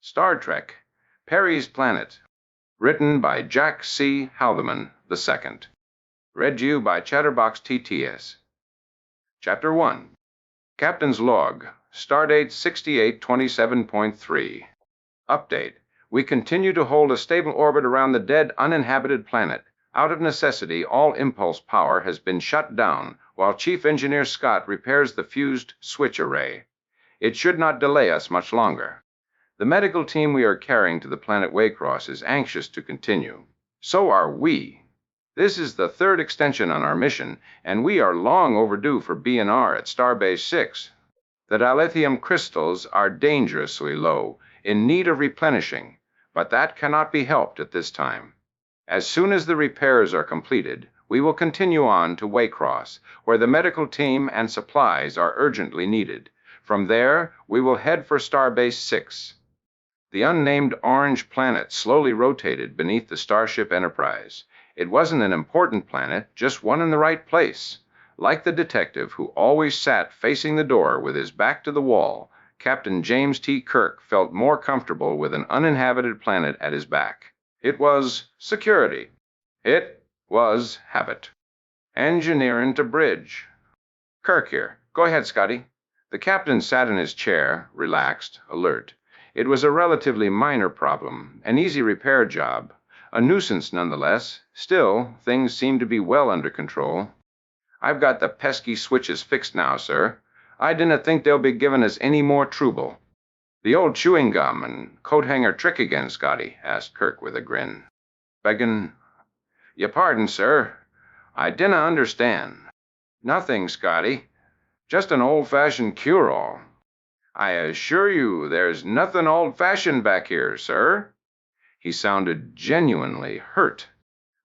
Star Trek, Perry's Planet. Written by Jack C. Haldeman II. Read to you by Chatterbox TTS. Chapter 1. Captain's Log. Stardate 6827.3. Update. We continue to hold a stable orbit around the dead, uninhabited planet. Out of necessity, all impulse power has been shut down, while Chief Engineer Scott repairs the fused switch array. It should not delay us much longer. The medical team we are carrying to the planet Waycross is anxious to continue. So are we. This is the third extension on our mission, and we are long overdue for B&R at Starbase 6. The dilithium crystals are dangerously low, in need of replenishing, but that cannot be helped at this time. As soon as the repairs are completed, we will continue on to Waycross, where the medical team and supplies are urgently needed. From there, we will head for Starbase 6. The unnamed orange planet slowly rotated beneath the Starship Enterprise. It wasn't an important planet, just one in the right place. Like the detective who always sat facing the door with his back to the wall, Captain James T. Kirk felt more comfortable with an uninhabited planet at his back. It was security. It was habit. Engineering to bridge. Kirk here. Go ahead, Scotty. The captain sat in his chair, relaxed, alert. It was a relatively minor problem, an easy repair job, a nuisance nonetheless. Still, things seemed to be well under control. I've got the pesky switches fixed now, sir. I didn't think they'll be giving us any more trouble. The old chewing gum and coat hanger trick again, Scotty? Asked Kirk with a grin. Beggin' your pardon, sir. I dinna understand. Nothing, Scotty. Just an old-fashioned cure-all. I assure you there's nothing old-fashioned back here, sir. He sounded genuinely hurt.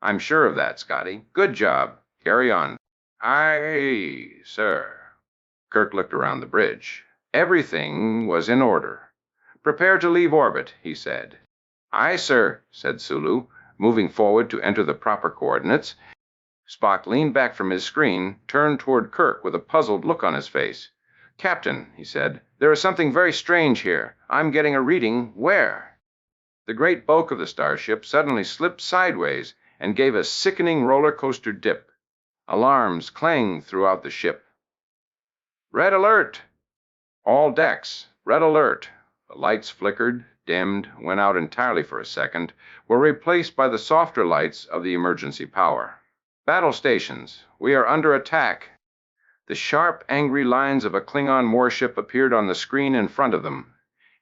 I'm sure of that, Scotty. Good job. Carry on. Aye, sir. Kirk looked around the bridge. Everything was in order. Prepare to leave orbit, he said. Aye, sir, said Sulu, moving forward to enter the proper coordinates. Spock leaned back from his screen, turned toward Kirk with a puzzled look on his face. Captain, he said, there is something very strange here. I'm getting a reading. Where? The great bulk of the starship suddenly slipped sideways and gave a sickening roller coaster dip. Alarms clanged throughout the ship. Red alert! All decks, red alert. The lights flickered, dimmed, went out entirely for a second, were replaced by the softer lights of the emergency power. Battle stations, we are under attack. The sharp, angry lines of a Klingon warship appeared on the screen in front of them.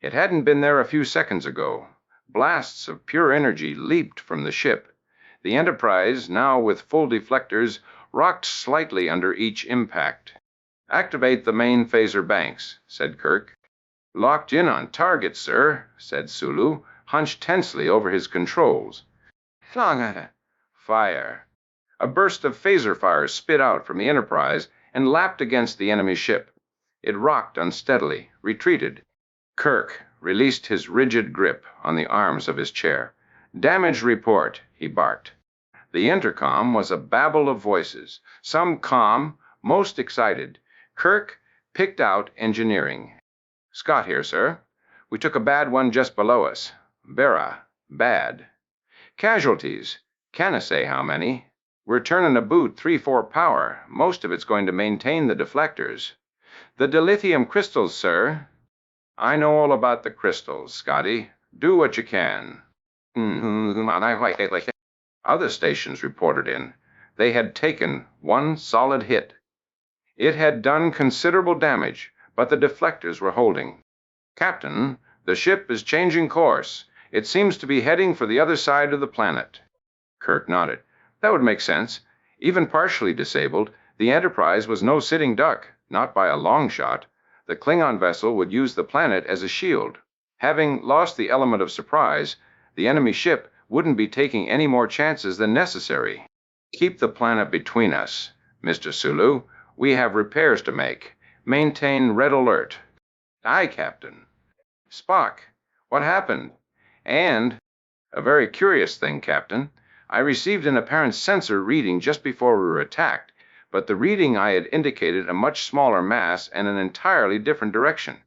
It hadn't been there a few seconds ago. Blasts of pure energy leaped from the ship. The Enterprise, now with full deflectors, rocked slightly under each impact. Activate the main phaser banks, said Kirk. Locked in on target, sir, said Sulu, hunched tensely over his controls. Fire. A burst of phaser fire spit out from the Enterprise and lapped against the enemy ship. It rocked unsteadily, retreated. Kirk released his rigid grip on the arms of his chair. Damage report, he barked. The intercom was a babble of voices, some calm, most excited. Kirk picked out engineering. Scott here, sir. We took a bad one just below us. Bera, bad. Casualties. Canna say how many. We're turning a boot 3-4 power. Most of it's going to maintain the deflectors. The dilithium crystals, sir. I know all about the crystals, Scotty. Do what you can. Other stations reported in. They had taken one solid hit. It had done considerable damage, but the deflectors were holding. Captain, the ship is changing course. It seems to be heading for the other side of the planet. Kirk nodded. That would make sense. Even partially disabled, the Enterprise was no sitting duck, not by a long shot. The Klingon vessel would use the planet as a shield. Having lost the element of surprise, the enemy ship wouldn't be taking any more chances than necessary. Keep the planet between us, Mr. Sulu. We have repairs to make. Maintain red alert. Aye, Captain. Spock, what happened? And, a very curious thing, Captain. I received an apparent sensor reading just before we were attacked, but the reading I had indicated a much smaller mass and an entirely different direction.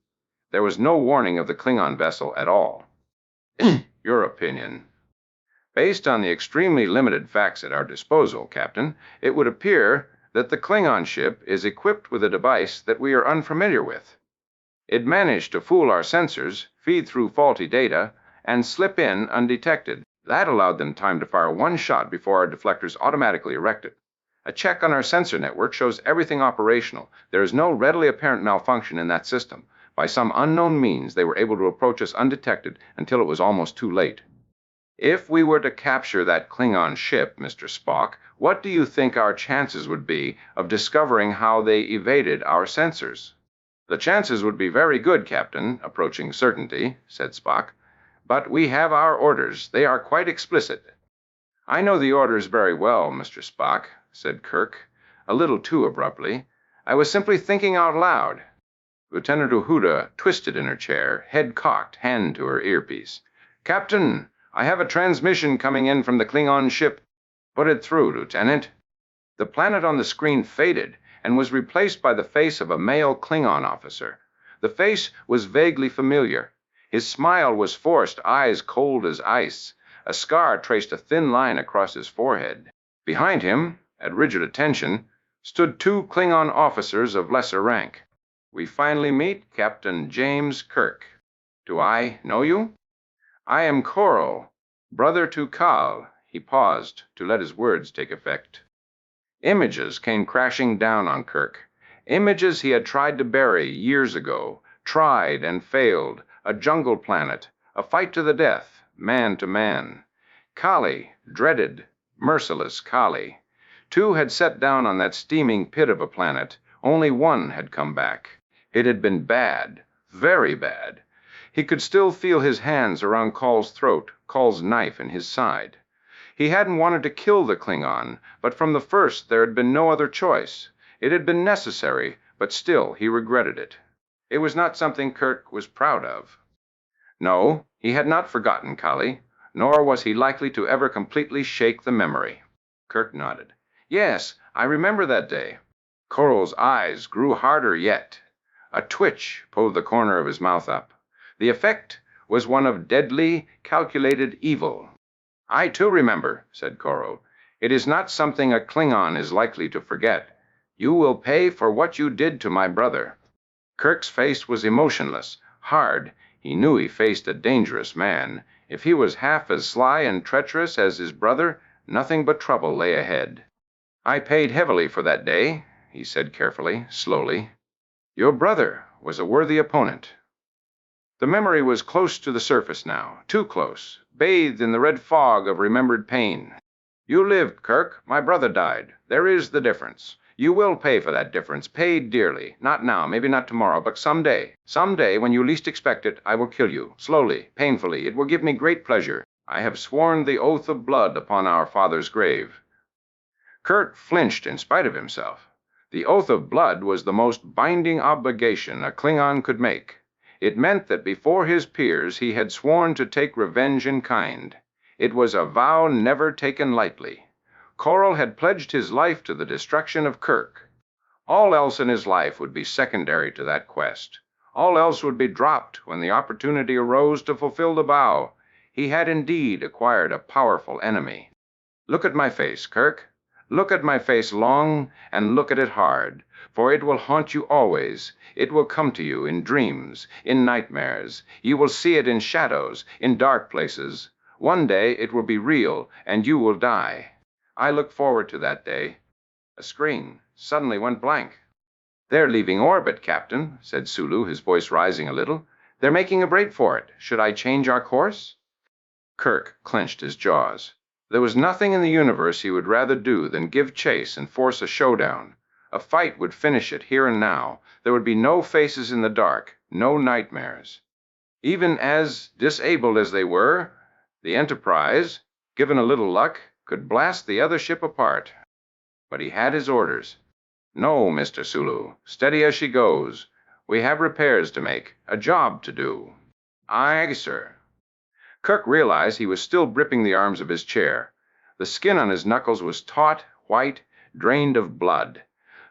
There was no warning of the Klingon vessel at all. Your opinion. Based on the extremely limited facts at our disposal, Captain, it would appear that the Klingon ship is equipped with a device that we are unfamiliar with. It managed to fool our sensors, feed through faulty data, and slip in undetected. That allowed them time to fire one shot before our deflectors automatically erected. A check on our sensor network shows everything operational. There is no readily apparent malfunction in that system. By some unknown means, they were able to approach us undetected until it was almost too late. If we were to capture that Klingon ship, Mr. Spock, what do you think our chances would be of discovering how they evaded our sensors? The chances would be very good, Captain, approaching certainty, said Spock. But we have our orders. They are quite explicit. I know the orders very well, Mr. Spock, said Kirk, a little too abruptly. I was simply thinking out loud. Lieutenant Uhuda twisted in her chair, head cocked, hand to her earpiece. Captain, I have a transmission coming in from the Klingon ship. Put it through, Lieutenant. The planet on the screen faded and was replaced by the face of a male Klingon officer. The face was vaguely familiar. His smile was forced, eyes cold as ice. A scar traced a thin line across his forehead. Behind him, at rigid attention, stood two Klingon officers of lesser rank. We finally meet Captain James Kirk. Do I know you? I am Coral, brother to Kal. He paused to let his words take effect. Images came crashing down on Kirk. Images he had tried to bury years ago, tried and failed. A jungle planet, a fight to the death, man to man. Kali, dreaded, merciless Kali. Two had set down on that steaming pit of a planet. Only one had come back. It had been bad, very bad. He could still feel his hands around Kal's throat, Kal's knife in his side. He hadn't wanted to kill the Klingon, but from the first there had been no other choice. It had been necessary, but still he regretted it. It was not something Kirk was proud of. No, he had not forgotten Kali, nor was he likely to ever completely shake the memory. Kirk nodded. Yes, I remember that day. Coral's eyes grew harder yet. A twitch pulled the corner of his mouth up. The effect was one of deadly, calculated evil. I too remember, said Coral. It is not something a Klingon is likely to forget. You will pay for what you did to my brother. Kirk's face was emotionless, hard. He knew he faced a dangerous man. If he was half as sly and treacherous as his brother, nothing but trouble lay ahead. I paid heavily for that day, he said carefully, slowly. Your brother was a worthy opponent. The memory was close to the surface now, too close, bathed in the red fog of remembered pain. You lived, Kirk. My brother died. There is the difference. You will pay for that difference, pay dearly. Not now, maybe not tomorrow, but someday. Someday, when you least expect it, I will kill you. Slowly, painfully. It will give me great pleasure. I have sworn the oath of blood upon our father's grave. Kirk flinched in spite of himself. The oath of blood was the most binding obligation a Klingon could make. It meant that before his peers he had sworn to take revenge in kind. It was a vow never taken lightly. Coral had pledged his life to the destruction of Kirk. All else in his life would be secondary to that quest. All else would be dropped when the opportunity arose to fulfill the vow. He had indeed acquired a powerful enemy. Look at my face, Kirk. Look at my face long, and look at it hard, for it will haunt you always. It will come to you in dreams, in nightmares. You will see it in shadows, in dark places. One day it will be real, and you will die. I look forward to that day. A screen suddenly went blank. They're leaving orbit, Captain, said Sulu, his voice rising a little. They're making a break for it. Should I change our course? Kirk clenched his jaws. There was nothing in the universe he would rather do than give chase and force a showdown. A fight would finish it here and now. There would be no faces in the dark, no nightmares. Even as disabled as they were, the Enterprise, given a little luck, could blast the other ship apart. But he had his orders. No, Mr. Sulu, steady as she goes. We have repairs to make, a job to do. Aye, sir. Kirk realized he was still gripping the arms of his chair. The skin on his knuckles was taut, white, drained of blood.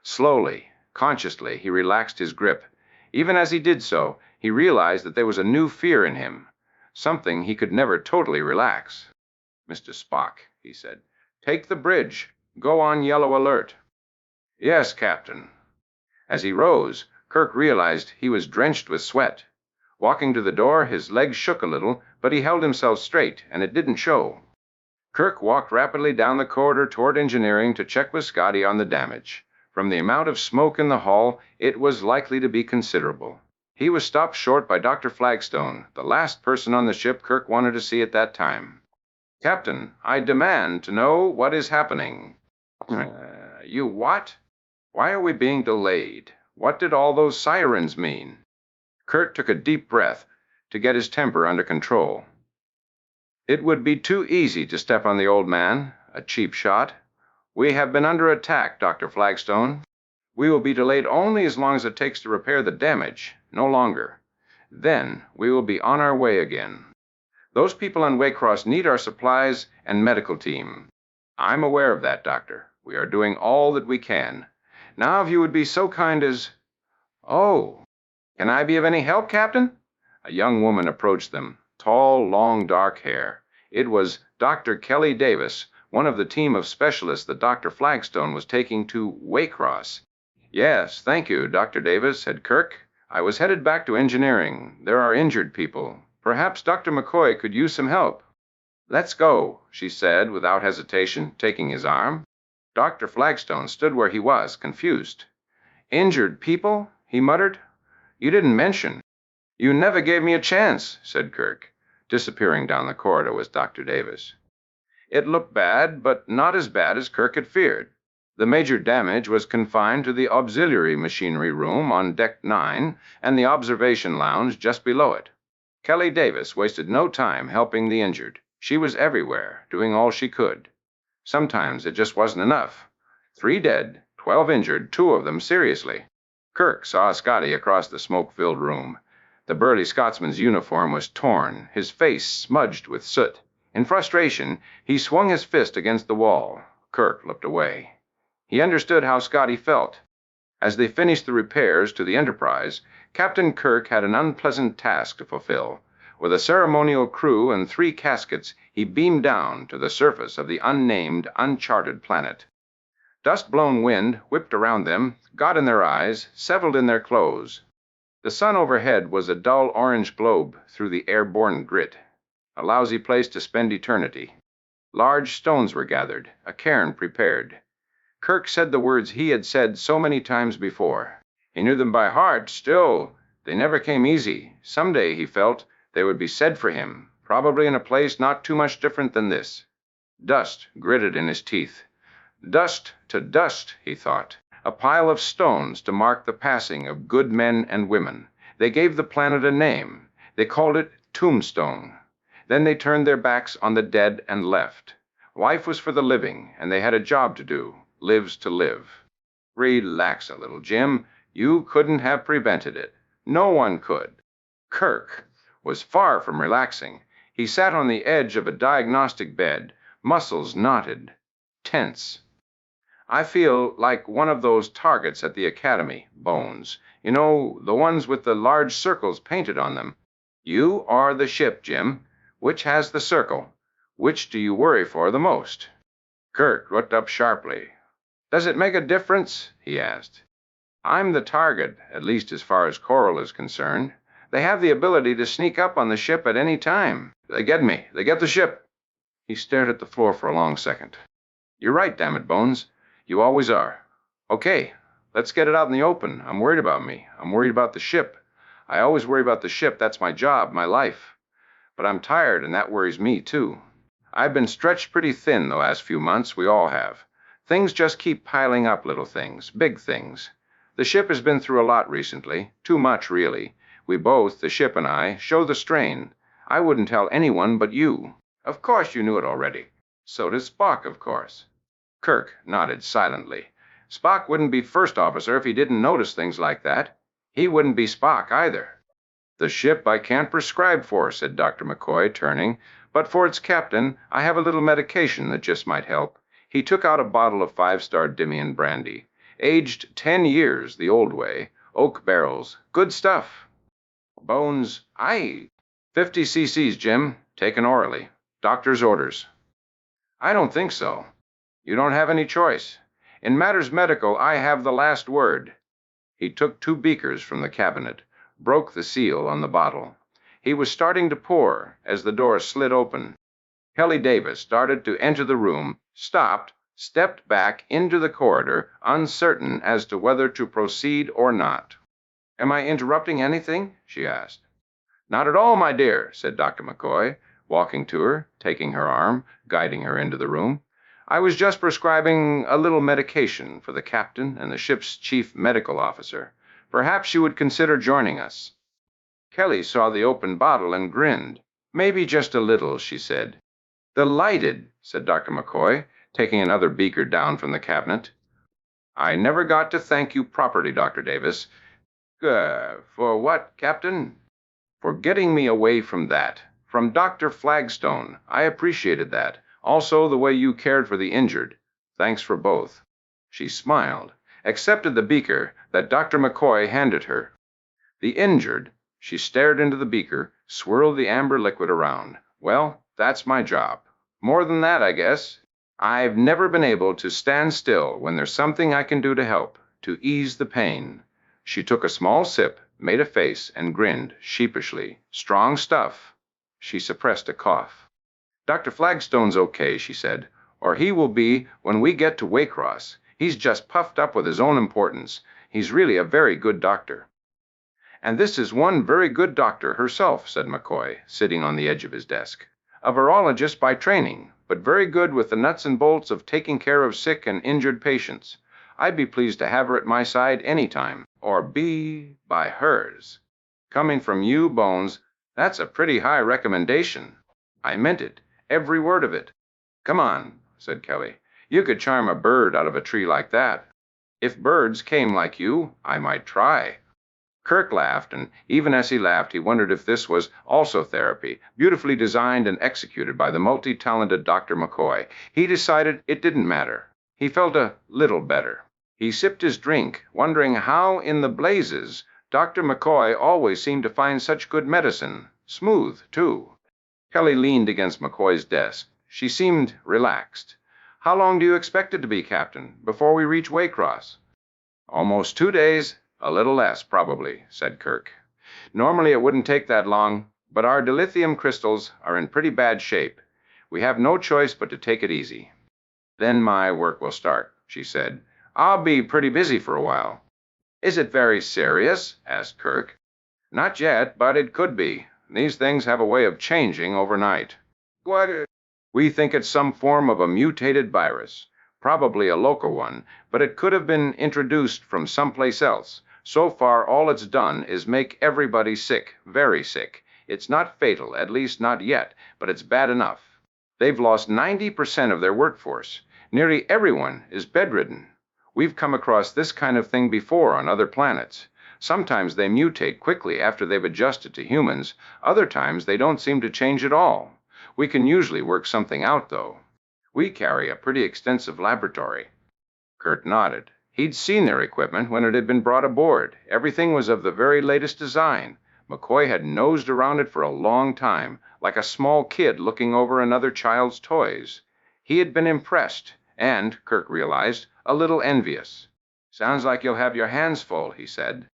Slowly, consciously, he relaxed his grip. Even as he did so, he realized that there was a new fear in him. something he could never totally relax. "Mr. Spock," he said, "take the bridge. Go on yellow alert." "Yes, Captain." As he rose, Kirk realized he was drenched with sweat. Walking to the door, his legs shook a little, but he held himself straight, and it didn't show. Kirk walked rapidly down the corridor toward engineering to check with Scotty on the damage. From the amount of smoke in the hall, it was likely to be considerable. He was stopped short by Dr. Flagstone, the last person on the ship Kirk wanted to see at that time. "Captain, I demand to know what is happening." You what? Why are we being delayed? What did all those sirens mean?" Kirk took a deep breath to get his temper under control. "It would be too easy to step on the old man, a cheap shot. We have been under attack, Dr. Flagstone. We will be delayed only as long as it takes to repair the damage, no longer. Then we will be on our way again. Those people on Waycross need our supplies and medical team. I'm aware of that, Doctor. We are doing all that we can. Now, if you would be so kind as—" "Oh, can I be of any help, Captain?" A young woman approached them, tall, long, dark hair. It was Dr. Kelly Davis, one of the team of specialists that Dr. Flagstone was taking to Waycross. "Yes, thank you, Dr. Davis," said Kirk. "I was headed back to engineering. There are injured people. Perhaps Dr. McCoy could use some help." "Let's go," she said without hesitation, taking his arm. Dr. Flagstone stood where he was, confused. "Injured people?" he muttered. "You didn't mention." "You never gave me a chance," said Kirk. Disappearing down the corridor was Dr. Davis. It looked bad, but not as bad as Kirk had feared. The major damage was confined to the auxiliary machinery room on Deck 9 and the observation lounge just below it. Kelly Davis wasted no time helping the injured. She was everywhere, doing all she could. Sometimes it just wasn't enough. 3 dead, 12 injured, 2 of them seriously. Kirk saw Scotty across the smoke-filled room. The burly Scotsman's uniform was torn, his face smudged with soot. In frustration, he swung his fist against the wall. Kirk looked away. He understood how Scotty felt. As they finished the repairs to the Enterprise, Captain Kirk had an unpleasant task to fulfill. With a ceremonial crew and 3 caskets, he beamed down to the surface of the unnamed, uncharted planet. Dust-blown wind whipped around them, got in their eyes, settled in their clothes. The sun overhead was a dull orange globe through the airborne grit. A lousy place to spend eternity. Large stones were gathered, a cairn prepared. Kirk said the words he had said so many times before. He knew them by heart, still. They never came easy. Someday, he felt, they would be said for him, probably in a place not too much different than this. Dust gritted in his teeth. Dust to dust, he thought. A pile of stones to mark the passing of good men and women. They gave the planet a name. They called it Tombstone. Then they turned their backs on the dead and left. Life was for the living, and they had a job to do. Lives to live. Relax a little, Jim. You couldn't have prevented it. No one could. Kirk was far from relaxing. He sat on the edge of a diagnostic bed, muscles knotted, tense. "I feel like one of those targets at the academy, Bones. You know, the ones with the large circles painted on them. You are the ship, Jim. Which has the circle? Which do you worry for the most?" Kirk looked up sharply. "Does it make a difference?" he asked. "I'm the target, at least as far as Coral is concerned. They have the ability to sneak up on the ship at any time. They get me. They get the ship." He stared at the floor for a long second. "You're right, damn it, Bones. You always are. Okay, let's get it out in the open. I'm worried about me. I'm worried about the ship. I always worry about the ship. That's my job, my life. But I'm tired, and that worries me, too. I've been stretched pretty thin the last few months. We all have. Things just keep piling up, little things, big things. The ship has been through a lot recently. Too much, really. We both, the ship and I, show the strain. I wouldn't tell anyone but you. Of course you knew it already. So does Spock, of course." Kirk nodded silently. Spock wouldn't be first officer if he didn't notice things like that. He wouldn't be Spock, either. "The ship I can't prescribe for," said Dr. McCoy, turning. "But for its captain, I have a little medication that just might help." He took out a bottle of 5-star Dimian brandy. Aged 10 years the old way. Oak barrels. Good stuff. "Bones, I 50 cc's, Jim. Taken orally. Doctor's orders. I don't think so. You don't have any choice. In matters medical, I have the last word. He took 2 beakers from the cabinet, broke the seal on the bottle. He was starting to pour as the door slid open. Kelly Davis started to enter the room, stopped, stepped back into the corridor, uncertain as to whether to proceed or not. Am I interrupting anything? She asked. Not at all, my dear, said Dr. McCoy, walking to her, taking her arm, guiding her into the room. I was just prescribing a little medication for the captain and the ship's chief medical officer. Perhaps you would consider joining us. Kelly saw the open bottle and grinned. Maybe just a little, she said. Delighted, said Dr. McCoy, taking another beaker down from the cabinet. I never got to thank you properly, Dr. Davis. For what, Captain? For getting me away from that. From Dr. Flagstone. I appreciated that. Also the way you cared for the injured. Thanks for both. She smiled, accepted the beaker that Dr. McCoy handed her. The injured. She stared into the beaker, swirled the amber liquid around. Well, that's my job. More than that, I guess. I've never been able to stand still when there's something I can do to help, to ease the pain. She took a small sip, made a face, and grinned sheepishly. Strong stuff. She suppressed a cough. Dr. Flagstone's okay, she said, or he will be when we get to Waycross. He's just puffed up with his own importance. He's really a very good doctor. And this is one very good doctor herself, said McCoy, sitting on the edge of his desk. A virologist by training, but very good with the nuts and bolts of taking care of sick and injured patients. I'd be pleased to have her at my side any time, or be by hers. Coming from you, Bones, that's a pretty high recommendation. I meant it, every word of it. Come on, said Kelly. You could charm a bird out of a tree like that. If birds came like you, I might try. Kirk laughed, and even as he laughed, he wondered if this was also therapy, beautifully designed and executed by the multi-talented Dr. McCoy. He decided it didn't matter. He felt a little better. He sipped his drink, wondering how in the blazes Dr. McCoy always seemed to find such good medicine. Smooth, too. Kelly leaned against McCoy's desk. She seemed relaxed. How long do you expect it to be, Captain, before we reach Waycross? Almost 2 days. A little less, probably, said Kirk. Normally it wouldn't take that long, but our dilithium crystals are in pretty bad shape. We have no choice but to take it easy. Then my work will start, she said. I'll be pretty busy for a while. Is it very serious? Asked Kirk. Not yet, but it could be. These things have a way of changing overnight. What? We think it's some form of a mutated virus. Probably a local one, but it could have been introduced from someplace else. So far, all it's done is make everybody sick, very sick. It's not fatal, at least not yet, but it's bad enough. They've lost 90% of their workforce. Nearly everyone is bedridden. We've come across this kind of thing before on other planets. Sometimes they mutate quickly after they've adjusted to humans. Other times they don't seem to change at all. We can usually work something out, though. We carry a pretty extensive laboratory. Kurt nodded. He'd seen their equipment when it had been brought aboard. Everything was of the very latest design. McCoy had nosed around it for a long time, like a small kid looking over another child's toys. He had been impressed, and, Kirk realized, a little envious. Sounds like you'll have your hands full, he said.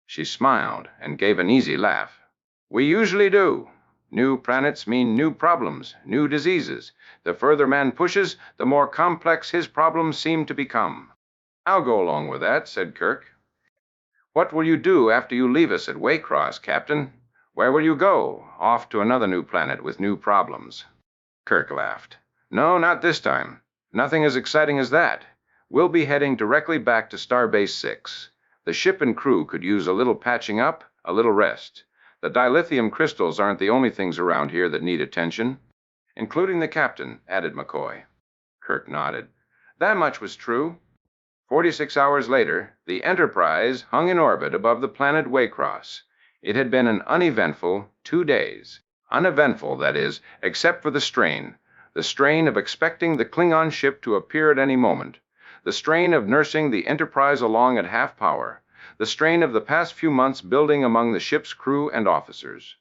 She smiled and gave an easy laugh. We usually do. New planets mean new problems, new diseases. The further man pushes, the more complex his problems seem to become. I'll go along with that, said Kirk. What will you do after you leave us at Waycross, Captain? Where will you go? Off to another new planet with new problems. Kirk laughed. No, not this time. Nothing as exciting as that. We'll be heading directly back to Starbase 6. The ship and crew could use a little patching up, a little rest. The dilithium crystals aren't the only things around here that need attention. Including the captain, added McCoy. Kirk nodded. That much was true. 46 hours later, the Enterprise hung in orbit above the planet Waycross. It had been an uneventful 2 days. Uneventful, that is, except for the strain of expecting the Klingon ship to appear at any moment, the strain of nursing the Enterprise along at half power, the strain of the past few months building among the ship's crew and officers.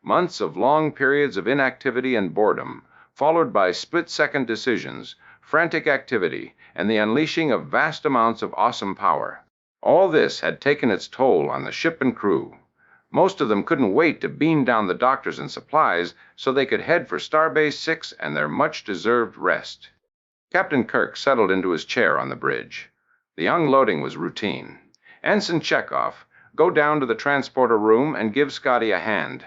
Months of long periods of inactivity and boredom, followed by split-second decisions, frantic activity, and the unleashing of vast amounts of awesome power. All this had taken its toll on the ship and crew. Most of them couldn't wait to beam down the doctors and supplies so they could head for Starbase 6 and their much-deserved rest. Captain Kirk settled into his chair on the bridge. The unloading was routine. Ensign Chekhov, go down to the transporter room and give Scotty a hand.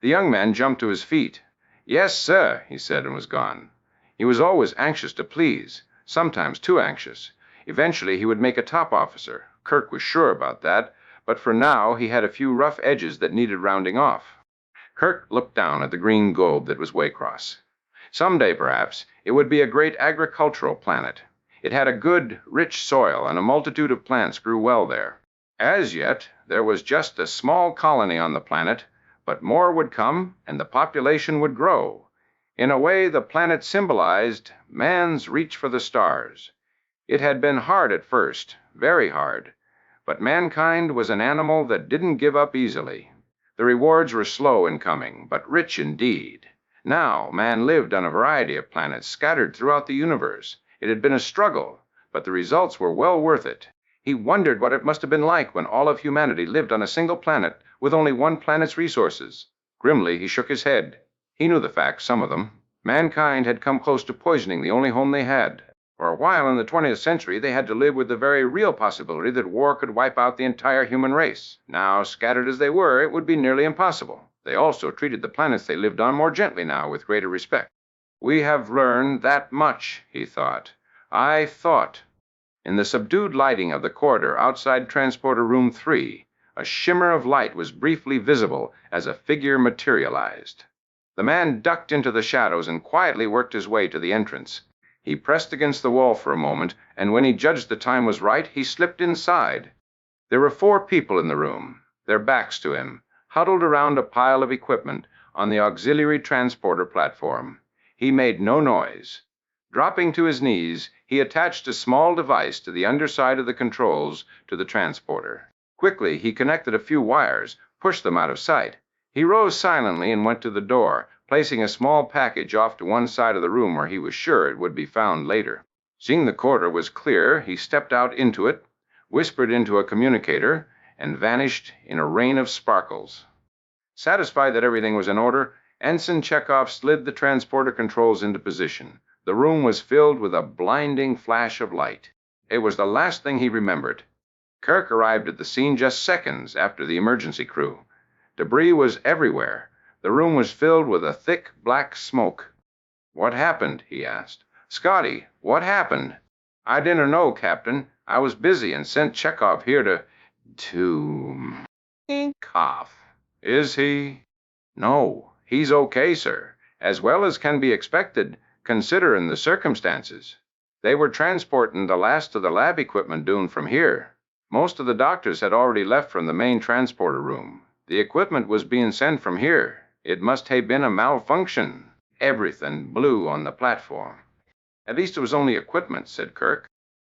The young man jumped to his feet. Yes, sir, he said, and was gone. He was always anxious to please, sometimes too anxious. Eventually he would make a top officer. Kirk was sure about that, but for now he had a few rough edges that needed rounding off. Kirk looked down at the green globe that was Waycross. Someday, perhaps, it would be a great agricultural planet. It had a good, rich soil, and a multitude of plants grew well there. As yet, there was just a small colony on the planet, but more would come, and the population would grow. In a way, the planet symbolized man's reach for the stars. It had been hard at first, very hard, but mankind was an animal that didn't give up easily. The rewards were slow in coming, but rich indeed. Now, man lived on a variety of planets scattered throughout the universe. It had been a struggle, but the results were well worth it. He wondered what it must have been like when all of humanity lived on a single planet with only one planet's resources. Grimly, he shook his head. He knew the facts, some of them. Mankind had come close to poisoning the only home they had. For a while in the 20th century, they had to live with the very real possibility that war could wipe out the entire human race. Now, scattered as they were, it would be nearly impossible. They also treated the planets they lived on more gently now, with greater respect. We have learned that much, he thought. I thought. In the subdued lighting of the corridor outside Transporter Room 3, a shimmer of light was briefly visible as a figure materialized. The man ducked into the shadows and quietly worked his way to the entrance. He pressed against the wall for a moment, and when he judged the time was right, he slipped inside. There were 4 people in the room, their backs to him, huddled around a pile of equipment on the auxiliary transporter platform. He made no noise. Dropping to his knees, he attached a small device to the underside of the controls to the transporter. Quickly, he connected a few wires, pushed them out of sight. He rose silently and went to the door, placing a small package off to one side of the room where he was sure it would be found later. Seeing the corridor was clear, he stepped out into it, whispered into a communicator, and vanished in a rain of sparkles. Satisfied that everything was in order, Ensign Chekhov slid the transporter controls into position. The room was filled with a blinding flash of light. It was the last thing he remembered. Kirk arrived at the scene just seconds after the emergency crew. Debris was everywhere. The room was filled with a thick black smoke. "What happened?" he asked. "Scotty, what happened?" "I didn't know, Captain. I was busy and sent Chekhov here to cough." "Is he?" "No, he's okay, sir. As well as can be expected, considering the circumstances. They were transporting the last of the lab equipment dune from here. Most of the doctors had already left from the main transporter room. The equipment was being sent from here. It must have been a malfunction. Everything blew on the platform." "At least it was only equipment," said Kirk.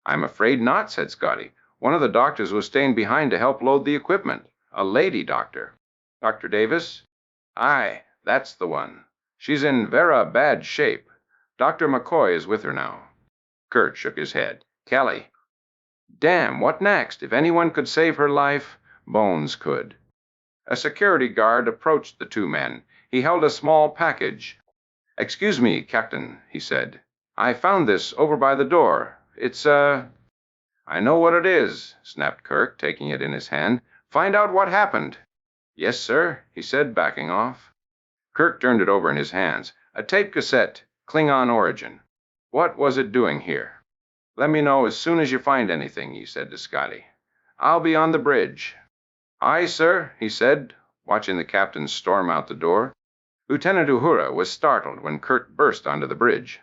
"I'm afraid not," said Scotty. "One of the doctors was staying behind to help load the equipment. A lady doctor." "Dr. Davis?" "Aye, that's the one. She's in vera bad shape. Dr. McCoy is with her now." Kirk shook his head. "Kelly." "Damn, what next? If anyone could save her life, Bones could." A security guard approached the 2 men. He held a small package. "Excuse me, Captain," he said. "I found this over by the door. It's "I know what it is," snapped Kirk, taking it in his hand. "Find out what happened." "Yes, sir," he said, backing off. Kirk turned it over in his hands. A tape cassette, Klingon origin. "What was it doing here?" "Let me know as soon as you find anything," he said to Scotty. "I'll be on the bridge." "Aye, sir," he said, watching the captain storm out the door. Lieutenant Uhura was startled when Kirk burst onto the bridge.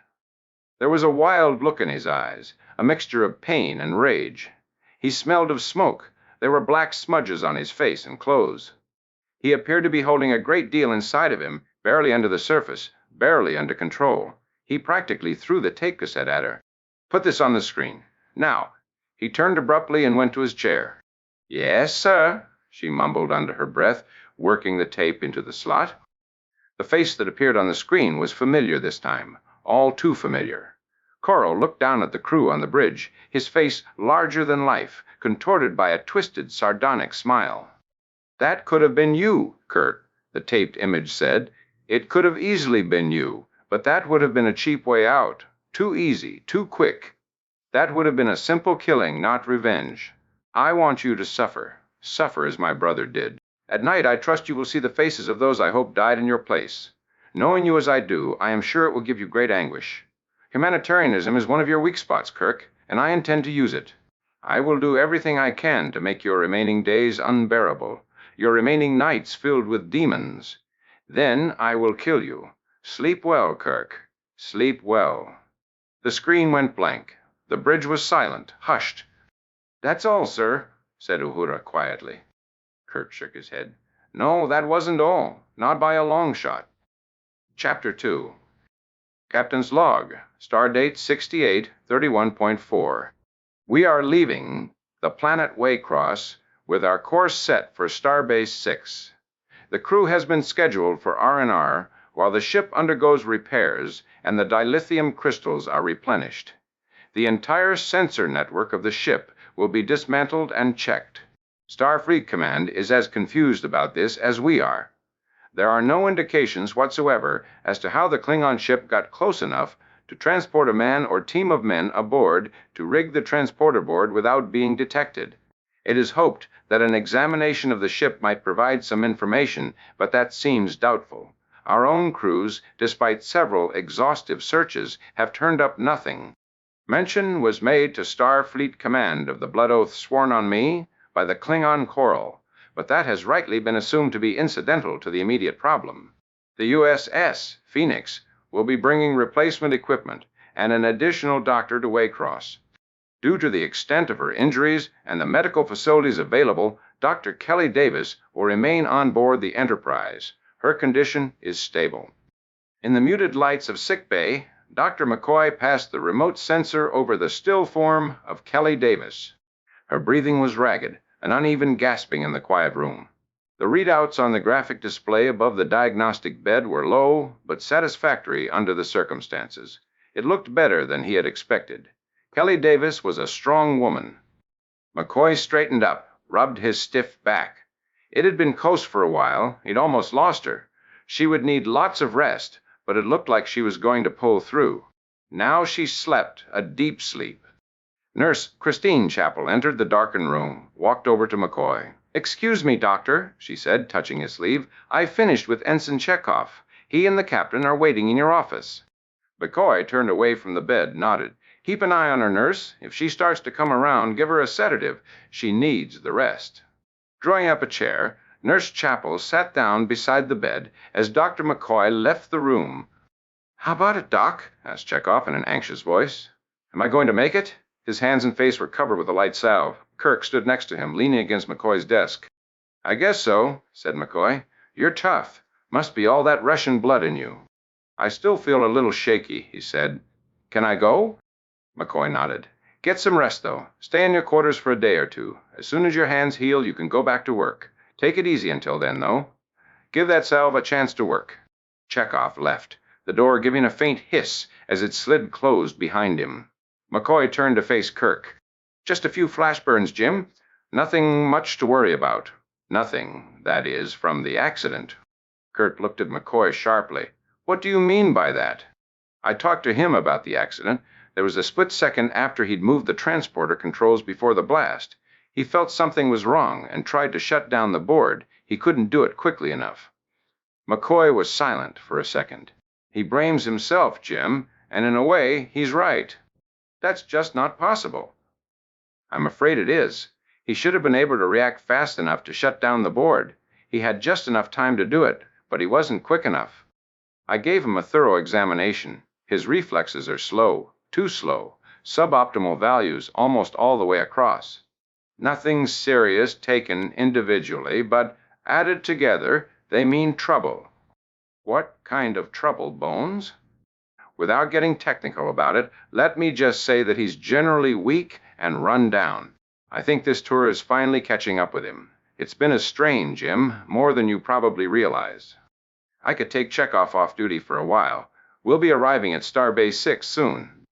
There was a wild look in his eyes, a mixture of pain and rage. He smelled of smoke. There were black smudges on his face and clothes. He appeared to be holding a great deal inside of him, barely under the surface, barely under control. He practically threw the tape cassette at her. "Put this on the screen. Now." He turned abruptly and went to his chair. "Yes, sir," she mumbled under her breath, working the tape into the slot. The face that appeared on the screen was familiar this time, all too familiar. Coral looked down at the crew on the bridge, his face larger than life, contorted by a twisted, sardonic smile. "That could have been you, Kurt," the taped image said. "It could have easily been you, but that would have been a cheap way out. Too easy, too quick. That would have been a simple killing, not revenge. I want you to suffer. Suffer as my brother did. At night, I trust you will see the faces of those I hope died in your place. Knowing you as I do, I am sure it will give you great anguish. Humanitarianism is one of your weak spots, Kirk, and I intend to use it. I will do everything I can to make your remaining days unbearable, your remaining nights filled with demons. Then I will kill you. Sleep well, Kirk. Sleep well." The screen went blank. The bridge was silent, hushed. "That's all, sir," said Uhura quietly. Kirk shook his head. "No, that wasn't all. Not by a long shot." Chapter 2. Captain's Log. Stardate 6831.4. We are leaving the planet Waycross with our course set for Starbase 6. The crew has been scheduled for R&R while the ship undergoes repairs and the dilithium crystals are replenished. The entire sensor network of the ship will be dismantled and checked. Starfleet Command is as confused about this as we are. There are no indications whatsoever as to how the Klingon ship got close enough to transport a man or team of men aboard to rig the transporter board without being detected. It is hoped that an examination of the ship might provide some information, but that seems doubtful. Our own crews, despite several exhaustive searches, have turned up nothing. Mention was made to Starfleet Command of the blood oath sworn on me by the Klingon Coral, but that has rightly been assumed to be incidental to the immediate problem. The USS Phoenix will be bringing replacement equipment and an additional doctor to Waycross. Due to the extent of her injuries and the medical facilities available, Dr. Kelly Davis will remain on board the Enterprise. Her condition is stable. In the muted lights of sickbay, Dr. McCoy passed the remote sensor over the still form of Kelly Davis. Her breathing was ragged, an uneven gasping in the quiet room. The readouts on the graphic display above the diagnostic bed were low, but satisfactory under the circumstances. It looked better than he had expected. Kelly Davis was a strong woman. McCoy straightened up, rubbed his stiff back. It had been close for a while. He'd almost lost her. She would need lots of rest, but it looked like she was going to pull through. Now she slept, a deep sleep. Nurse Christine Chappell entered the darkened room, walked over to McCoy. "Excuse me, Doctor," she said, touching his sleeve. "I've finished with Ensign Chekhov. He and the captain are waiting in your office." McCoy turned away from the bed, nodded. "Keep an eye on her, nurse. If she starts to come around, give her a sedative. She needs the rest." Drawing up a chair, Nurse Chappell sat down beside the bed as Dr. McCoy left the room. "How about it, Doc?" asked Chekhov in an anxious voice. "Am I going to make it?" His hands and face were covered with a light salve. Kirk stood next to him, leaning against McCoy's desk. "I guess so," said McCoy. "You're tough. Must be all that Russian blood in you." "I still feel a little shaky," he said. "Can I go?" McCoy nodded. "Get some rest, though. Stay in your quarters for a day or two. As soon as your hands heal, you can go back to work. Take it easy until then, though. Give that salve a chance to work." Chekhov left, the door giving a faint hiss as it slid closed behind him. McCoy turned to face Kirk. "Just a few flash burns, Jim. Nothing much to worry about. Nothing, that is, from the accident." Kirk looked at McCoy sharply. "What do you mean by that?" "I talked to him about the accident. There was a split second after he'd moved the transporter controls before the blast. He felt something was wrong and tried to shut down the board. He couldn't do it quickly enough." McCoy was silent for a second. "He blames himself, Jim, and in a way, he's right. That's just not possible." "I'm afraid it is. He should have been able to react fast enough to shut down the board. He had just enough time to do it, but he wasn't quick enough. I gave him a thorough examination. His reflexes are slow, too slow, suboptimal values almost all the way across. Nothing serious taken individually, but added together, they mean trouble." "What kind of trouble, Bones?" "Without getting technical about it, let me just say that he's generally weak and run down. I think this tour is finally catching up with him. It's been a strain, Jim, more than you probably realize." I could take Chekhov off duty for a while. We'll be arriving at Starbase 6 soon.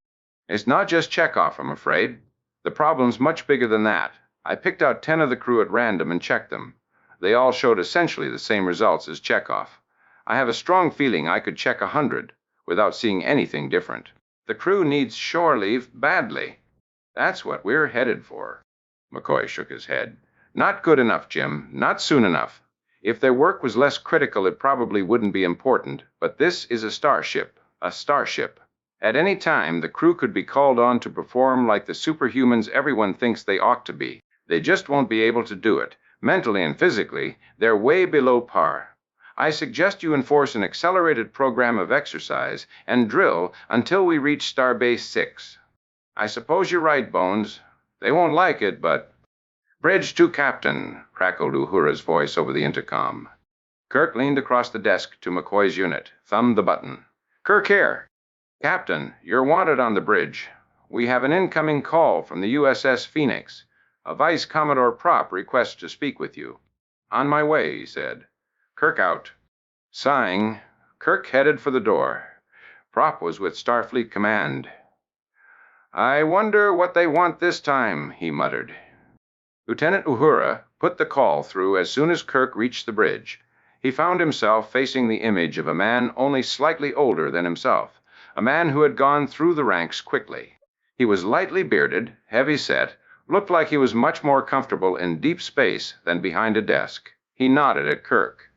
It's not just Chekhov, I'm afraid. The problem's much bigger than that. I picked out 10 of the crew at random and checked them. They all showed essentially the same results as Chekhov. I have a strong feeling I could check 100 without seeing anything different. The crew needs shore leave badly. That's what we're headed for. McCoy shook his head. Not good enough, Jim. Not soon enough. If their work was less critical, it probably wouldn't be important. But this is a starship. A starship. At any time, the crew could be called on to perform like the superhumans everyone thinks they ought to be. They just won't be able to do it. Mentally and physically, they're way below par. I suggest you enforce an accelerated program of exercise and drill until we reach Starbase 6. I suppose you're right, Bones. They won't like it, but... Bridge to Captain, crackled Uhura's voice over the intercom. Kirk leaned across the desk to McCoy's unit, thumbed the button. Kirk here. Captain, you're wanted on the bridge. We have an incoming call from the USS Phoenix. A Vice Commodore Prop requests to speak with you. On my way, he said. Kirk out. Sighing, Kirk headed for the door. Prop was with Starfleet Command. I wonder what they want this time, he muttered. Lieutenant Uhura put the call through as soon as Kirk reached the bridge. He found himself facing the image of a man only slightly older than himself, a man who had gone through the ranks quickly. He was lightly bearded, heavy-set, looked like he was much more comfortable in deep space than behind a desk. He nodded at Kirk.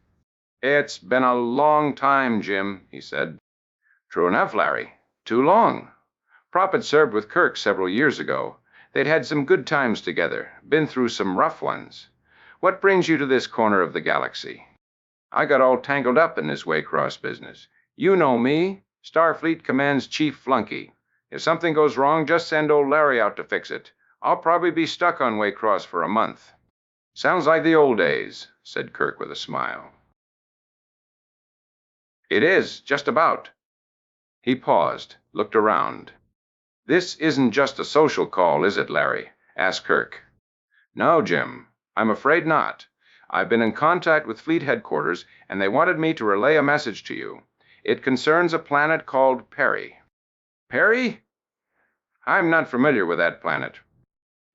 It's been a long time, Jim, he said. True enough, Larry. Too long. Prop had served with Kirk several years ago. They'd had some good times together, been through some rough ones. What brings you to this corner of the galaxy? I got all tangled up in this Waycross business. You know me, Starfleet Command's chief flunky. If something goes wrong, just send old Larry out to fix it. I'll probably be stuck on Waycross for a month. Sounds like the old days, said Kirk with a smile. It is, just about. He paused, looked around. This isn't just a social call, is it, Larry? Asked Kirk. No, Jim. I'm afraid not. I've been in contact with Fleet Headquarters, and they wanted me to relay a message to you. It concerns a planet called Perry. Perry? I'm not familiar with that planet.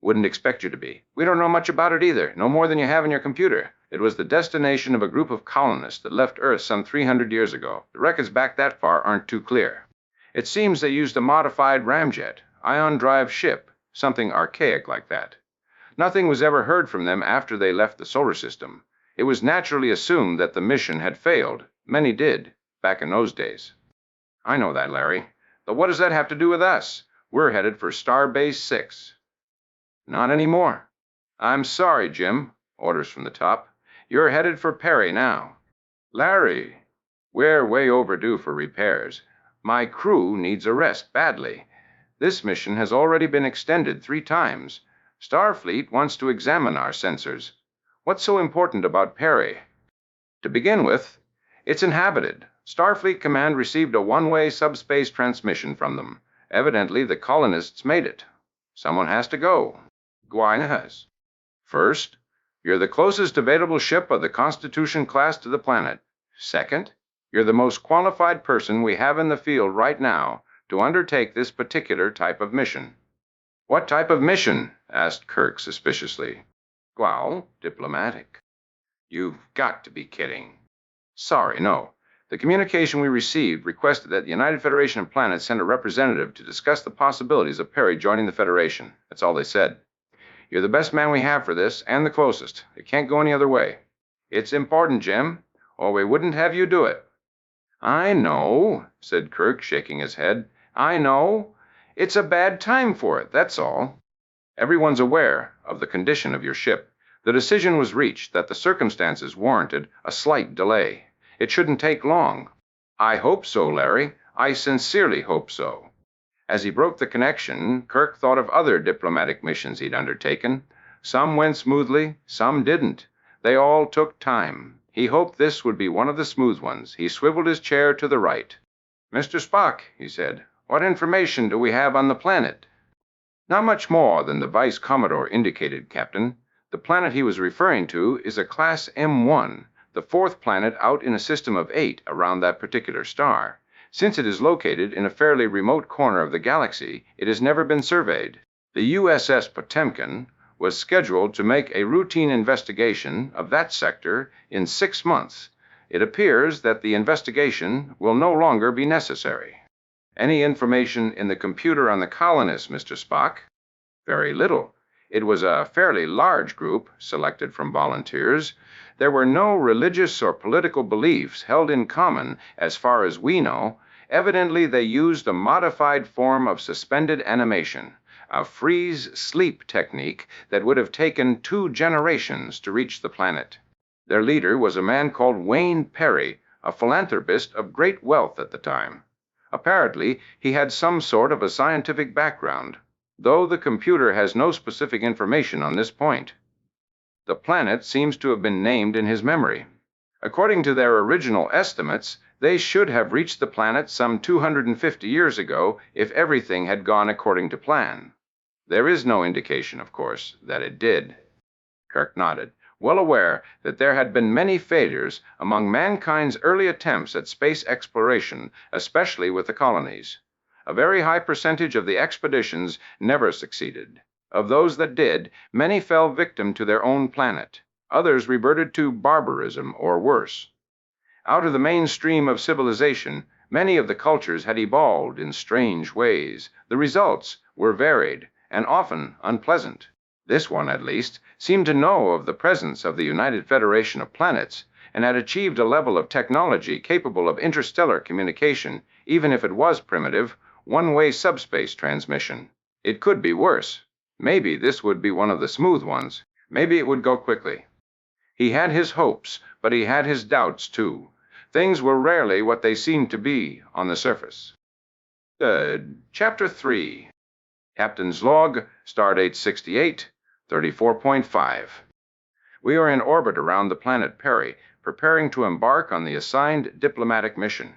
Wouldn't expect you to be. We don't know much about it either, no more than you have in your computer. It was the destination of a group of colonists that left Earth some 300 years ago. The records back that far aren't too clear. It seems they used a modified ramjet, ion-drive ship, something archaic like that. Nothing was ever heard from them after they left the solar system. It was naturally assumed that the mission had failed. Many did, back in those days. I know that, Larry. But what does that have to do with us? We're headed for Starbase 6. Not anymore. I'm sorry, Jim. Orders from the top. You're headed for Perry now. Larry, we're way overdue for repairs. My crew needs a rest badly. This mission has already been extended 3 times. Starfleet wants to examine our sensors. What's so important about Perry? To begin with, it's inhabited. Starfleet Command received a one-way subspace transmission from them. Evidently, the colonists made it. Someone has to go. Guina has. First, you're the closest available ship of the Constitution class to the planet. Second, you're the most qualified person we have in the field right now to undertake this particular type of mission. What type of mission? Asked Kirk suspiciously. Well, diplomatic. You've got to be kidding. Sorry, no. The communication we received requested that the United Federation of Planets send a representative to discuss the possibilities of Perry joining the Federation. That's all they said. You're the best man we have for this, and the closest. It can't go any other way. It's important, Jim, or we wouldn't have you do it. I know, said Kirk, shaking his head. I know. It's a bad time for it, that's all. Everyone's aware of the condition of your ship. The decision was reached that the circumstances warranted a slight delay. It shouldn't take long. I hope so, Larry. I sincerely hope so. As he broke the connection, Kirk thought of other diplomatic missions he'd undertaken. Some went smoothly, some didn't. They all took time. He hoped this would be one of the smooth ones. He swiveled his chair to the right. Mr. Spock, he said, what information do we have on the planet? Not much more than the Vice Commodore indicated, Captain. The planet he was referring to is a Class M1, the fourth planet out in a system of 8 around that particular star. Since it is located in a fairly remote corner of the galaxy, it has never been surveyed. The USS Potemkin was scheduled to make a routine investigation of that sector in 6 months. It appears that the investigation will no longer be necessary. Any information in the computer on the colonists, Mr. Spock? Very little. It was a fairly large group, selected from volunteers. There were no religious or political beliefs held in common, as far as we know. Evidently, they used a modified form of suspended animation, a freeze-sleep technique that would have taken 2 generations to reach the planet. Their leader was a man called Wayne Perry, a philanthropist of great wealth at the time. Apparently, he had some sort of a scientific background, though the computer has no specific information on this point. The planet seems to have been named in his memory. According to their original estimates, they should have reached the planet some 250 years ago if everything had gone according to plan. There is no indication, of course, that it did. Kirk nodded, well aware that there had been many failures among mankind's early attempts at space exploration, especially with the colonies. A very high percentage of the expeditions never succeeded. Of those that did, many fell victim to their own planet. Others reverted to barbarism or worse. Out of the mainstream of civilization, many of the cultures had evolved in strange ways. The results were varied and often unpleasant. This one, at least, seemed to know of the presence of the United Federation of Planets and had achieved a level of technology capable of interstellar communication, even if it was primitive, one-way subspace transmission. It could be worse. Maybe this would be one of the smooth ones. Maybe it would go quickly. He had his hopes, but he had his doubts, too. Things were rarely what they seemed to be on the surface. Chapter 3. Captain's Log, Stardate 68, 34.5. We are in orbit around the planet Perry, preparing to embark on the assigned diplomatic mission.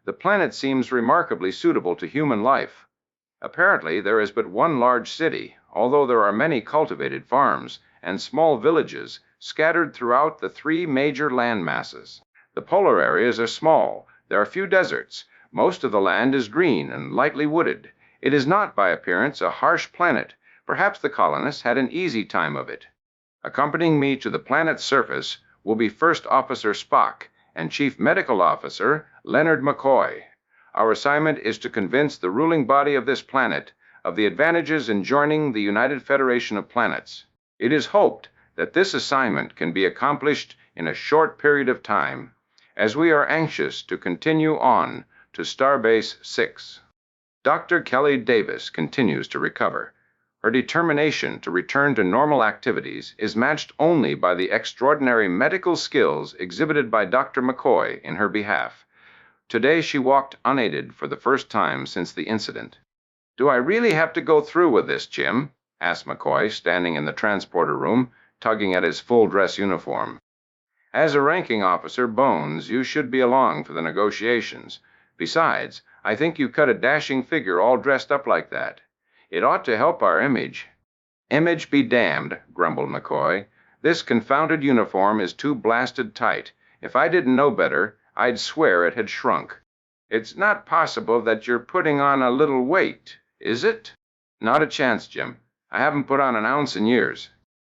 The planet seems remarkably suitable to human life. Apparently, there is but one large city, although there are many cultivated farms and small villages scattered throughout the 3 major land masses. The polar areas are small. There are few deserts. Most of the land is green and lightly wooded. It is not, by appearance, a harsh planet. Perhaps the colonists had an easy time of it. Accompanying me to the planet's surface will be First Officer Spock and Chief Medical Officer Leonard McCoy. Our assignment is to convince the ruling body of this planet of the advantages in joining the United Federation of Planets. It is hoped that this assignment can be accomplished in a short period of time, as we are anxious to continue on to Starbase 6. Dr. Kelly Davis continues to recover. Her determination to return to normal activities is matched only by the extraordinary medical skills exhibited by Dr. McCoy in her behalf. Today she walked unaided for the first time since the incident. "Do I really have to go through with this, Jim?" asked McCoy, standing in the transporter room, tugging at his full-dress uniform. "As a ranking officer, Bones, you should be along for the negotiations. Besides, I think you cut a dashing figure all dressed up like that. It ought to help our image." "Image be damned," grumbled McCoy. "This confounded uniform is too blasted tight. If I didn't know better, I'd swear it had shrunk." "It's not possible that you're putting on a little weight, is it?" "Not a chance, Jim. I haven't put on an ounce in years."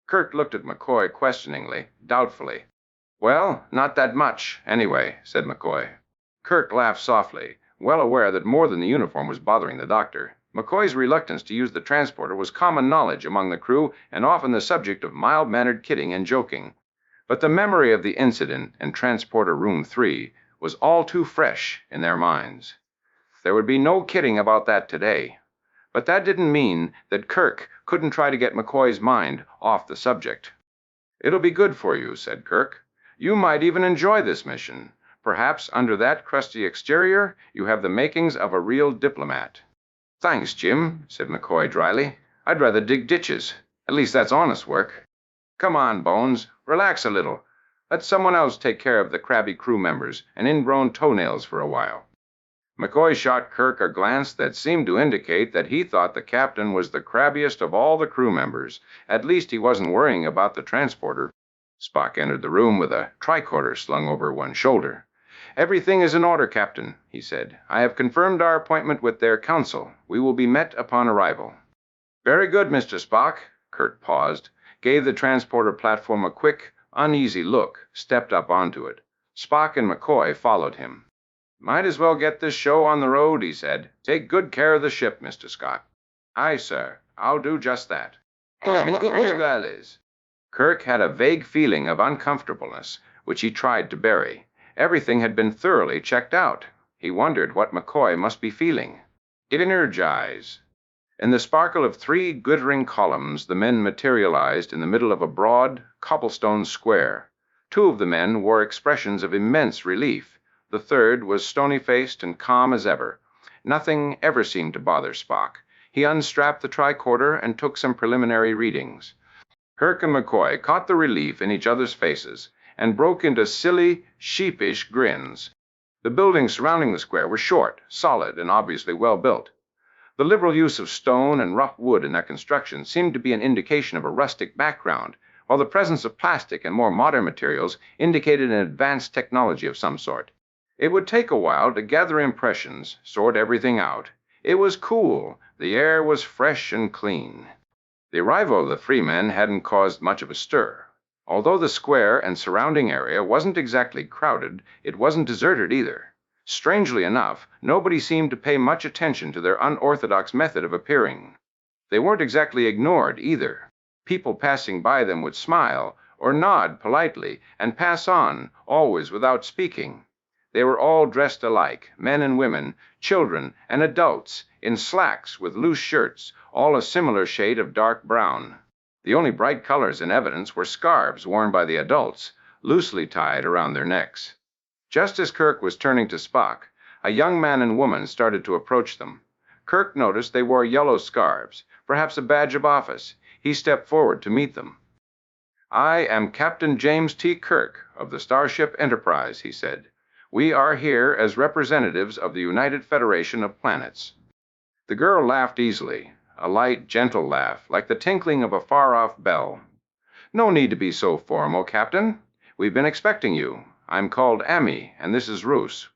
Kirk looked at McCoy questioningly, doubtfully. "Well, not that much, anyway," said McCoy. Kirk laughed softly, well aware that more than the uniform was bothering the doctor. McCoy's reluctance to use the transporter was common knowledge among the crew and often the subject of mild-mannered kidding and joking. But the memory of the incident in Transporter Room 3 was all too fresh in their minds. There would be no kidding about that today. But that didn't mean that Kirk couldn't try to get McCoy's mind off the subject. "It'll be good for you," said Kirk. "You might even enjoy this mission. Perhaps under that crusty exterior, you have the makings of a real diplomat." "Thanks, Jim," said McCoy dryly. "I'd rather dig ditches. At least that's honest work. Come on, Bones. Relax a little. Let someone else take care of the crabby crew members and ingrown toenails for a while." McCoy shot Kirk a glance that seemed to indicate that he thought the captain was the crabbiest of all the crew members. At least he wasn't worrying about the transporter. Spock entered the room with a tricorder slung over one shoulder. "Everything is in order, Captain," he said. "I have confirmed our appointment with their council. We will be met upon arrival." "Very good, Mr. Spock." Kirk paused, gave the transporter platform a quick, uneasy look, stepped up onto it. Spock and McCoy followed him. "Might as well get this show on the road," he said. "Take good care of the ship, Mr. Scott." "Aye, sir. I'll do just that." Kirk had a vague feeling of uncomfortableness, which he tried to bury. Everything had been thoroughly checked out. He wondered what McCoy must be feeling. "Energize." In the sparkle of 3 glittering columns, the men materialized in the middle of a broad, cobblestone square. 2 of the men wore expressions of immense relief. The third was stony-faced and calm as ever. Nothing ever seemed to bother Spock. He unstrapped the tricorder and took some preliminary readings. Kirk and McCoy caught the relief in each other's faces and broke into silly, sheepish grins. The buildings surrounding the square were short, solid, and obviously well built. The liberal use of stone and rough wood in their construction seemed to be an indication of a rustic background, while the presence of plastic and more modern materials indicated an advanced technology of some sort. It would take a while to gather impressions, sort everything out. It was cool. The air was fresh and clean. The arrival of the free men hadn't caused much of a stir. Although the square and surrounding area wasn't exactly crowded, it wasn't deserted either. Strangely enough, nobody seemed to pay much attention to their unorthodox method of appearing. They weren't exactly ignored either. People passing by them would smile or nod politely and pass on, always without speaking. They were all dressed alike, men and women, children and adults, in slacks with loose shirts, all a similar shade of dark brown. The only bright colors in evidence were scarves worn by the adults, loosely tied around their necks. Just as Kirk was turning to Spock, a young man and woman started to approach them. Kirk noticed they wore yellow scarves, perhaps a badge of office. He stepped forward to meet them. "I am Captain James T. Kirk of the Starship Enterprise," he said. "We are here as representatives of the United Federation of Planets." The girl laughed easily, a light, gentle laugh, like the tinkling of a far-off bell. "No need to be so formal, Captain. We've been expecting you. I'm called Amy, and this is Roos.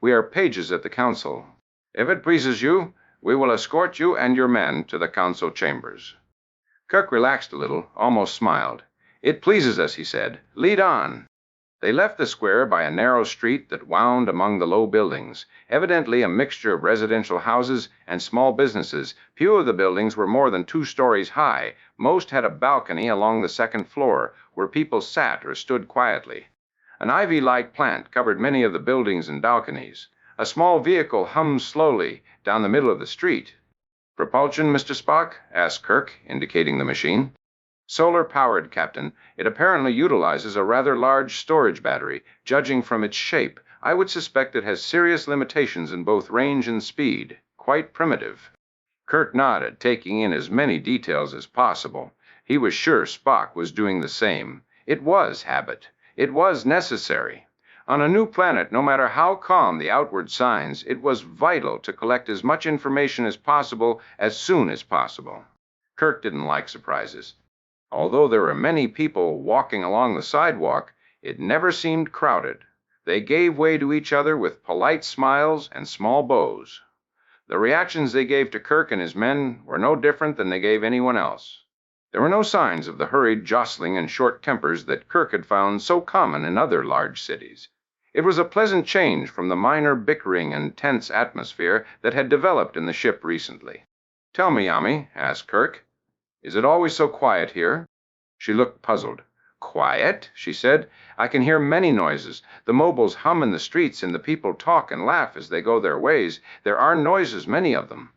We are pages at the Council. If it pleases you, we will escort you and your men to the Council chambers." Kirk relaxed a little, almost smiled. "It pleases us," he said. "Lead on." They left the square by a narrow street that wound among the low buildings, evidently a mixture of residential houses and small businesses. Few of the buildings were more than 2 stories high. Most had a balcony along the second floor, where people sat or stood quietly. An ivy-light plant covered many of the buildings and balconies. A small vehicle hummed slowly down the middle of the street. "Propulsion, Mr. Spock?" asked Kirk, indicating the machine. "Solar-powered, Captain. It apparently utilizes a rather large storage battery. Judging from its shape, I would suspect it has serious limitations in both range and speed. Quite primitive." Kirk nodded, taking in as many details as possible. He was sure Spock was doing the same. It was habit. It was necessary. On a new planet, no matter how calm the outward signs, it was vital to collect as much information as possible as soon as possible. Kirk didn't like surprises. Although there were many people walking along the sidewalk, it never seemed crowded. They gave way to each other with polite smiles and small bows. The reactions they gave to Kirk and his men were no different than they gave anyone else. There were no signs of the hurried jostling and short tempers that Kirk had found so common in other large cities. It was a pleasant change from the minor bickering and tense atmosphere that had developed in the ship recently. "Tell me, Amy," asked Kirk, "is it always so quiet here?" She looked puzzled. "Quiet?" she said. "I can hear many noises. The mobiles hum in the streets, and the people talk and laugh as they go their ways. There are noises, many of them."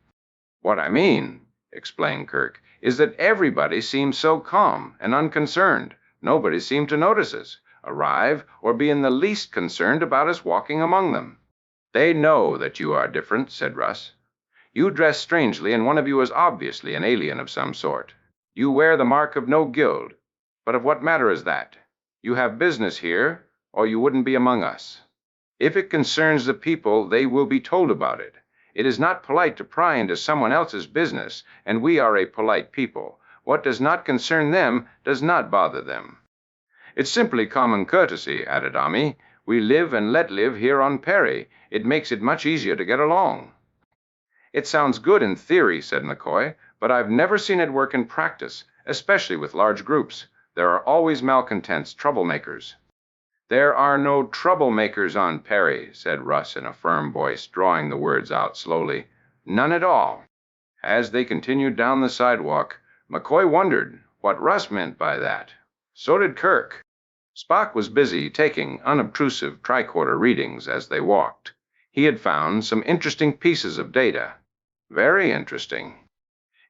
"What I mean," explained Kirk, "is that everybody seems so calm and unconcerned. Nobody seemed to notice us, arrive, or be in the least concerned about us walking among them." "They know that you are different," said Russ. "You dress strangely, and one of you is obviously an alien of some sort. You wear the mark of no guild. But of what matter is that? You have business here, or you wouldn't be among us. If it concerns the people, they will be told about it. It is not polite to pry into someone else's business, and we are a polite people. What does not concern them does not bother them." It's simply common courtesy, added Ami. We live and let live here on Perry. It makes it much easier to get along. It sounds good in theory, said McCoy, but I've never seen it work in practice, especially with large groups. There are always malcontents, troublemakers. There are no troublemakers on Perry, said Russ in a firm voice, drawing the words out slowly. None at all. As they continued down the sidewalk, McCoy wondered what Russ meant by that. So did Kirk. Spock was busy taking unobtrusive tricorder readings as they walked. He had found some interesting pieces of data. Very interesting.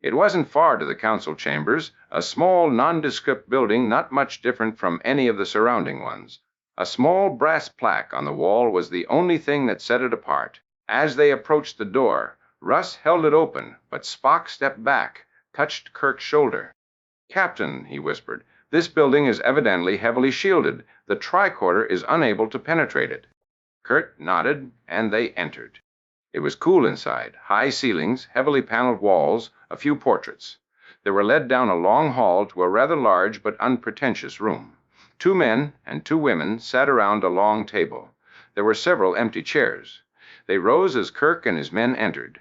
It wasn't far to the council chambers, a small, nondescript building not much different from any of the surrounding ones. A small brass plaque on the wall was the only thing that set it apart. As they approached the door, Russ held it open, but Spock stepped back, touched Kirk's shoulder. Captain, he whispered, this building is evidently heavily shielded. The tricorder is unable to penetrate it. Kirk nodded, and they entered. It was cool inside, high ceilings, heavily paneled walls, a few portraits. They were led down a long hall to a rather large but unpretentious room. 2 men and 2 women sat around a long table. There were several empty chairs. They rose as Kirk and his men entered.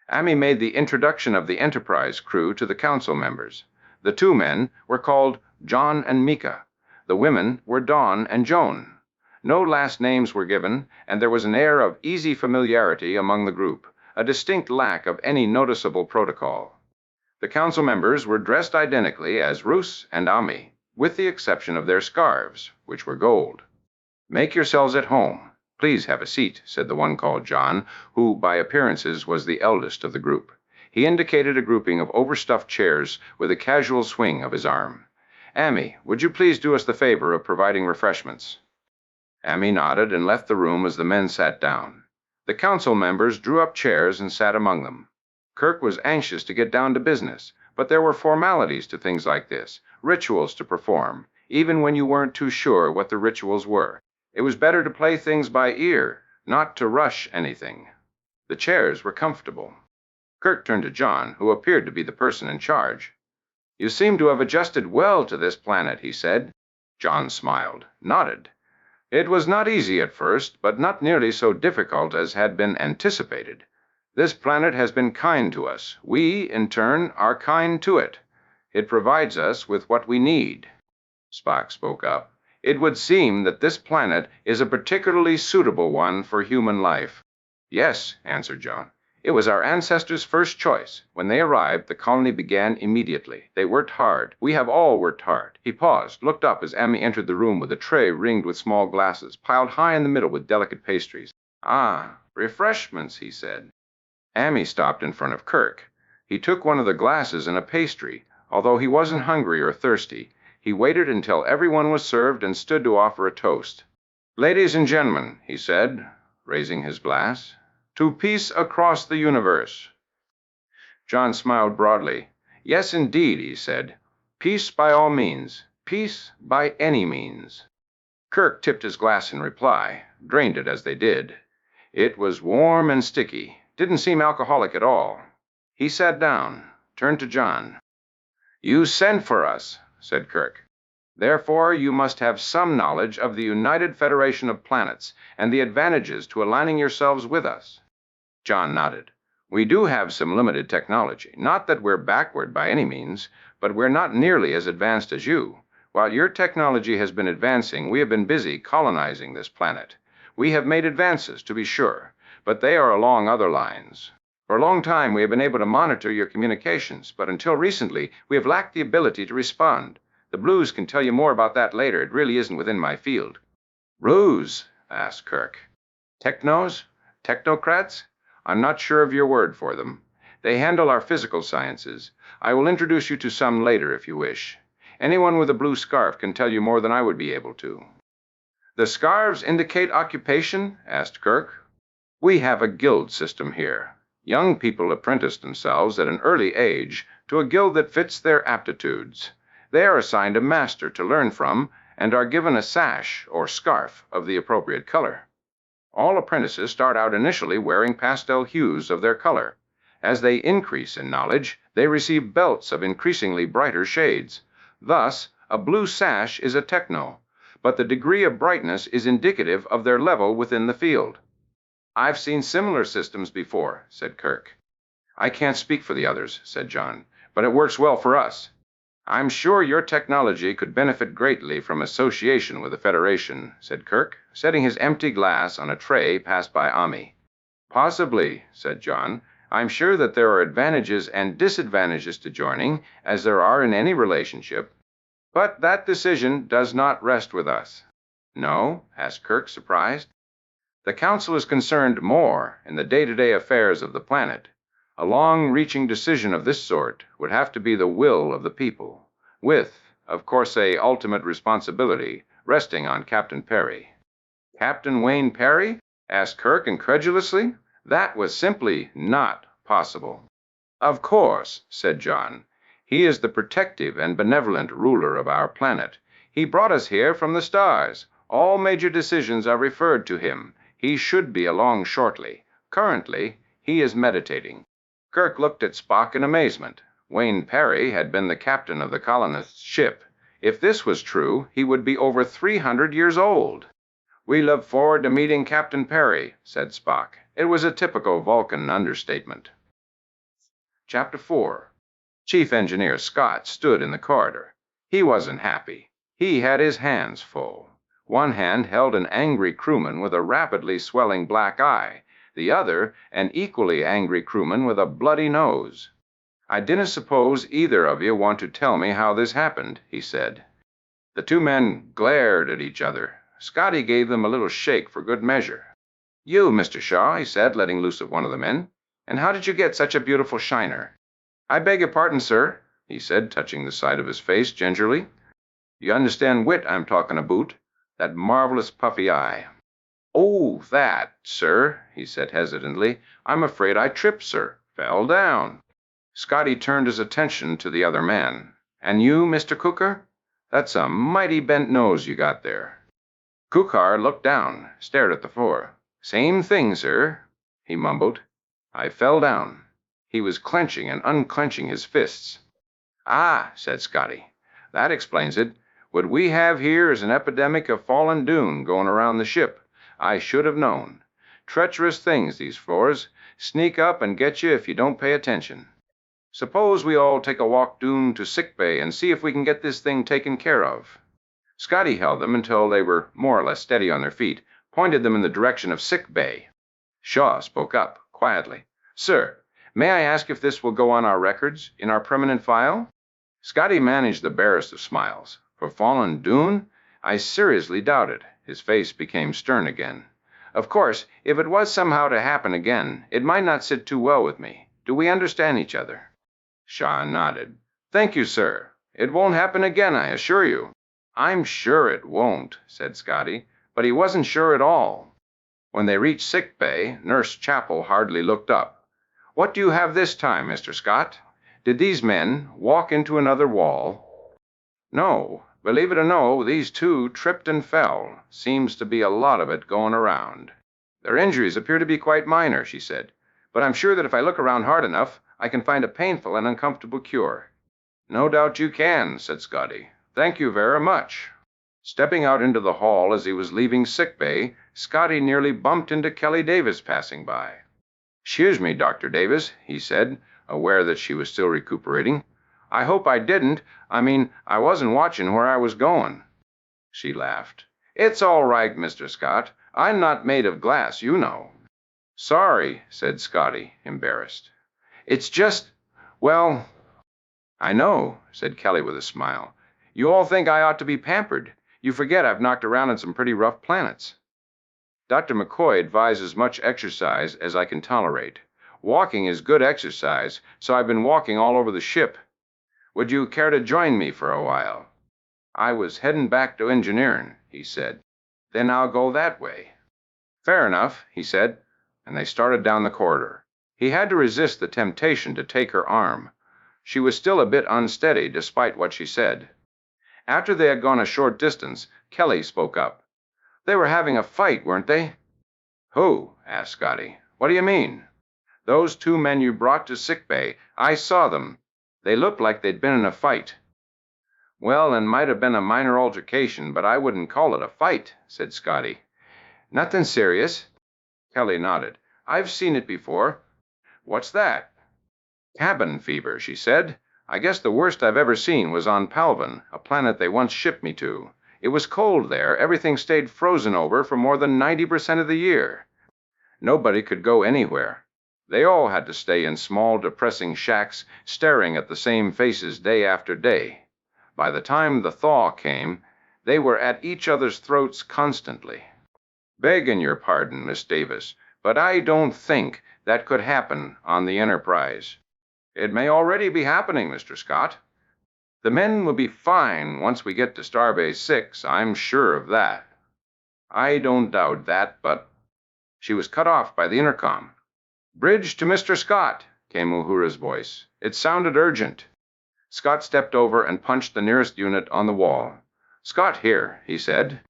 Ami made the introduction of the Enterprise crew to the council members. The 2 men were called John and Mika. The women were Dawn and Joan. No last names were given, and there was an air of easy familiarity among the group, a distinct lack of any noticeable protocol. The council members were dressed identically as Roos and Ami, with the exception of their scarves, which were gold. Make yourselves at home. Please have a seat, said the one called John, who by appearances was the eldest of the group. He indicated a grouping of overstuffed chairs with a casual swing of his arm. Ami, would you please do us the favor of providing refreshments? Ami nodded and left the room as the men sat down. The council members drew up chairs and sat among them. Kirk was anxious to get down to business, but there were formalities to things like this, rituals to perform, even when you weren't too sure what the rituals were. It was better to play things by ear, not to rush anything. The chairs were comfortable. Kirk turned to John, who appeared to be the person in charge. You seem to have adjusted well to this planet, he said. John smiled, nodded. It was not easy at first, but not nearly so difficult as had been anticipated. This planet has been kind to us. We, in turn, are kind to it. It provides us with what we need. Spock spoke up. It would seem that this planet is a particularly suitable one for human life. Yes, answered John. It was our ancestors' first choice. When they arrived, the colony began immediately. They worked hard. We have all worked hard. He paused, looked up as Ami entered the room with a tray ringed with small glasses, piled high in the middle with delicate pastries. Ah, refreshments, he said. Ami stopped in front of Kirk. He took one of the glasses and a pastry. Although he wasn't hungry or thirsty, he waited until everyone was served and stood to offer a toast. Ladies and gentlemen, he said, raising his glass, to peace across the universe. John smiled broadly. Yes, indeed, he said. Peace by all means. Peace by any means. Kirk tipped his glass in reply, drained it as they did. It was warm and sticky, didn't seem alcoholic at all. He sat down, turned to John. You sent for us, said Kirk. Therefore, you must have some knowledge of the United Federation of Planets and the advantages to aligning yourselves with us. John nodded. We do have some limited technology. Not that we're backward by any means, but we're not nearly as advanced as you. While your technology has been advancing, we have been busy colonizing this planet. We have made advances, to be sure, but they are along other lines. For a long time, we have been able to monitor your communications, but until recently, we have lacked the ability to respond. The Blues can tell you more about that later. It really isn't within my field. Ruse? Asked Kirk. Technos? Technocrats? I'm not sure of your word for them. They handle our physical sciences. I will introduce you to some later if you wish. Anyone with a blue scarf can tell you more than I would be able to. The scarves indicate occupation? Asked Kirk. We have a guild system here. Young people apprentice themselves at an early age to a guild that fits their aptitudes. They are assigned a master to learn from and are given a sash or scarf of the appropriate color. All apprentices start out initially wearing pastel hues of their color. As they increase in knowledge, they receive belts of increasingly brighter shades. Thus, a blue sash is a techno, but the degree of brightness is indicative of their level within the field. I've seen similar systems before, said Kirk. I can't speak for the others, said John, but it works well for us. I'm sure your technology could benefit greatly from association with the Federation, said Kirk, setting his empty glass on a tray passed by Ami. Possibly, said John. I'm sure that there are advantages and disadvantages to joining, as there are in any relationship. But that decision does not rest with us. No? Asked Kirk, surprised. The Council is concerned more in the day-to-day affairs of the planet. A long-reaching decision of this sort would have to be the will of the people, with, of course, a ultimate responsibility resting on Captain Perry. Captain Wayne Perry? Asked Kirk incredulously. That was simply not possible. Of course, said John. He is the protective and benevolent ruler of our planet. He brought us here from the stars. All major decisions are referred to him. He should be along shortly. Currently, he is meditating. Kirk looked at Spock in amazement. Wayne Perry had been the captain of the colonists' ship. If this was true, he would be over 300 years old. We look forward to meeting Captain Perry, said Spock. It was a typical Vulcan understatement. Chapter 4. Chief Engineer Scott stood in the corridor. He wasn't happy. He had his hands full. One hand held an angry crewman with a rapidly swelling black eye, the other an equally angry crewman with a bloody nose. I didn't suppose either of you want to tell me how this happened, he said. The two men glared at each other. Scotty gave them a little shake for good measure. You, Mr. Shaw, he said, letting loose of one of the men. And how did you get such a beautiful shiner? I beg your pardon, sir, he said, touching the side of his face gingerly. You understand wit I'm talking about, that marvelous puffy eye. Oh, that, sir, he said hesitantly. I'm afraid I tripped, sir. Fell down. Scotty turned his attention to the other man. And you, Mr. Cooker? That's a mighty bent nose you got there. Kukar looked down, stared at the floor. Same thing, sir, he mumbled. I fell down. He was clenching and unclenching his fists. Ah, said Scotty. That explains it. What we have here is an epidemic of fallen dune going around the ship. I should have known. Treacherous things, these floors. Sneak up and get you if you don't pay attention. Suppose we all take a walk dune to sickbay and see if we can get this thing taken care of. Scotty held them until they were more or less steady on their feet, pointed them in the direction of sickbay. Shaw spoke up, quietly. Sir, may I ask if this will go on our records, in our permanent file? Scotty managed the barest of smiles. For fallen dune? I seriously doubt it. His face became stern again. Of course, if it was somehow to happen again, it might not sit too well with me. Do we understand each other? Shaw nodded. Thank you, sir. It won't happen again, I assure you. I'm sure it won't, said Scotty, but he wasn't sure at all. When they reached sickbay, Nurse Chapel hardly looked up. What do you have this time, Mr. Scott? Did these men walk into another wall? No. Believe it or no, these two tripped and fell. Seems to be a lot of it going around. Their injuries appear to be quite minor, she said, but I'm sure that if I look around hard enough, I can find a painful and uncomfortable cure. No doubt you can, said Scotty. Thank you very much. Stepping out into the hall as he was leaving sickbay, Scotty nearly bumped into Kelly Davis passing by. Excuse me, Dr. Davis, he said, aware that she was still recuperating. I hope I didn't. I wasn't watching where I was going. She laughed. It's all right, Mr. Scott. I'm not made of glass, you know. Sorry, said Scotty, embarrassed. It's just, well... I know, said Kelly with a smile. You all think I ought to be pampered. You forget I've knocked around on some pretty rough planets. Dr. McCoy advises much exercise as I can tolerate. Walking is good exercise, so I've been walking all over the ship. Would you care to join me for a while? I was heading back to engineering, he said. Then I'll go that way. Fair enough, he said, and they started down the corridor. He had to resist the temptation to take her arm. She was still a bit unsteady, despite what she said. After they had gone a short distance, Kelly spoke up. They were having a fight, weren't they? Who? Asked Scotty. What do you mean? Those two men you brought to sickbay. I saw them. They looked like they'd been in a fight. Well, and might have been a minor altercation, but I wouldn't call it a fight, said Scotty. Nothing serious. Kelly nodded. I've seen it before. What's that? Cabin fever, she said. I guess the worst I've ever seen was on Palvan, a planet they once shipped me to. It was cold there. Everything stayed frozen over for more than 90% of the year. Nobody could go anywhere. They all had to stay in small, depressing shacks, staring at the same faces day after day. By the time the thaw came, they were at each other's throats constantly. Begging your pardon, Miss Davis, but I don't think that could happen on the Enterprise. It may already be happening, Mr. Scott. The men will be fine once we get to Starbase 6, I'm sure of that. I don't doubt that, but... She was cut off by the intercom. Bridge to Mr. Scott, came Uhura's voice. It sounded urgent. Scott stepped over and punched the nearest unit on the wall. Scott here, he said.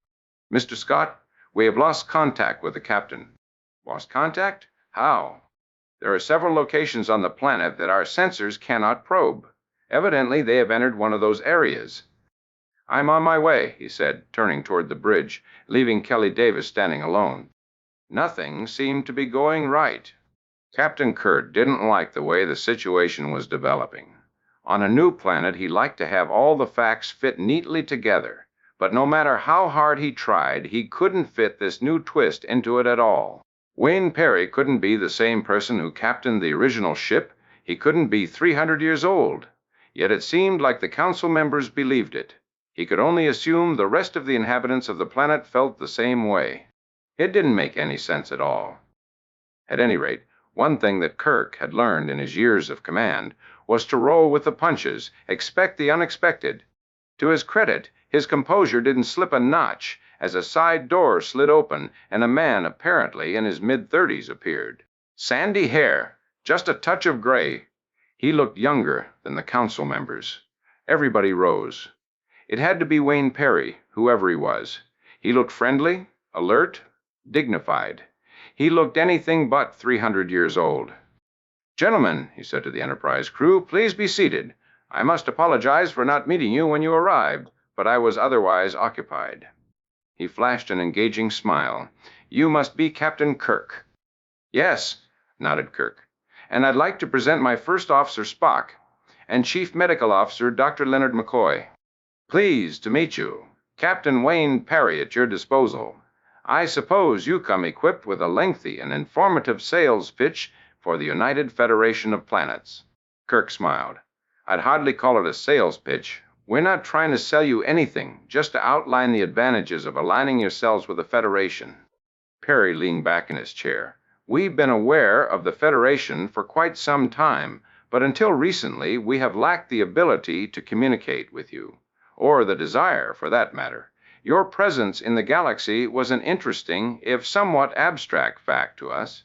Mr. Scott, we have lost contact with the captain. Lost contact? How? There are several locations on the planet that our sensors cannot probe. Evidently, they have entered one of those areas. I'm on my way, he said, turning toward the bridge, leaving Kelly Davis standing alone. Nothing seemed to be going right. Captain Kurt didn't like the way the situation was developing. On a new planet, he liked to have all the facts fit neatly together, but no matter how hard he tried, he couldn't fit this new twist into it at all. Wayne Perry couldn't be the same person who captained the original ship. He couldn't be 300 years old. Yet it seemed like the council members believed it. He could only assume the rest of the inhabitants of the planet felt the same way. It didn't make any sense at all. At any rate, one thing that Kirk had learned in his years of command was to roll with the punches, expect the unexpected. To his credit, his composure didn't slip a notch as a side door slid open and a man apparently in his mid-30s appeared. Sandy hair, just a touch of gray. He looked younger than the council members. Everybody rose. It had to be Wayne Perry, whoever he was. He looked friendly, alert, dignified. He looked anything but 300 years old. Gentlemen, he said to the Enterprise crew, please be seated. I must apologize for not meeting you when you arrived, but I was otherwise occupied. He flashed an engaging smile. You must be Captain Kirk. Yes, nodded Kirk. And I'd like to present my First Officer Spock and Chief Medical Officer Dr. Leonard McCoy. Pleased to meet you. Captain Wayne Perry at your disposal. I suppose you come equipped with a lengthy and informative sales pitch for the United Federation of Planets. Kirk smiled. I'd hardly call it a sales pitch. We're not trying to sell you anything, just to outline the advantages of aligning yourselves with the Federation. Perry leaned back in his chair. We've been aware of the Federation for quite some time, but until recently we have lacked the ability to communicate with you, or the desire, for that matter. Your presence in the galaxy was an interesting, if somewhat abstract fact to us.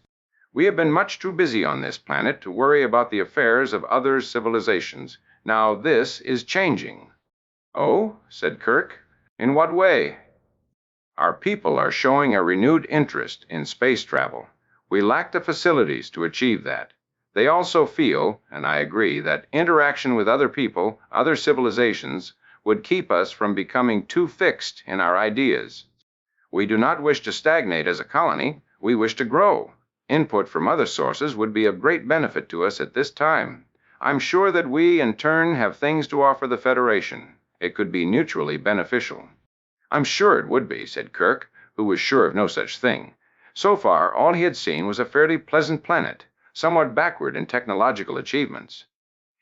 We have been much too busy on this planet to worry about the affairs of other civilizations. Now this is changing. Oh, said Kirk. In what way? Our people are showing a renewed interest in space travel. We lack the facilities to achieve that. They also feel, and I agree, that interaction with other people, other civilizations, would keep us from becoming too fixed in our ideas. We do not wish to stagnate as a colony. We wish to grow. Input from other sources would be of great benefit to us at this time. I'm sure that we, in turn, have things to offer the Federation. It could be mutually beneficial. I'm sure it would be, said Kirk, who was sure of no such thing. So far, all he had seen was a fairly pleasant planet, somewhat backward in technological achievements.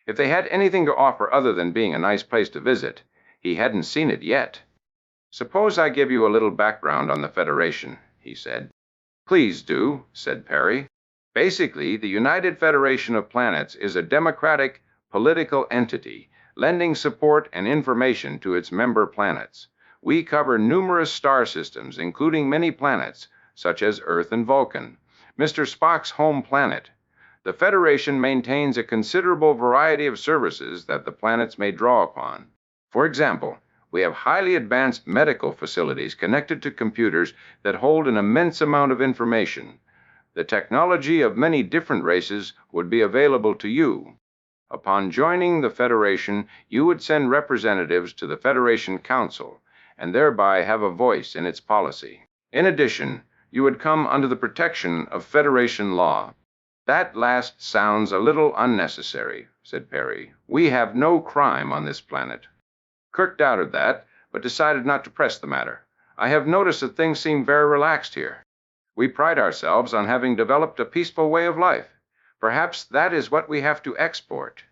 If they had anything to offer other than being a nice place to visit, he hadn't seen it yet. Suppose I give you a little background on the Federation, he said. Please do, said Perry. Basically, the United Federation of Planets is a democratic, political entity, lending support and information to its member planets. We cover numerous star systems, including many planets, such as Earth and Vulcan, Mr. Spock's home planet. The Federation maintains a considerable variety of services that the planets may draw upon. For example, we have highly advanced medical facilities connected to computers that hold an immense amount of information. The technology of many different races would be available to you. Upon joining the Federation, you would send representatives to the Federation Council and thereby have a voice in its policy. In addition, you would come under the protection of Federation law. That last sounds a little unnecessary, said Perry. We have no crime on this planet. Kirk doubted that, but decided not to press the matter. I have noticed that things seem very relaxed here. We pride ourselves on having developed a peaceful way of life. Perhaps that is what we have to export.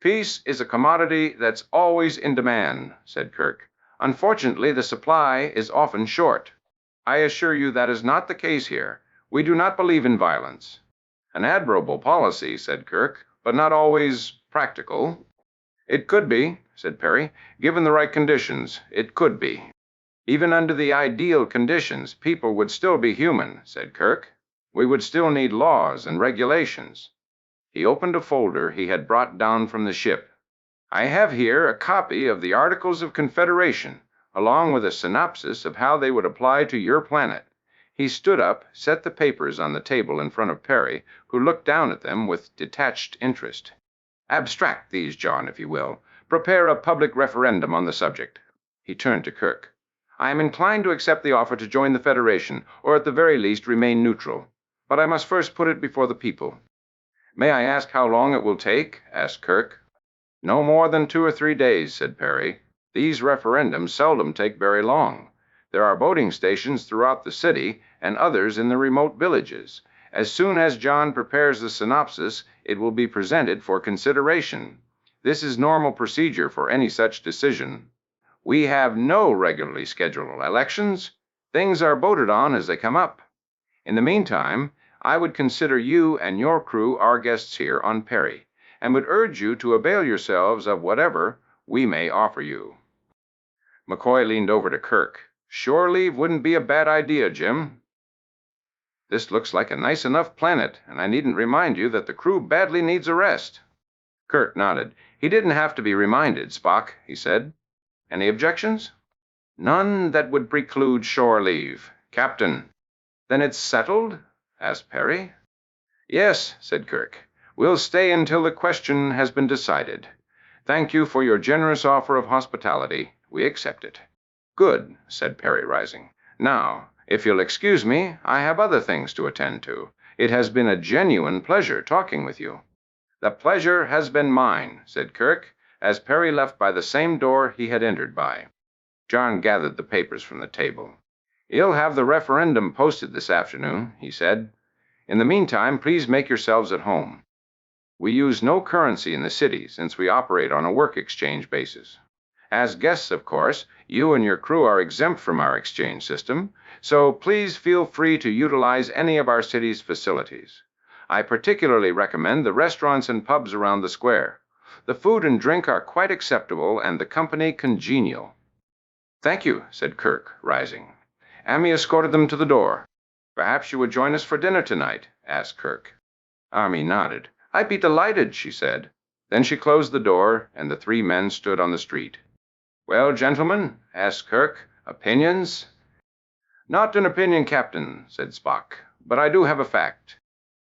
Peace is a commodity that's always in demand, said Kirk. Unfortunately, the supply is often short. I assure you that is not the case here. We do not believe in violence. An admirable policy, said Kirk, but not always practical. It could be, said Perry. Given the right conditions, it could be. Even under the ideal conditions, people would still be human, said Kirk. We would still need laws and regulations. He opened a folder he had brought down from the ship. I have here a copy of the Articles of Confederation, along with a synopsis of how they would apply to your planet. He stood up, set the papers on the table in front of Perry, who looked down at them with detached interest. Abstract these, John, if you will. Prepare a public referendum on the subject. He turned to Kirk. I am inclined to accept the offer to join the Federation, or at the very least remain neutral. But I must first put it before the people. May I ask how long it will take? Asked Kirk. No more than 2 or 3 days, said Perry. These referendums seldom take very long. There are voting stations throughout the city and others in the remote villages. As soon as John prepares the synopsis, it will be presented for consideration. This is normal procedure for any such decision. We have no regularly scheduled elections. Things are voted on as they come up. In the meantime, I would consider you and your crew our guests here on Perry, and would urge you to avail yourselves of whatever we may offer you. McCoy leaned over to Kirk. Shore leave wouldn't be a bad idea, Jim. This looks like a nice enough planet, and I needn't remind you that the crew badly needs a rest. Kirk nodded. He didn't have to be reminded, Spock, he said. Any objections? None that would preclude shore leave. Captain. Then it's settled? Asked Perry. Yes, said Kirk. We'll stay until the question has been decided. Thank you for your generous offer of hospitality. We accept it. Good, said Perry, rising. Now, if you'll excuse me, I have other things to attend to. It has been a genuine pleasure talking with you. The pleasure has been mine, said Kirk, as Perry left by the same door he had entered by. John gathered the papers from the table. You'll have the referendum posted this afternoon, he said. In the meantime, please make yourselves at home. We use no currency in the city since we operate on a work exchange basis. As guests, of course, you and your crew are exempt from our exchange system, so please feel free to utilize any of our city's facilities. I particularly recommend the restaurants and pubs around the square. The food and drink are quite acceptable and the company congenial. Thank you, said Kirk, rising. Amy escorted them to the door. Perhaps you would join us for dinner tonight, asked Kirk. Amy nodded. I'd be delighted, she said. Then she closed the door, and the 3 men stood on the street. Well, gentlemen, asked Kirk, opinions? Not an opinion, Captain, said Spock, but I do have a fact.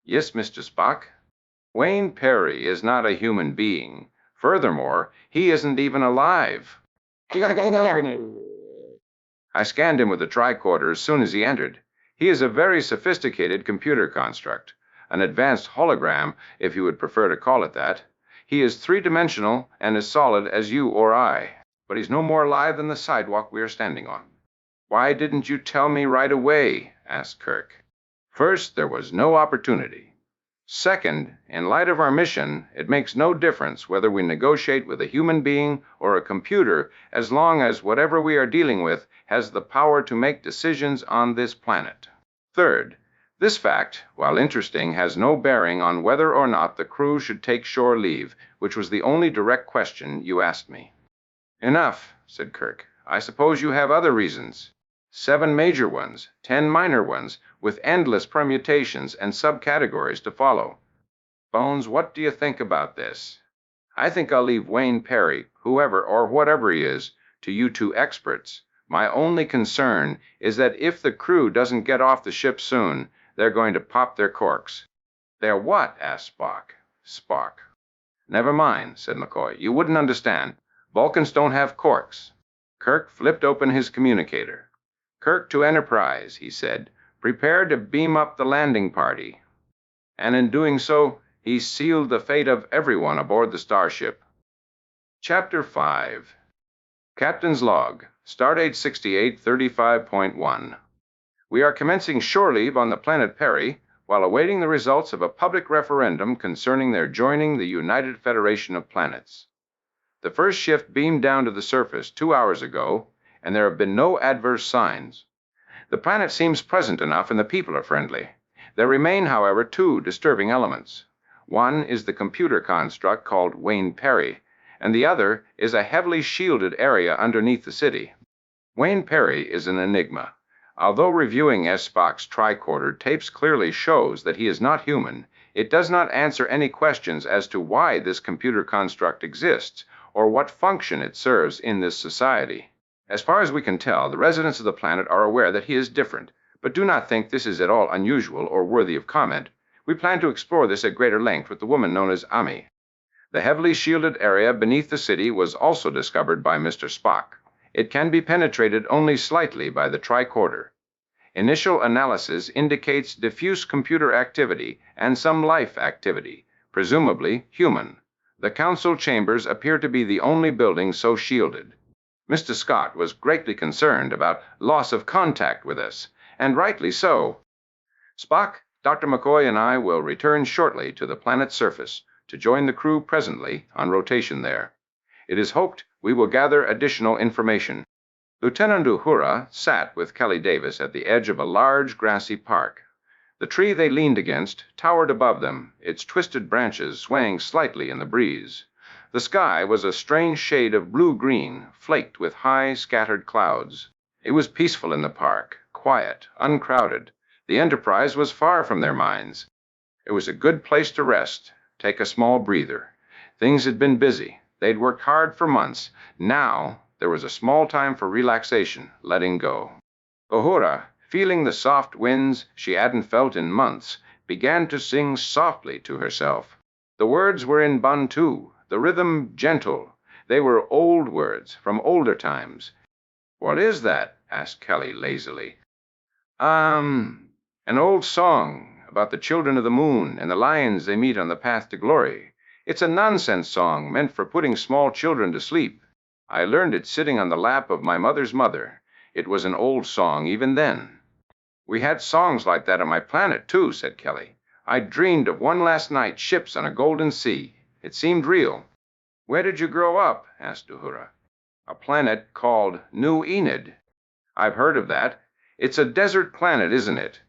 Yes, Mr. Spock. Wayne Perry is not a human being. Furthermore, he isn't even alive. I scanned him with the tricorder as soon as he entered. He is a very sophisticated computer construct, an advanced hologram, if you would prefer to call it that. He is 3-dimensional and as solid as you or I, but he's no more alive than the sidewalk we are standing on. Why didn't you tell me right away? Asked Kirk. First, there was no opportunity. Second, in light of our mission, it makes no difference whether we negotiate with a human being or a computer as long as whatever we are dealing with has the power to make decisions on this planet. Third, this fact, while interesting, has no bearing on whether or not the crew should take shore leave, which was the only direct question you asked me. Enough, said Kirk. I suppose you have other reasons. 7 major ones, 10 minor ones, with endless permutations and subcategories to follow. Bones, what do you think about this? I think I'll leave Wayne Perry, whoever or whatever he is, to you 2 experts. My only concern is that if the crew doesn't get off the ship soon, they're going to pop their corks. They're what? Asked Spock. Never mind, said McCoy. You wouldn't understand. Vulcans don't have corks. Kirk flipped open his communicator. Kirk to Enterprise, he said. Prepare to beam up the landing party. And in doing so, he sealed the fate of everyone aboard the starship. Chapter 5. Captain's Log, Stardate 6835.1. We are commencing shore leave on the planet Perry while awaiting the results of a public referendum concerning their joining the United Federation of Planets. The first shift beamed down to the surface 2 hours ago, and there have been no adverse signs. The planet seems pleasant enough and the people are friendly. There remain, however, two disturbing elements. One is the computer construct called Wayne Perry, and the other is a heavily shielded area underneath the city. Wayne Perry is an enigma. Although reviewing S. Spock's tricorder tapes clearly shows that he is not human, it does not answer any questions as to why this computer construct exists or what function it serves in this society. As far as we can tell, the residents of the planet are aware that he is different, but do not think this is at all unusual or worthy of comment. We plan to explore this at greater length with the woman known as Ami. The heavily shielded area beneath the city was also discovered by Mr. Spock. It can be penetrated only slightly by the tricorder. Initial analysis indicates diffuse computer activity and some life activity, presumably human. The council chambers appear to be the only building so shielded. Mr. Scott was greatly concerned about loss of contact with us, and rightly so. Spock, Dr. McCoy, and I will return shortly to the planet's surface to join the crew presently on rotation there. It is hoped we will gather additional information. Lieutenant Uhura sat with Kelly Davis at the edge of a large grassy park. The tree they leaned against towered above them, its twisted branches swaying slightly in the breeze. The sky was a strange shade of blue-green, flaked with high, scattered clouds. It was peaceful in the park, quiet, uncrowded. The Enterprise was far from their minds. It was a good place to rest, take a small breather. Things had been busy. They'd worked hard for months. Now there was a small time for relaxation, letting go. Uhura, feeling the soft winds she hadn't felt in months, began to sing softly to herself. The words were in Bantu, the rhythm gentle. They were old words from older times. What is that? Asked Kelly lazily. An old song about the children of the moon and the lions they meet on the path to glory. It's a nonsense song meant for putting small children to sleep. I learned it sitting on the lap of my mother's mother. It was an old song even then. We had songs like that on my planet, too, said Kelly. I dreamed of one last night, ships on a golden sea. It seemed real. Where did you grow up? Asked Uhura. A planet called New Enid. I've heard of that. It's a desert planet, isn't it?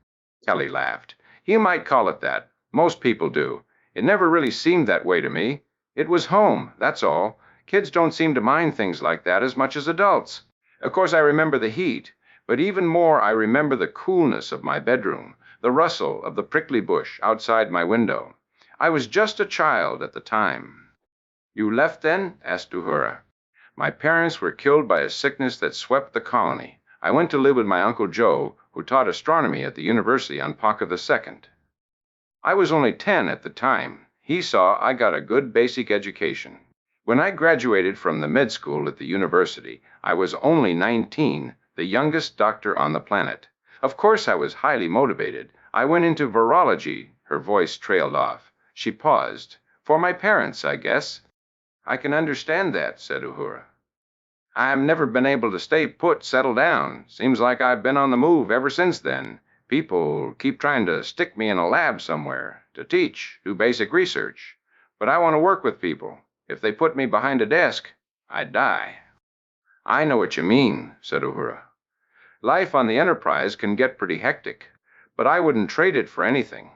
Kelly laughed. You might call it that. Most people do. It never really seemed that way to me. It was home, that's all. Kids don't seem to mind things like that as much as adults. Of course, I remember the heat, but even more I remember the coolness of my bedroom, the rustle of the prickly bush outside my window. I was just a child at the time. You left then? Asked Uhura. My parents were killed by a sickness that swept the colony. I went to live with my Uncle Joe, who taught astronomy at the university on Paka II. I was only 10 at the time. He saw I got a good basic education. When I graduated from the med school at the university, I was only 19, the youngest doctor on the planet. Of course I was highly motivated. I went into virology. Her voice trailed off. She paused. For my parents, I guess. I can understand that, said Uhura. I've never been able to stay put, settle down. Seems like I've been on the move ever since then. People keep trying to stick me in a lab somewhere, to teach, do basic research. But I want to work with people. If they put me behind a desk, I'd die. I know what you mean, said Uhura. Life on the Enterprise can get pretty hectic, but I wouldn't trade it for anything.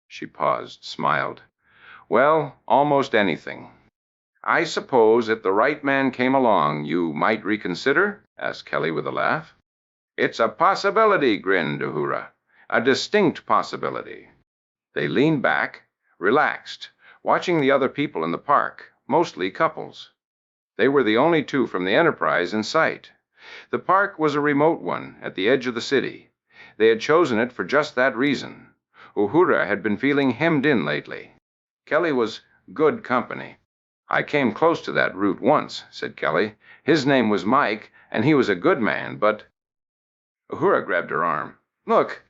She paused, smiled. Well, almost anything. I suppose if the right man came along, you might reconsider? Asked Kelly with a laugh. It's a possibility, grinned Uhura. A distinct possibility. They leaned back, relaxed, watching the other people in the park, mostly couples. They were the only two from the Enterprise in sight. The park was a remote one, at the edge of the city. They had chosen it for just that reason. Uhura had been feeling hemmed in lately. Kelly was good company. I came close to that route once, said Kelly. His name was Mike, and he was a good man, but... Uhura grabbed her arm. Look!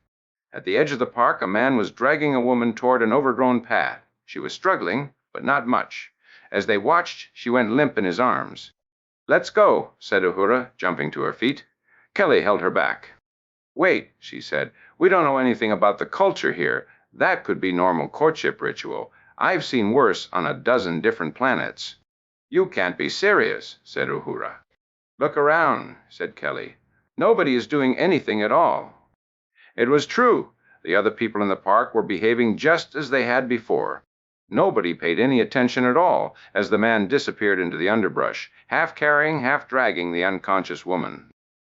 At the edge of the park, a man was dragging a woman toward an overgrown path. She was struggling, but not much. As they watched, she went limp in his arms. Let's go, said Uhura, jumping to her feet. Kelly held her back. Wait, she said. We don't know anything about the culture here. That could be normal courtship ritual. I've seen worse on a dozen different planets. You can't be serious, said Uhura. Look around, said Kelly. Nobody is doing anything at all. It was true. The other people in the park were behaving just as they had before. Nobody paid any attention at all as the man disappeared into the underbrush, half carrying, half dragging the unconscious woman.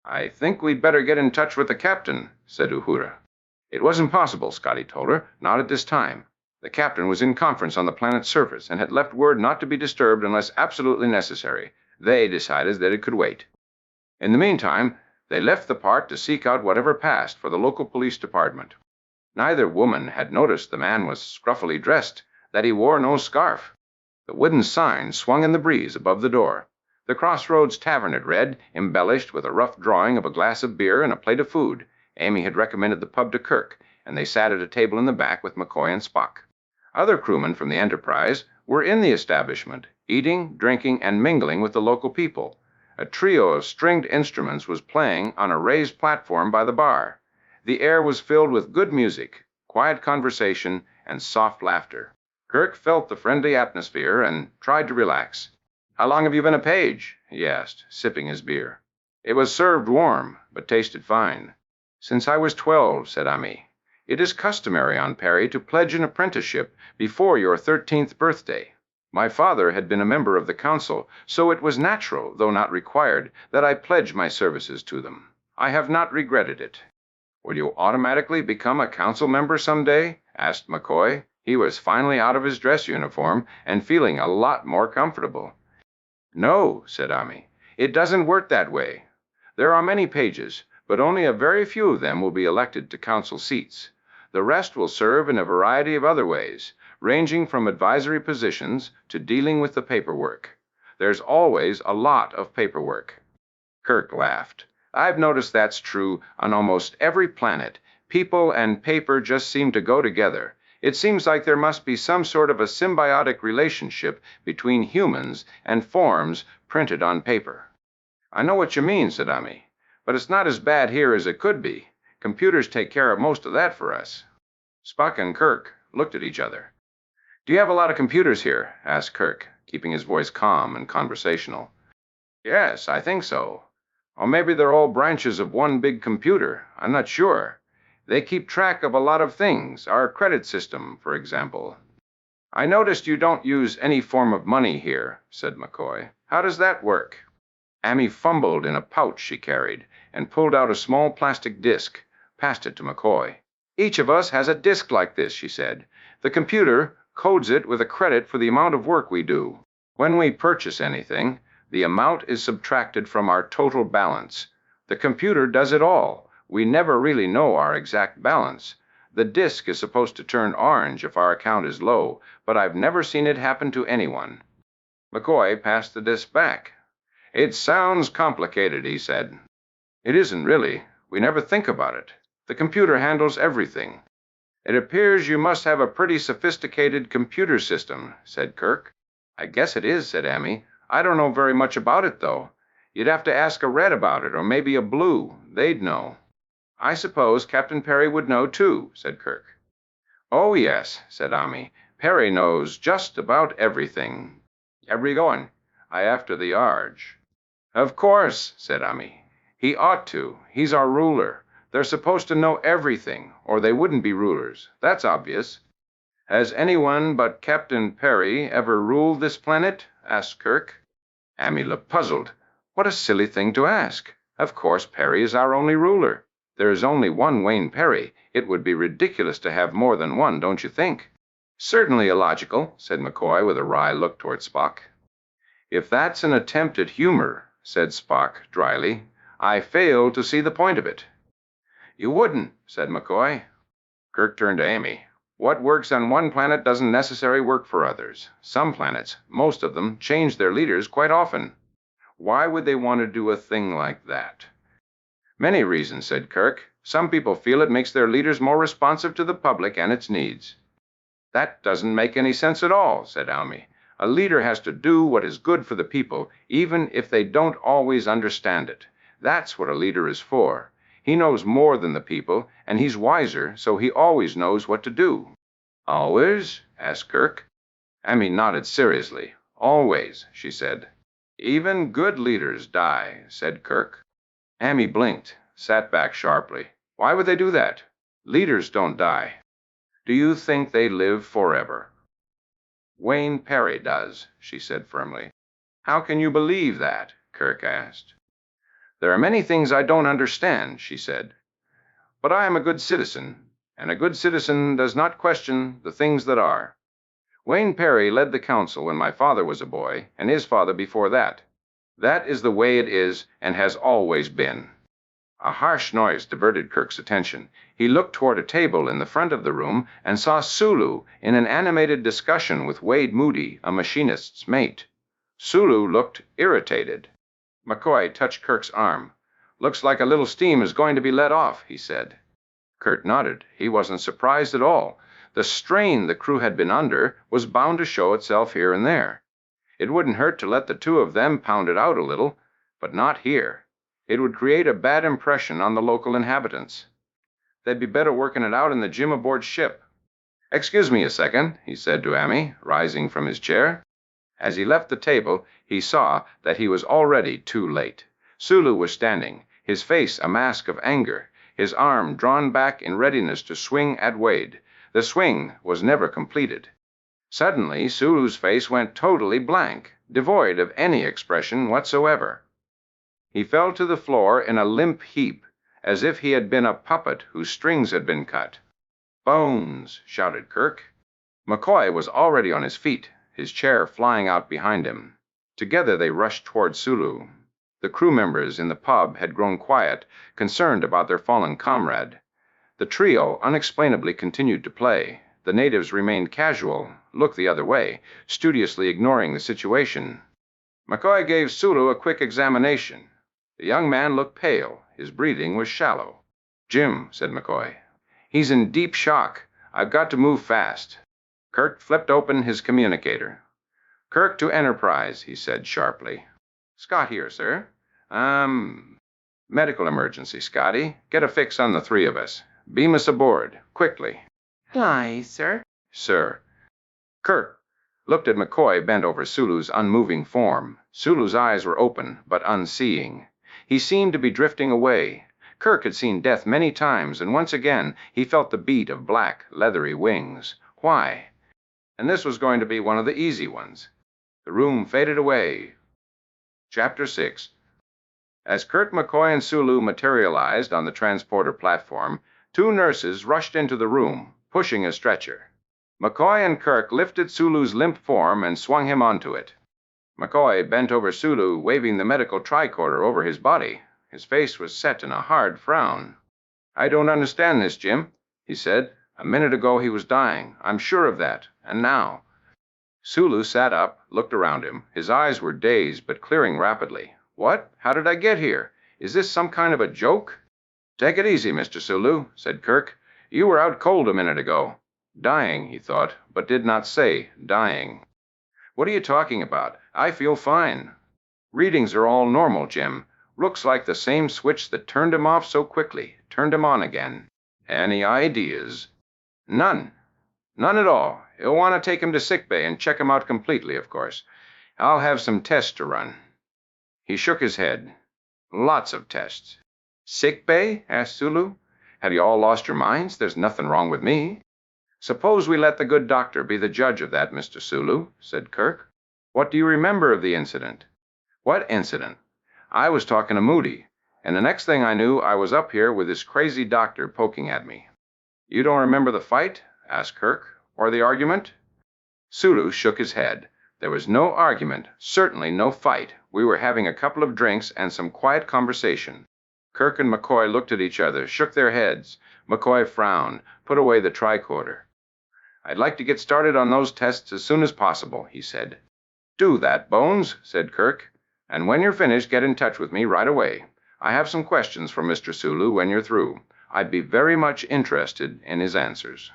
I think we'd better get in touch with the captain, said Uhura. It was impossible, Scotty told her, not at this time. The captain was in conference on the planet's surface and had left word not to be disturbed unless absolutely necessary. They decided that it could wait. In the meantime, they left the park to seek out whatever passed for the local police department. Neither woman had noticed the man was scruffily dressed, that he wore no scarf. The wooden sign swung in the breeze above the door. The Crossroads Tavern it read, embellished with a rough drawing of a glass of beer and a plate of food. Amy had recommended the pub to Kirk, and they sat at a table in the back with McCoy and Spock. Other crewmen from the Enterprise were in the establishment, eating, drinking, and mingling with the local people. A trio of stringed instruments was playing on a raised platform by the bar. The air was filled with good music, quiet conversation, and soft laughter. Kirk felt the friendly atmosphere and tried to relax. How long have you been a page? He asked, sipping his beer. It was served warm, but tasted fine. Since I was 12, said Ami. It is customary on Perry to pledge an apprenticeship before your 13th birthday. My father had been a member of the council, so it was natural, though not required, that I pledge my services to them. I have not regretted it. Will you automatically become a council member someday? Asked McCoy. He was finally out of his dress uniform and feeling a lot more comfortable. No, said Ami. It doesn't work that way. There are many pages, but only a very few of them will be elected to council seats. The rest will serve in a variety of other ways, ranging from advisory positions to dealing with the paperwork. There's always a lot of paperwork. Kirk laughed. I've noticed that's true on almost every planet. People and paper just seem to go together. It seems like there must be some sort of a symbiotic relationship between humans and forms printed on paper. I know what you mean, said Ami, but it's not as bad here as it could be. Computers take care of most of that for us. Spock and Kirk looked at each other. Do you have a lot of computers here? Asked Kirk, keeping his voice calm and conversational. Yes, I think so. Or maybe they're all branches of one big computer. I'm not sure. They keep track of a lot of things, our credit system, for example. I noticed you don't use any form of money here, said McCoy. How does that work? Ami fumbled in a pouch she carried and pulled out a small plastic disc, passed it to McCoy. Each of us has a disc like this, she said. The computer codes it with a credit for the amount of work we do. When we purchase anything, the amount is subtracted from our total balance. The computer does it all. We never really know our exact balance. The disc is supposed to turn orange if our account is low, but I've never seen it happen to anyone. McCoy passed the disc back. It sounds complicated, he said. It isn't really. We never think about it. The computer handles everything. It appears you must have a pretty sophisticated computer system, said Kirk. I guess it is, said Ami. I don't know very much about it, though. You'd have to ask a Red about it, or maybe a Blue. They'd know. I suppose Captain Perry would know, too, said Kirk. Oh, yes, said Ami. Perry knows just about everything. Where you going? I after the Arge. Of course, said Ami. He ought to. He's our ruler. They're supposed to know everything, or they wouldn't be rulers. That's obvious. Has anyone but Captain Perry ever ruled this planet? Asked Kirk. Ami looked puzzled. What a silly thing to ask. Of course, Perry is our only ruler. There is only one Wayne Perry. It would be ridiculous to have more than one, don't you think? Certainly illogical, said McCoy with a wry look toward Spock. If that's an attempt at humor, said Spock dryly, I fail to see the point of it. You wouldn't, said McCoy. Kirk turned to Amy. What works on one planet doesn't necessarily work for others. Some planets, most of them, change their leaders quite often. Why would they want to do a thing like that? Many reasons, said Kirk. Some people feel it makes their leaders more responsive to the public and its needs. That doesn't make any sense at all, said Almy. A leader has to do what is good for the people, even if they don't always understand it. That's what a leader is for. He knows more than the people, and he's wiser, so he always knows what to do. Always? Asked Kirk. Almy nodded seriously. Always, she said. Even good leaders die, said Kirk. Almy blinked, sat back sharply. Why would they do that? Leaders don't die. Do you think they live forever? Wayne Perry does, she said firmly. How can you believe that? Kirk asked. There are many things I don't understand, she said. But I am a good citizen, and a good citizen does not question the things that are. Wayne Perry led the council when my father was a boy, and his father before that. That is the way it is and has always been. A harsh noise diverted Kirk's attention. He looked toward a table in the front of the room and saw Sulu in an animated discussion with Wade Moody, a machinist's mate. Sulu looked irritated. McCoy touched Kirk's arm. Looks like a little steam is going to be let off, he said. Kirk nodded. He wasn't surprised at all. The strain the crew had been under was bound to show itself here and there. It wouldn't hurt to let the two of them pound it out a little, but not here. It would create a bad impression on the local inhabitants. They'd be better working it out in the gym aboard ship. Excuse me a second, he said to Almy, rising from his chair. As he left the table, he saw that he was already too late. Sulu was standing, his face a mask of anger, his arm drawn back in readiness to swing at Wade. The swing was never completed. Suddenly, Sulu's face went totally blank, devoid of any expression whatsoever. He fell to the floor in a limp heap, as if he had been a puppet whose strings had been cut. Bones, shouted Kirk. McCoy was already on his feet, his chair flying out behind him. Together they rushed toward Sulu. The crew members in the pub had grown quiet, concerned about their fallen comrade. The trio unexplainably continued to play. The natives remained casual, looked the other way, studiously ignoring the situation. McCoy gave Sulu a quick examination. The young man looked pale. His breathing was shallow. Jim, said McCoy. He's in deep shock. I've got to move fast. Kirk flipped open his communicator. Kirk to Enterprise, he said sharply. Scott here, sir. Medical emergency, Scotty. Get a fix on the three of us. Beam us aboard, quickly. Aye, sir. Sir. Kirk looked at McCoy bent over Sulu's unmoving form. Sulu's eyes were open, but unseeing. He seemed to be drifting away. Kirk had seen death many times, and once again he felt the beat of black, leathery wings. Why? And this was going to be one of the easy ones. The room faded away. Chapter 6. As Kirk, McCoy, and Sulu materialized on the transporter platform, two nurses rushed into the room, pushing a stretcher. McCoy and Kirk lifted Sulu's limp form and swung him onto it. McCoy bent over Sulu, waving the medical tricorder over his body. His face was set in a hard frown. I don't understand this, Jim, he said. A minute ago he was dying. I'm sure of that. And now? Sulu sat up, looked around him. His eyes were dazed, but clearing rapidly. What? How did I get here? Is this some kind of a joke? Take it easy, Mr. Sulu, said Kirk. You were out cold a minute ago. Dying, he thought, but did not say dying. What are you talking about? I feel fine. Readings are all normal, Jim. Looks like the same switch that turned him off so quickly, turned him on again. Any ideas? None. None at all. You'll want to take him to sickbay and check him out completely, of course. I'll have some tests to run. He shook his head. Lots of tests. Sickbay? Asked Sulu. Have you all lost your minds? There's nothing wrong with me. Suppose we let the good doctor be the judge of that, Mr. Sulu, said Kirk. What do you remember of the incident? What incident? I was talking to Moody, and the next thing I knew, I was up here with this crazy doctor poking at me. You don't remember the fight? Asked Kirk. Or the argument? Sulu shook his head. There was no argument, certainly no fight. We were having a couple of drinks and some quiet conversation. Kirk and McCoy looked at each other, shook their heads. McCoy frowned, put away the tricorder. I'd like to get started on those tests as soon as possible, he said. Do that, Bones, said Kirk. And when you're finished, get in touch with me right away. I have some questions for Mr. Sulu when you're through. I'd be very much interested in his answers.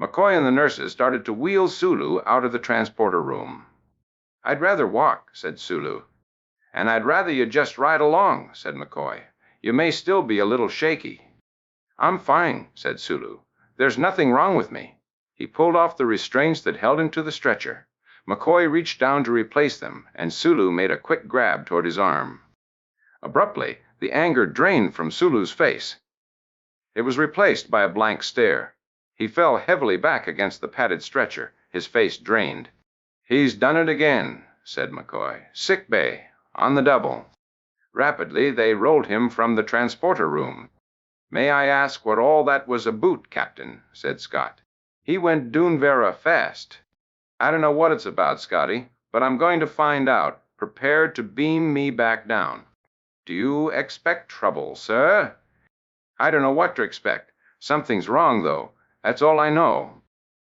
McCoy and the nurses started to wheel Sulu out of the transporter room. I'd rather walk, said Sulu. And I'd rather you just ride along, said McCoy. You may still be a little shaky. I'm fine, said Sulu. There's nothing wrong with me. He pulled off the restraints that held him to the stretcher. McCoy reached down to replace them, and Sulu made a quick grab toward his arm. Abruptly, the anger drained from Sulu's face. It was replaced by a blank stare. He fell heavily back against the padded stretcher, his face drained. He's done it again, said McCoy. Sick bay, on the double. Rapidly, they rolled him from the transporter room. May I ask what all that was aboot, Captain, said Scott. He went doon vera fast. I don't know what it's about, Scotty, but I'm going to find out. Prepare to beam me back down. Do you expect trouble, sir? I don't know what to expect. Something's wrong, though. That's all I know.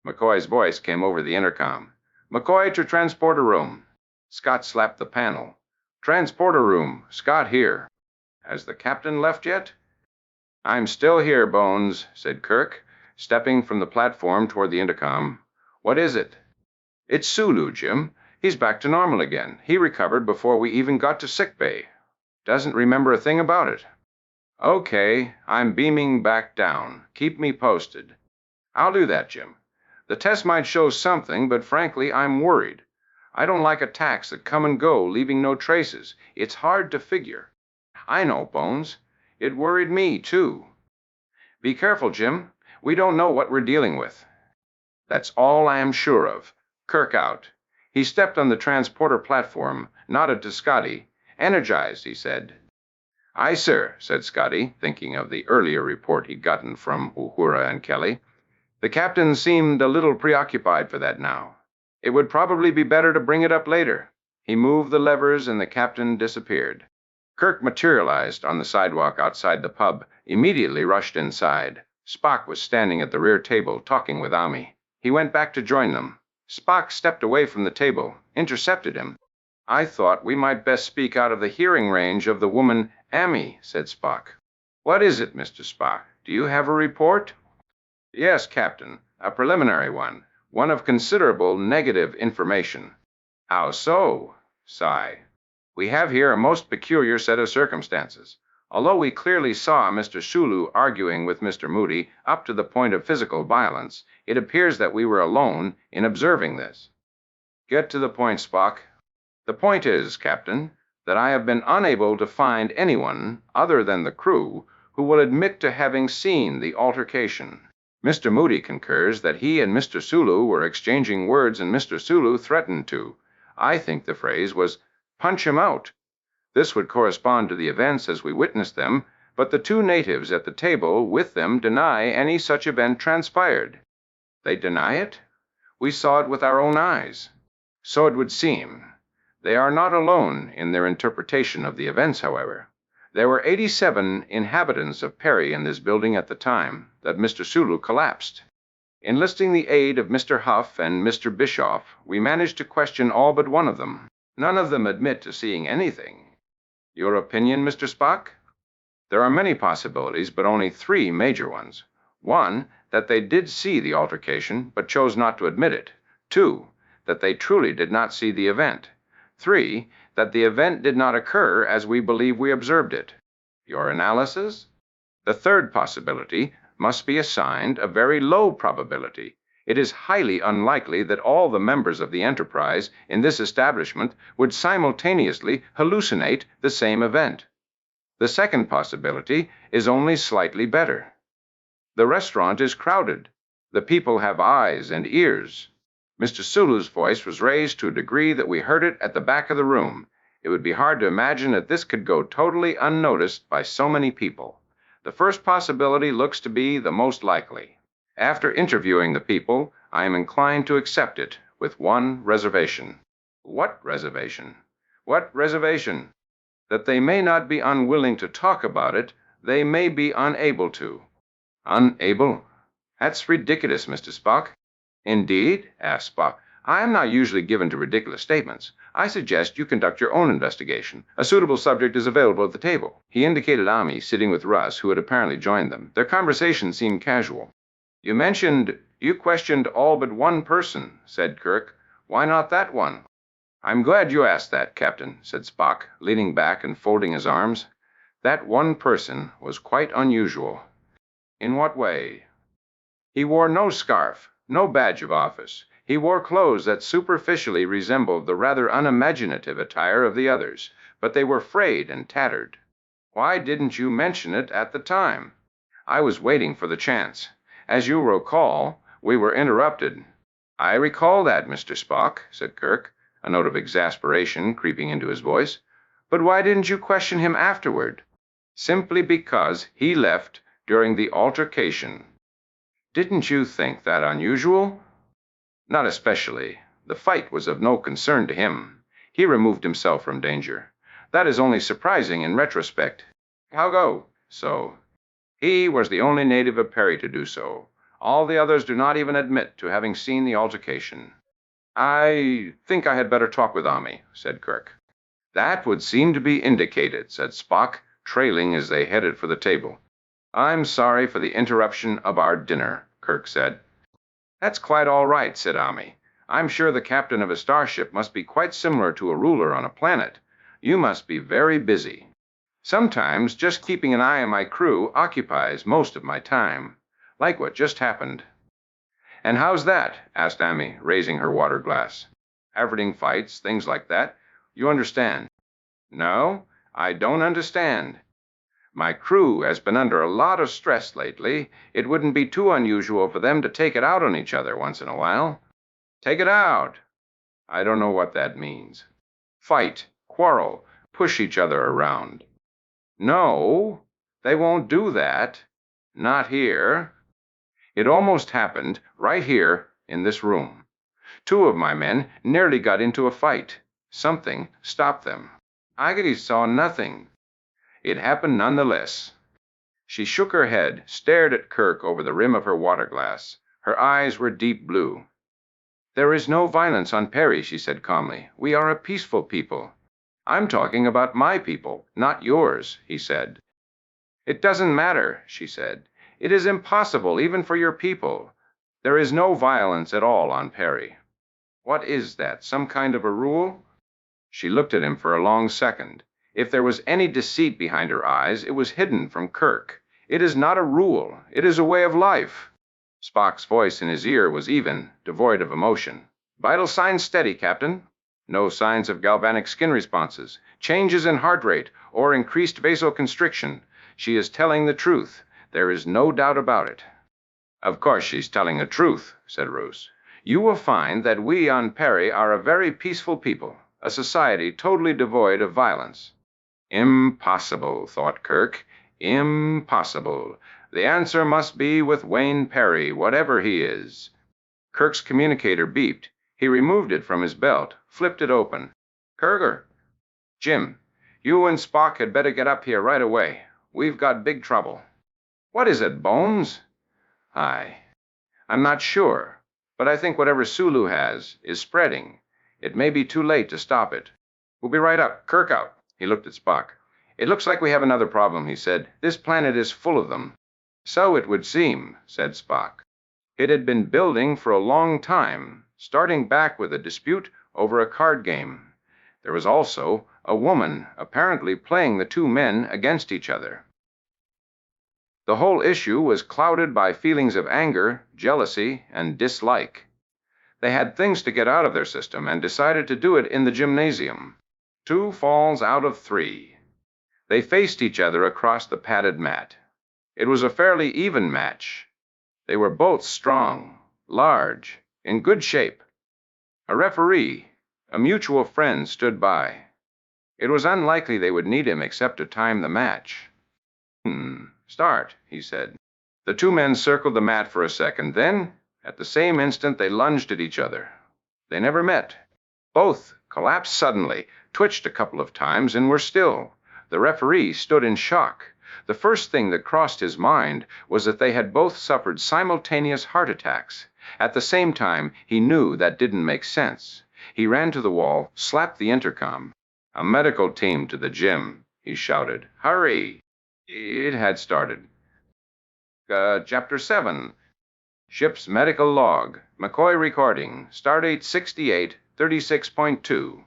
McCoy's voice came over the intercom. McCoy to transporter room. Scott slapped the panel. Transporter room. Scott here. Has the captain left yet? I'm still here, Bones, said Kirk, stepping from the platform toward the intercom. What is it? It's Sulu, Jim. He's back to normal again. He recovered before we even got to sickbay. Doesn't remember a thing about it. Okay, I'm beaming back down. Keep me posted. I'll do that, Jim. The test might show something, but frankly, I'm worried. I don't like attacks that come and go, leaving no traces. It's hard to figure. I know, Bones. It worried me, too. Be careful, Jim. We don't know what we're dealing with. That's all I am sure of. Kirk out. He stepped on the transporter platform, nodded to Scotty. Energized, he said. Aye, sir, said Scotty, thinking of the earlier report he'd gotten from Uhura and Kelly. The captain seemed a little preoccupied for that now. It would probably be better to bring it up later. He moved the levers and the captain disappeared. Kirk materialized on the sidewalk outside the pub, immediately rushed inside. Spock was standing at the rear table talking with Ami. He went back to join them. Spock stepped away from the table, intercepted him. I thought we might best speak out of the hearing range of the woman Ami, said Spock. What is it, Mr. Spock? Do you have a report? Yes, Captain, a preliminary one. One of considerable negative information. How so? Sigh. We have here a most peculiar set of circumstances. Although we clearly saw Mr. Sulu arguing with Mr. Moody up to the point of physical violence, it appears that we were alone in observing this. Get to the point, Spock. The point is, Captain, that I have been unable to find anyone other than the crew who will admit to having seen the altercation. Mr. Moody concurs that he and Mr. Sulu were exchanging words and Mr. Sulu threatened to. I think the phrase was, punch him out. This would correspond to the events as we witnessed them, but the two natives at the table with them deny any such event transpired. They deny it? We saw it with our own eyes. So it would seem. They are not alone in their interpretation of the events, however. There were 87 inhabitants of Perry in this building at the time that Mr. Sulu collapsed. Enlisting the aid of Mr. Huff and Mr. Bischoff, we managed to question all but one of them. None of them admit to seeing anything. Your opinion, Mr. Spock? There are many possibilities, but only 3 major ones. 1, that they did see the altercation, but chose not to admit it. 2, that they truly did not see the event. 3, that the event did not occur as we believe we observed it. Your analysis? The 3rd possibility must be assigned a very low probability. It is highly unlikely that all the members of the enterprise in this establishment would simultaneously hallucinate the same event. The 2nd possibility is only slightly better. The restaurant is crowded. The people have eyes and ears. Mr. Sulu's voice was raised to a degree that we heard it at the back of the room. It would be hard to imagine that this could go totally unnoticed by so many people. The first possibility looks to be the most likely. After interviewing the people, I am inclined to accept it, with one reservation. What reservation? What reservation? That they may not be unwilling to talk about it, they may be unable to. Unable? That's ridiculous, Mr. Spock. Indeed? Asked Spock. I am not usually given to ridiculous statements. I suggest you conduct your own investigation. A suitable subject is available at the table. He indicated Ami sitting with Russ, who had apparently joined them. Their conversation seemed casual. You questioned all but one person, said Kirk. Why not that one? I'm glad you asked that, Captain, said Spock, leaning back and folding his arms. That one person was quite unusual. In what way? He wore no scarf, no badge of office. He wore clothes that superficially resembled the rather unimaginative attire of the others, but they were frayed and tattered. Why didn't you mention it at the time? I was waiting for the chance. As you recall, we were interrupted. I recall that, Mr. Spock, said Kirk, a note of exasperation creeping into his voice. But why didn't you question him afterward? Simply because he left during the altercation. Didn't you think that unusual? Not especially. The fight was of no concern to him. He removed himself from danger. That is only surprising in retrospect. How go? So. He was the only native of Perry to do so. All the others do not even admit to having seen the altercation. I think I had better talk with Ami, said Kirk. That would seem to be indicated, said Spock, trailing as they headed for the table. I'm sorry for the interruption of our dinner, Kirk said. That's quite all right, said Ami. I'm sure the captain of a starship must be quite similar to a ruler on a planet. You must be very busy. Sometimes just keeping an eye on my crew occupies most of my time, like what just happened. And how's that? Asked Ami, raising her water glass. Averting fights, things like that. You understand? No, I don't understand. My crew has been under a lot of stress lately. It wouldn't be too unusual for them to take it out on each other once in a while. Take it out? I don't know what that means. Fight, quarrel, push each other around. No, they won't do that. Not here. It almost happened right here in this room. 2 of my men nearly got into a fight. Something stopped them. Agati saw nothing. It happened nonetheless. She shook her head, stared at Kirk over the rim of her water glass. Her eyes were deep blue. There is no violence on Perry, she said calmly. We are a peaceful people. I'm talking about my people, not yours, he said. It doesn't matter, she said. It is impossible, even for your people. There is no violence at all on Perry. What is that, some kind of a rule? She looked at him for a long second. If there was any deceit behind her eyes, it was hidden from Kirk. It is not a rule. It is a way of life. Spock's voice in his ear was even, devoid of emotion. Vital signs steady, Captain. No signs of galvanic skin responses, changes in heart rate, or increased vasoconstriction. She is telling the truth. There is no doubt about it. Of course she's telling the truth, said Roos. You will find that we on Perry are a very peaceful people, a society totally devoid of violence. Impossible, thought Kirk. Impossible. The answer must be with Wayne Perry, whatever he is. Kirk's communicator beeped. He removed it from his belt, flipped it open. Kirker. Jim, you and Spock had better get up here right away. We've got big trouble. What is it, Bones? I'm not sure, but I think whatever Sulu has is spreading. It may be too late to stop it. We'll be right up. Kirk out. He looked at Spock. It looks like we have another problem, he said. This planet is full of them. So it would seem, said Spock. It had been building for a long time, starting back with a dispute over a card game. There was also a woman apparently playing the 2 men against each other. The whole issue was clouded by feelings of anger, jealousy, and dislike. They had things to get out of their system and decided to do it in the gymnasium. 2 falls out of 3. They faced each other across the padded mat. It was a fairly even match. They were both strong, large, in good shape. A referee, a mutual friend, stood by. It was unlikely they would need him except to time the match. Start, he said. The 2 men circled the mat for a second. Then, at the same instant, they lunged at each other. They never met. Both collapsed suddenly, twitched a couple of times, and were still. The referee stood in shock. The first thing that crossed his mind was that they had both suffered simultaneous heart attacks. At the same time, he knew that didn't make sense. He ran to the wall, slapped the intercom. "A medical team to the gym," he shouted. "Hurry!" It had started. Chapter 7. Ship's medical log. McCoy recording. Stardate 6836.2.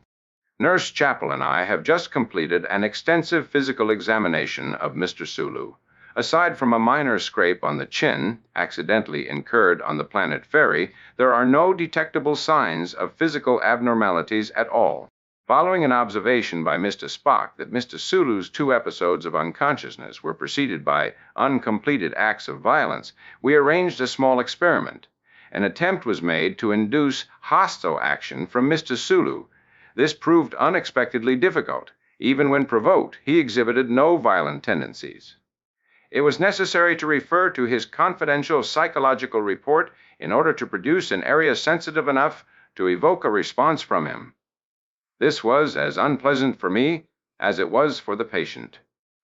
Nurse Chappell and I have just completed an extensive physical examination of Mr. Sulu. Aside from a minor scrape on the chin, accidentally incurred on the Planet Ferry, there are no detectable signs of physical abnormalities at all. Following an observation by Mr. Spock that Mr. Sulu's 2 episodes of unconsciousness were preceded by uncompleted acts of violence, we arranged a small experiment. An attempt was made to induce hostile action from Mr. Sulu. This proved unexpectedly difficult. Even when provoked, he exhibited no violent tendencies. It was necessary to refer to his confidential psychological report in order to produce an area sensitive enough to evoke a response from him. This was as unpleasant for me as it was for the patient.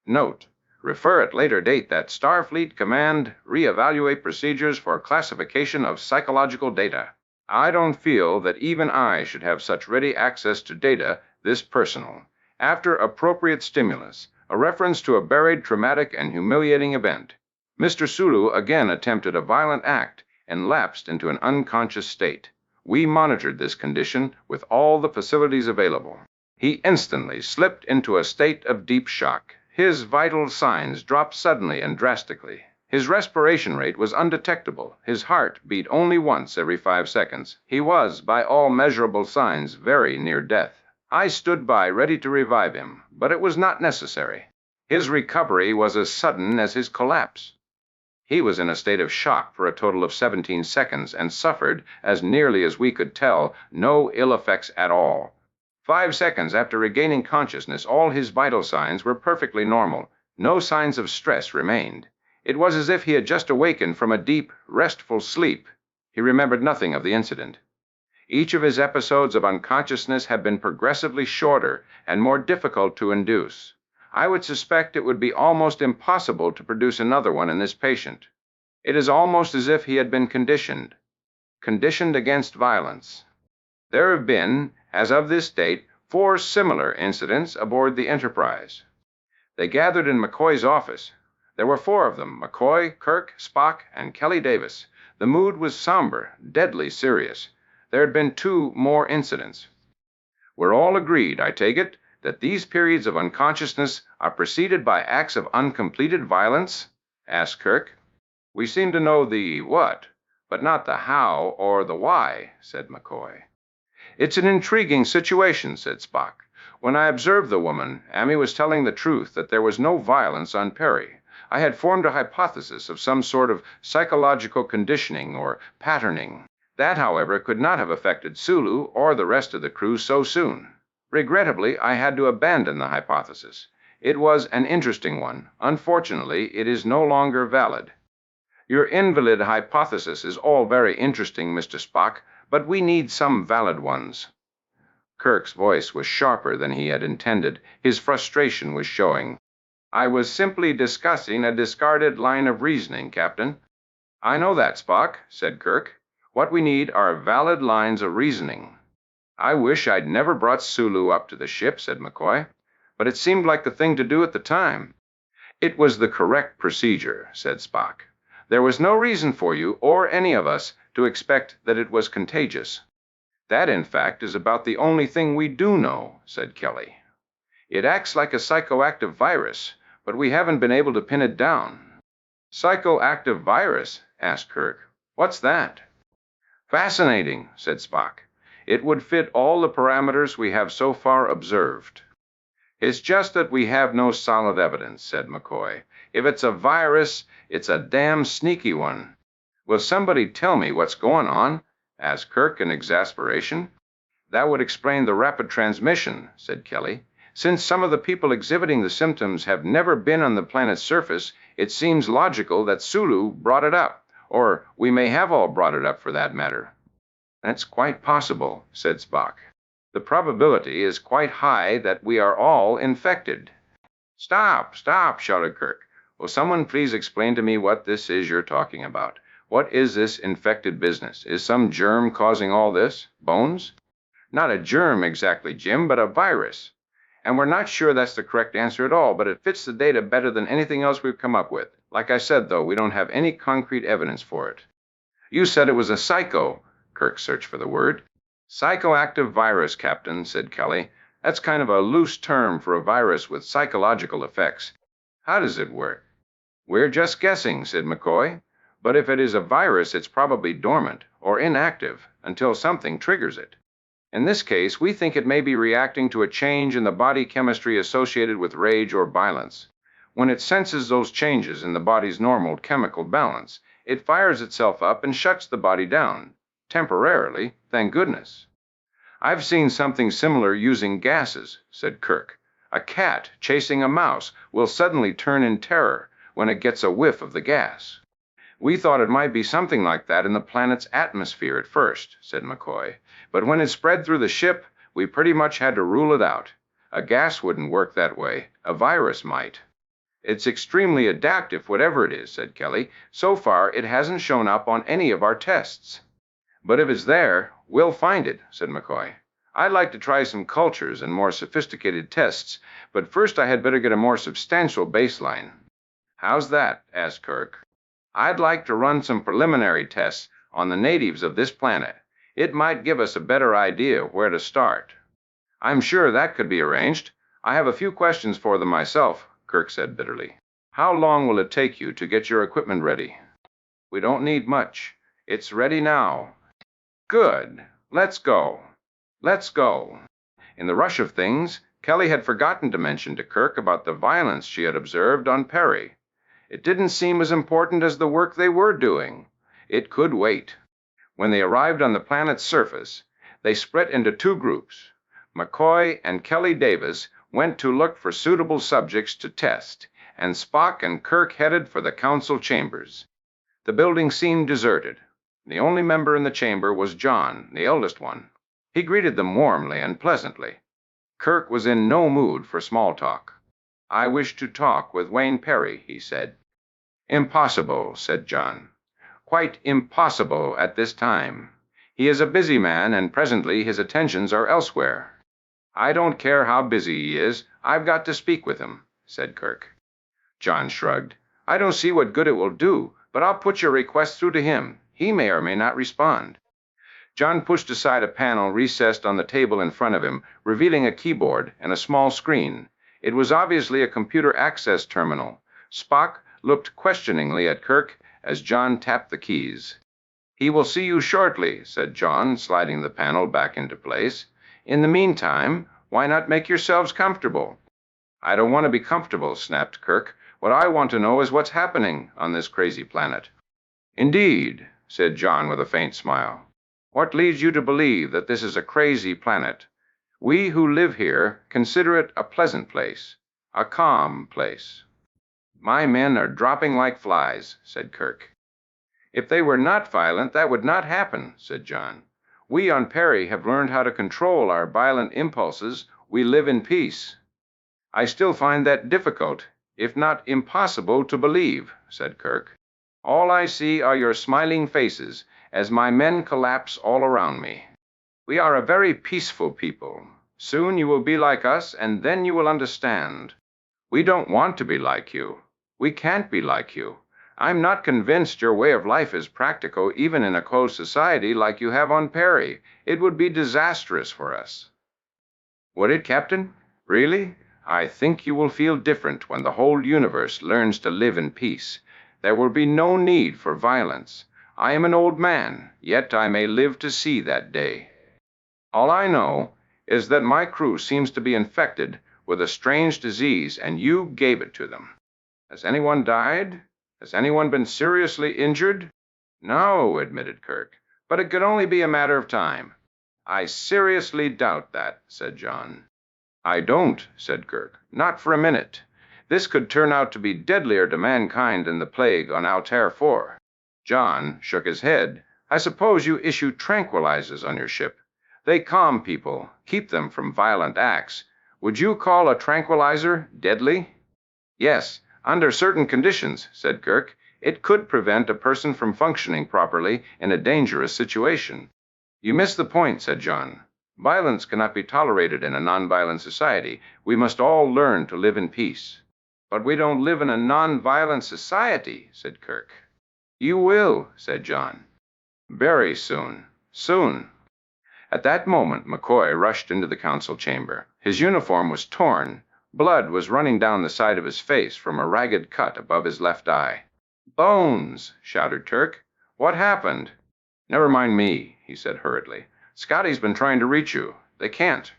Note: refer at later date that Starfleet Command reevaluate procedures for classification of psychological data. I don't feel that even I should have such ready access to data this personal. After appropriate stimulus, a reference to a buried traumatic and humiliating event, Mr. Sulu again attempted a violent act and lapsed into an unconscious state. We monitored this condition with all the facilities available. He instantly slipped into a state of deep shock. His vital signs dropped suddenly and drastically. His respiration rate was undetectable. His heart beat only once every 5 seconds. He was, by all measurable signs, very near death. I stood by ready to revive him, but it was not necessary. His recovery was as sudden as his collapse. He was in a state of shock for a total of 17 seconds and suffered, as nearly as we could tell, no ill effects at all. 5 seconds after regaining consciousness, all his vital signs were perfectly normal. No signs of stress remained. It was as if he had just awakened from a deep, restful sleep. He remembered nothing of the incident. Each of his episodes of unconsciousness had been progressively shorter and more difficult to induce. I would suspect it would be almost impossible to produce another one in this patient. It is almost as if he had been conditioned against violence. There have been, as of this date, 4 similar incidents aboard the Enterprise. They gathered in McCoy's office. There were 4 of them: McCoy, Kirk, Spock, and Kelly Davis. The mood was somber, deadly serious. There had been 2 more incidents. We're all agreed, I take it, that these periods of unconsciousness are preceded by acts of uncompleted violence? Asked Kirk. We seem to know the what, but not the how or the why, said McCoy. It's an intriguing situation, said Spock. When I observed the woman, Amy was telling the truth that there was no violence on Perry. I had formed a hypothesis of some sort of psychological conditioning or patterning. That, however, could not have affected Sulu or the rest of the crew so soon. Regrettably, I had to abandon the hypothesis. It was an interesting one. Unfortunately, it is no longer valid. Your invalid hypothesis is all very interesting, Mr. Spock, but we need some valid ones. Kirk's voice was sharper than he had intended. His frustration was showing. I was simply discussing a discarded line of reasoning, Captain. I know that, Spock, said Kirk. What we need are valid lines of reasoning. I wish I'd never brought Sulu up to the ship, said McCoy, but it seemed like the thing to do at the time. It was the correct procedure, said Spock. There was no reason for you, or any of us, to expect that it was contagious. That, in fact, is about the only thing we do know, said Kelly. It acts like a psychoactive virus, but we haven't been able to pin it down. Psychoactive virus? Asked Kirk. What's that? Fascinating, said Spock. It would fit all the parameters we have so far observed. It's just that we have no solid evidence, said McCoy. If it's a virus, it's a damn sneaky one. Will somebody tell me what's going on? Asked Kirk in exasperation. That would explain the rapid transmission, said Kelly. Since some of the people exhibiting the symptoms have never been on the planet's surface, it seems logical that Sulu brought it up. Or we may have all brought it up for that matter. That's quite possible, said Spock. The probability is quite high that we are all infected. Stop, shouted Kirk. Will someone please explain to me what this is you're talking about? What is this infected business? Is some germ causing all this? Bones? Not a germ exactly, Jim, but a virus. And we're not sure that's the correct answer at all, but it fits the data better than anything else we've come up with. Like I said, though, we don't have any concrete evidence for it. You said it was a psycho. Kirk searched for the word. Psychoactive virus, Captain, said Kelly. That's kind of a loose term for a virus with psychological effects. How does it work? We're just guessing, said McCoy. But if it is a virus, it's probably dormant or inactive until something triggers it. In this case, we think it may be reacting to a change in the body chemistry associated with rage or violence. When it senses those changes in the body's normal chemical balance, it fires itself up and shuts the body down. Temporarily, thank goodness. I've seen something similar using gases, said Kirk. A cat chasing a mouse will suddenly turn in terror when it gets a whiff of the gas. We thought it might be something like that in the planet's atmosphere at first, said McCoy. But when it spread through the ship, we pretty much had to rule it out. A gas wouldn't work that way. A virus might. It's extremely adaptive, whatever it is, said Kelly. So far, it hasn't shown up on any of our tests. But if it's there, we'll find it, said McCoy. I'd like to try some cultures and more sophisticated tests, but first I had better get a more substantial baseline. How's that? Asked Kirk. I'd like to run some preliminary tests on the natives of this planet. It might give us a better idea where to start. I'm sure that could be arranged. I have a few questions for them myself, Kirk said bitterly. How long will it take you to get your equipment ready? We don't need much. It's ready now. Good. Let's go. Let's go. In the rush of things, Kelly had forgotten to mention to Kirk about the violence she had observed on Perry. It didn't seem as important as the work they were doing. It could wait. When they arrived on the planet's surface, they split into two groups. McCoy and Kelly Davis went to look for suitable subjects to test, and Spock and Kirk headed for the council chambers. The building seemed deserted. The only member in the chamber was John, the eldest one. He greeted them warmly and pleasantly. Kirk was in no mood for small talk. I wish to talk with Wayne Perry, he said. Impossible, said John. Quite impossible at this time. He is a busy man, and presently his attentions are elsewhere. I don't care how busy he is. I've got to speak with him, said Kirk. John shrugged. I don't see what good it will do, but I'll put your request through to him. He may or may not respond. John pushed aside a panel recessed on the table in front of him, revealing a keyboard and a small screen. It was obviously a computer access terminal. Spock looked questioningly at Kirk as John tapped the keys. He will see you shortly, said John, sliding the panel back into place. In the meantime, why not make yourselves comfortable? I don't want to be comfortable, snapped Kirk. What I want to know is what's happening on this crazy planet. Indeed, said John with a faint smile. What leads you to believe that this is a crazy planet? We who live here consider it a pleasant place, a calm place. My men are dropping like flies, said Kirk. If they were not violent, that would not happen, said John. We on Perry have learned how to control our violent impulses. We live in peace. I still find that difficult, if not impossible, to believe, said Kirk. All I see are your smiling faces as my men collapse all around me. We are a very peaceful people. Soon you will be like us, and then you will understand. We don't want to be like you. We can't be like you. I'm not convinced your way of life is practical, even in a closed society like you have on Perry. It would be disastrous for us. Would it, Captain? Really? I think you will feel different when the whole universe learns to live in peace. There will be no need for violence. I am an old man, yet I may live to see that day. All I know is that my crew seems to be infected with a strange disease, and you gave it to them. Has anyone died? Has anyone been seriously injured? No, admitted Kirk, but it could only be a matter of time. I seriously doubt that, said John. I don't, said Kirk, not for a minute. This could turn out to be deadlier to mankind than the plague on Altair 4. John shook his head. I suppose you issue tranquilizers on your ship. They calm people, keep them from violent acts. Would you call a tranquilizer deadly? Yes, under certain conditions, said Kirk. It could prevent a person from functioning properly in a dangerous situation. You miss the point, said John. Violence cannot be tolerated in a nonviolent society. We must all learn to live in peace. But we don't live in a nonviolent society, said Kirk. You will, said John. Very soon. Soon. At that moment, McCoy rushed into the council chamber. His uniform was torn. Blood was running down the side of his face from a ragged cut above his left eye. Bones, shouted Turk. What happened? Never mind me, he said hurriedly. Scotty's been trying to reach you. They can't.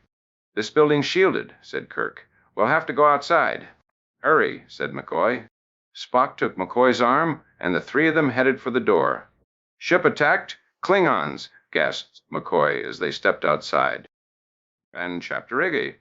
This building's shielded, said Kirk. We'll have to go outside. Hurry, said McCoy. Spock took McCoy's arm, and the three of them headed for the door. Ship attacked? Klingons, gasped McCoy as they stepped outside. And Chapter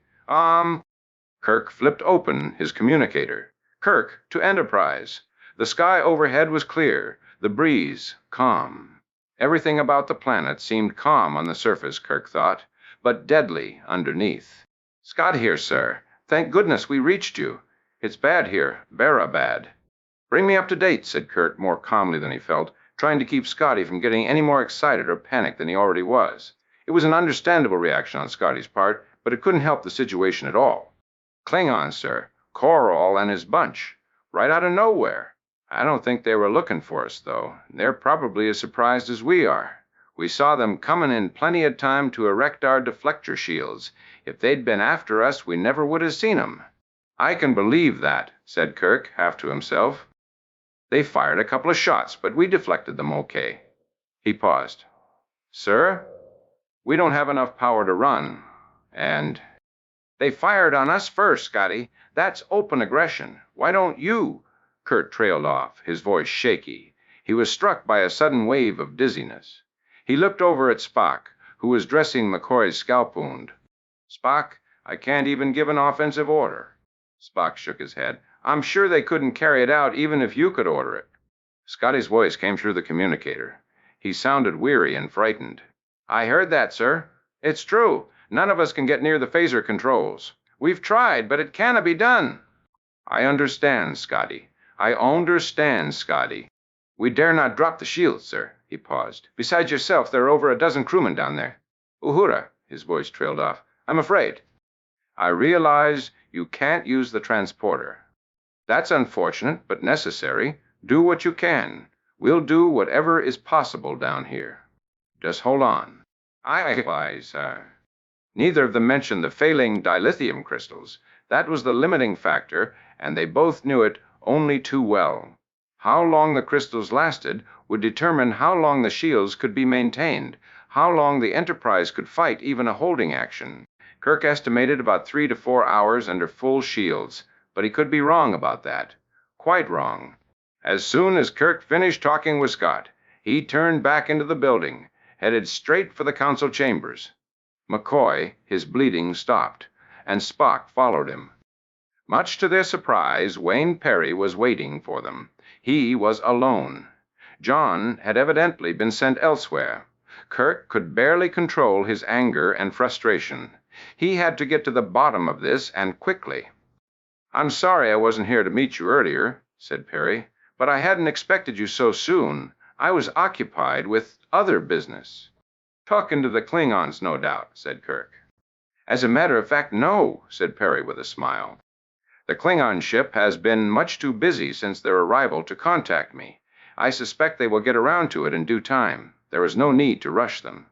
Kirk flipped open his communicator. Kirk, to Enterprise. The sky overhead was clear, the breeze calm. Everything about the planet seemed calm on the surface, Kirk thought, but deadly underneath. Scott here, sir. Thank goodness we reached you. It's bad here, vera bad. Bring me up to date, said Kirk more calmly than he felt, trying to keep Scotty from getting any more excited or panicked than he already was. It was an understandable reaction on Scotty's part, but it couldn't help the situation at all. Klingons, sir. Korol and his bunch. Right out of nowhere. I don't think they were looking for us, though. They're probably as surprised as we are. We saw them coming in plenty of time to erect our deflector shields. If they'd been after us, we never would have seen 'em. I can believe that, said Kirk, half to himself. They fired a couple of shots, but we deflected them okay. He paused. Sir? We don't have enough power to run. And they fired on us first, Scotty. That's open aggression. Why don't you? Kurt trailed off, his voice shaky. He was struck by a sudden wave of dizziness. He looked over at Spock, who was dressing McCoy's scalp wound. Spock, I can't even give an offensive order. Spock shook his head. I'm sure they couldn't carry it out even if you could order it. Scotty's voice came through the communicator. He sounded weary and frightened. I heard that, sir. It's true. None of us can get near the phaser controls. We've tried, but it cannot be done. I understand, Scotty. I understand, Scotty. We dare not drop the shields, sir. He paused. Besides yourself, there are over a dozen crewmen down there. Uhura, his voice trailed off. I'm afraid. I realize you can't use the transporter. That's unfortunate, but necessary. Do what you can. We'll do whatever is possible down here. Just hold on. Aye, sir. Neither of them mentioned the failing dilithium crystals. That was the limiting factor, and they both knew it only too well. How long the crystals lasted would determine how long the shields could be maintained, how long the Enterprise could fight even a holding action. Kirk estimated about 3 to 4 hours under full shields, but he could be wrong about that. Quite wrong. As soon as Kirk finished talking with Scott, he turned back into the building, headed straight for the council chambers. McCoy, his bleeding stopped, and Spock followed him. Much to their surprise, Wayne Perry was waiting for them. He was alone. John had evidently been sent elsewhere. Kirk could barely control his anger and frustration. He had to get to the bottom of this, and quickly. I'm sorry I wasn't here to meet you earlier, said Perry, but I hadn't expected you so soon. I was occupied with other business. Talking to the Klingons, no doubt, said Kirk. As a matter of fact, no, said Perry with a smile. The Klingon ship has been much too busy since their arrival to contact me. I suspect they will get around to it in due time. There is no need to rush them.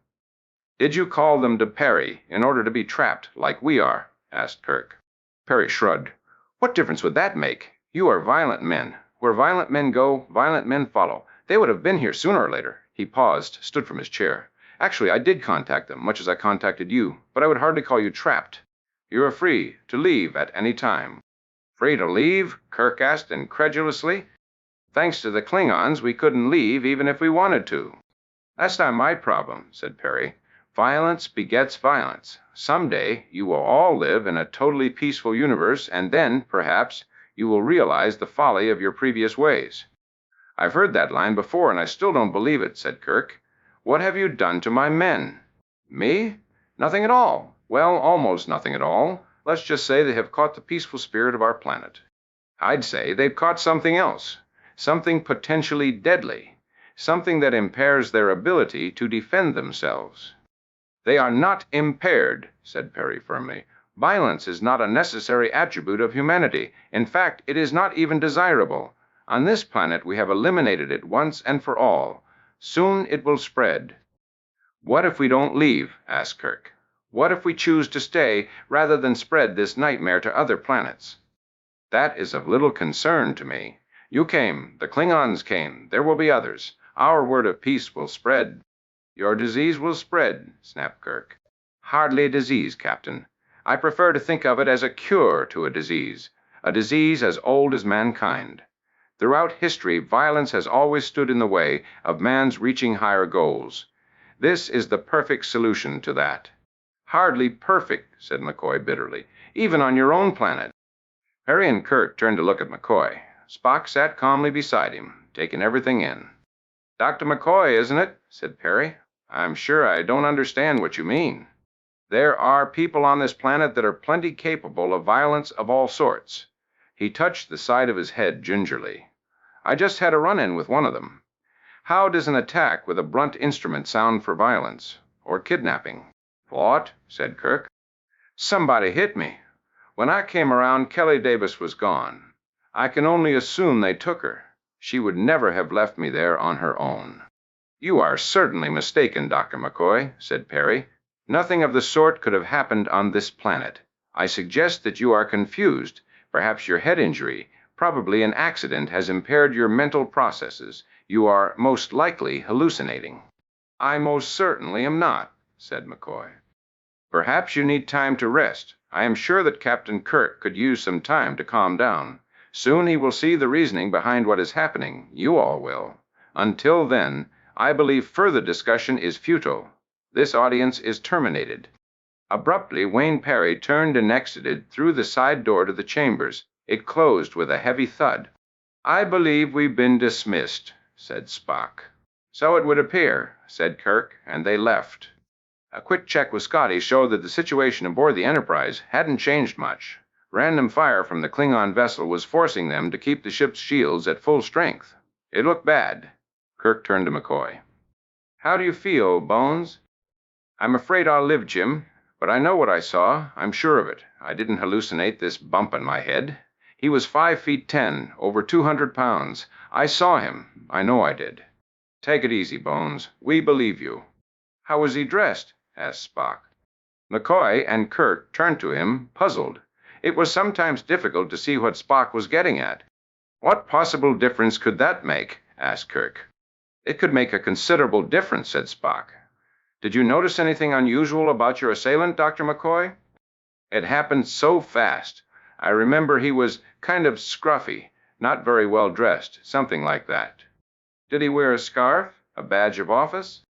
Did you call them to Perry in order to be trapped like we are? Asked Kirk. Perry shrugged. What difference would that make? You are violent men. Where violent men go, violent men follow. They would have been here sooner or later. He paused, stood from his chair. Actually, I did contact them, much as I contacted you, but I would hardly call you trapped. You are free to leave at any time. Free to leave? Kirk asked incredulously. Thanks to the Klingons, we couldn't leave even if we wanted to. That's not my problem, said Perry. Violence begets violence. Someday, you will all live in a totally peaceful universe, and then, perhaps, you will realize the folly of your previous ways. I've heard that line before, and I still don't believe it, said Kirk. What have you done to my men? Me? Nothing at all. Well, almost nothing at all. Let's just say they have caught the peaceful spirit of our planet. I'd say they've caught something else. something potentially deadly, something that impairs their ability to defend themselves. They are not impaired, said Perry firmly. Violence is not a necessary attribute of humanity. In fact, it is not even desirable. On this planet, we have eliminated it once and for all. Soon it will spread. What if we don't leave? Asked Kirk. What if we choose to stay rather than spread this nightmare to other planets? That is of little concern to me. You came, the Klingons came, there will be others. Our word of peace will spread. Your disease will spread, snapped Kirk. Hardly a disease, Captain. I prefer to think of it as a cure to a disease as old as mankind. Throughout history, violence has always stood in the way of man's reaching higher goals. This is the perfect solution to that. Hardly perfect, said McCoy bitterly, even on your own planet. Perry and Kirk turned to look at McCoy. Spock sat calmly beside him, taking everything in. Dr. McCoy, isn't it? Said Perry. I'm sure I don't understand what you mean. There are people on this planet that are plenty capable of violence of all sorts. He touched the side of his head gingerly. I just had a run-in with one of them. How does an attack with a blunt instrument sound for violence? Or kidnapping? What? Said Kirk. Somebody hit me. When I came around, Kelly Davis was gone. I can only assume they took her. She would never have left me there on her own. You are certainly mistaken, Dr. McCoy, said Perry. Nothing of the sort could have happened on this planet. I suggest that you are confused. Perhaps your head injury, probably an accident, has impaired your mental processes. You are most likely hallucinating. I most certainly am not, said McCoy. Perhaps you need time to rest. I am sure that Captain Kirk could use some time to calm down. Soon he will see the reasoning behind what is happening. You all will. Until then, I believe further discussion is futile. This audience is terminated. Abruptly, Wayne Perry turned and exited through the side door to the chambers. It closed with a heavy thud. I believe we've been dismissed, said Spock. So it would appear, said Kirk, and they left. A quick check with Scotty showed that the situation aboard the Enterprise hadn't changed much. Random fire from the Klingon vessel was forcing them to keep the ship's shields at full strength. It looked bad. Kirk turned to McCoy. How do you feel, Bones? I'm afraid I'll live, Jim, but I know what I saw. I'm sure of it. I didn't hallucinate this bump on my head. He was 5 feet 10, over 200 pounds. I saw him. I know I did. Take it easy, Bones. We believe you. How was he dressed? Asked Spock. McCoy and Kirk turned to him, puzzled. It was sometimes difficult to see what Spock was getting at. What possible difference could that make? Asked Kirk. It could make a considerable difference, said Spock. Did you notice anything unusual about your assailant, Dr. McCoy? It happened so fast. I remember he was kind of scruffy, not very well dressed, something like that. Did he wear a scarf, a badge of office?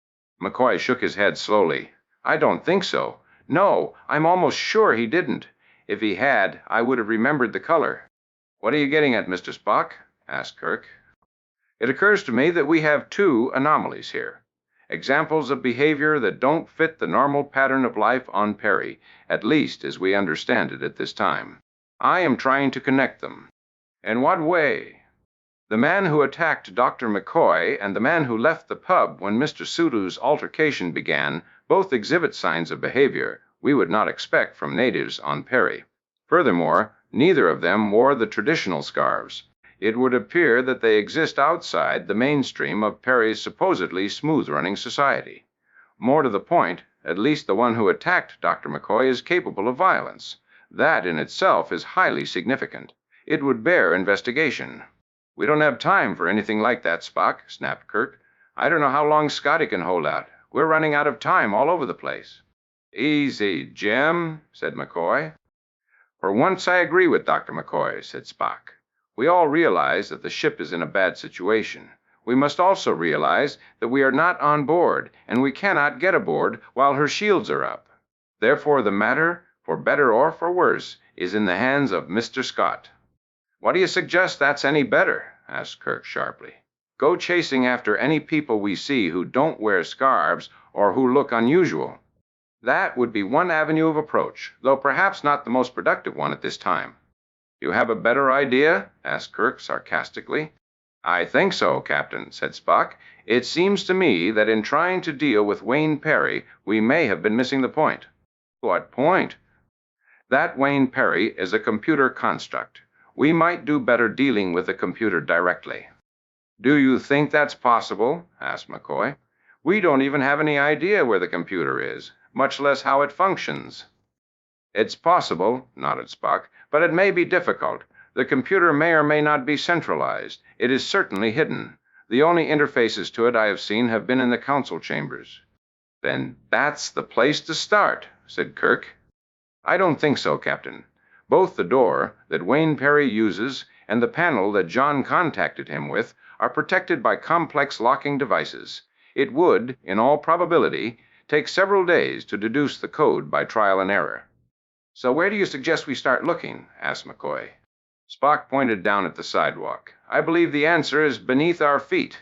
McCoy shook his head slowly. I don't think so. No, I'm almost sure he didn't. If he had, I would have remembered the color. What are you getting at, Mr. Spock? Asked Kirk. It occurs to me that we have two anomalies here. Examples of behavior that don't fit the normal pattern of life on Perry, at least as we understand it at this time. I am trying to connect them. In what way? The man who attacked Dr. McCoy and the man who left the pub when Mr. Sudu's altercation began both exhibit signs of behavior we would not expect from natives on Perry. Furthermore, neither of them wore the traditional scarves. It would appear that they exist outside the mainstream of Perry's supposedly smooth-running society. More to the point, at least the one who attacked Dr. McCoy is capable of violence. That in itself is highly significant. It would bear investigation. We don't have time for anything like that, Spock, snapped Kirk. I don't know how long Scotty can hold out. We're running out of time all over the place. Easy, Jim, said McCoy. For once I agree with Dr. McCoy, said Spock. We all realize that the ship is in a bad situation. We must also realize that we are not on board, and we cannot get aboard while her shields are up. Therefore, the matter, for better or for worse, is in the hands of Mr. Scott. What do you suggest that's any better? Asked Kirk sharply. Go chasing after any people we see who don't wear scarves or who look unusual. That would be one avenue of approach, though perhaps not the most productive one at this time. You have a better idea? Asked Kirk sarcastically. I think so, Captain, said Spock. It seems to me that in trying to deal with Wayne Perry, we may have been missing the point. What point? That Wayne Perry is a computer construct. We might do better dealing with the computer directly. Do you think that's possible? Asked McCoy. We don't even have any idea where the computer is, much less how it functions. It's possible, nodded Spock, but it may be difficult. The computer may or may not be centralized. It is certainly hidden. The only interfaces to it I have seen have been in the council chambers. Then that's the place to start, said Kirk. I don't think so, Captain. Both the door that Wayne Perry uses and the panel that John contacted him with are protected by complex locking devices. It would, in all probability, take several days to deduce the code by trial and error. So where do you suggest we start looking? Asked McCoy. Spock pointed down at the sidewalk. I believe the answer is beneath our feet.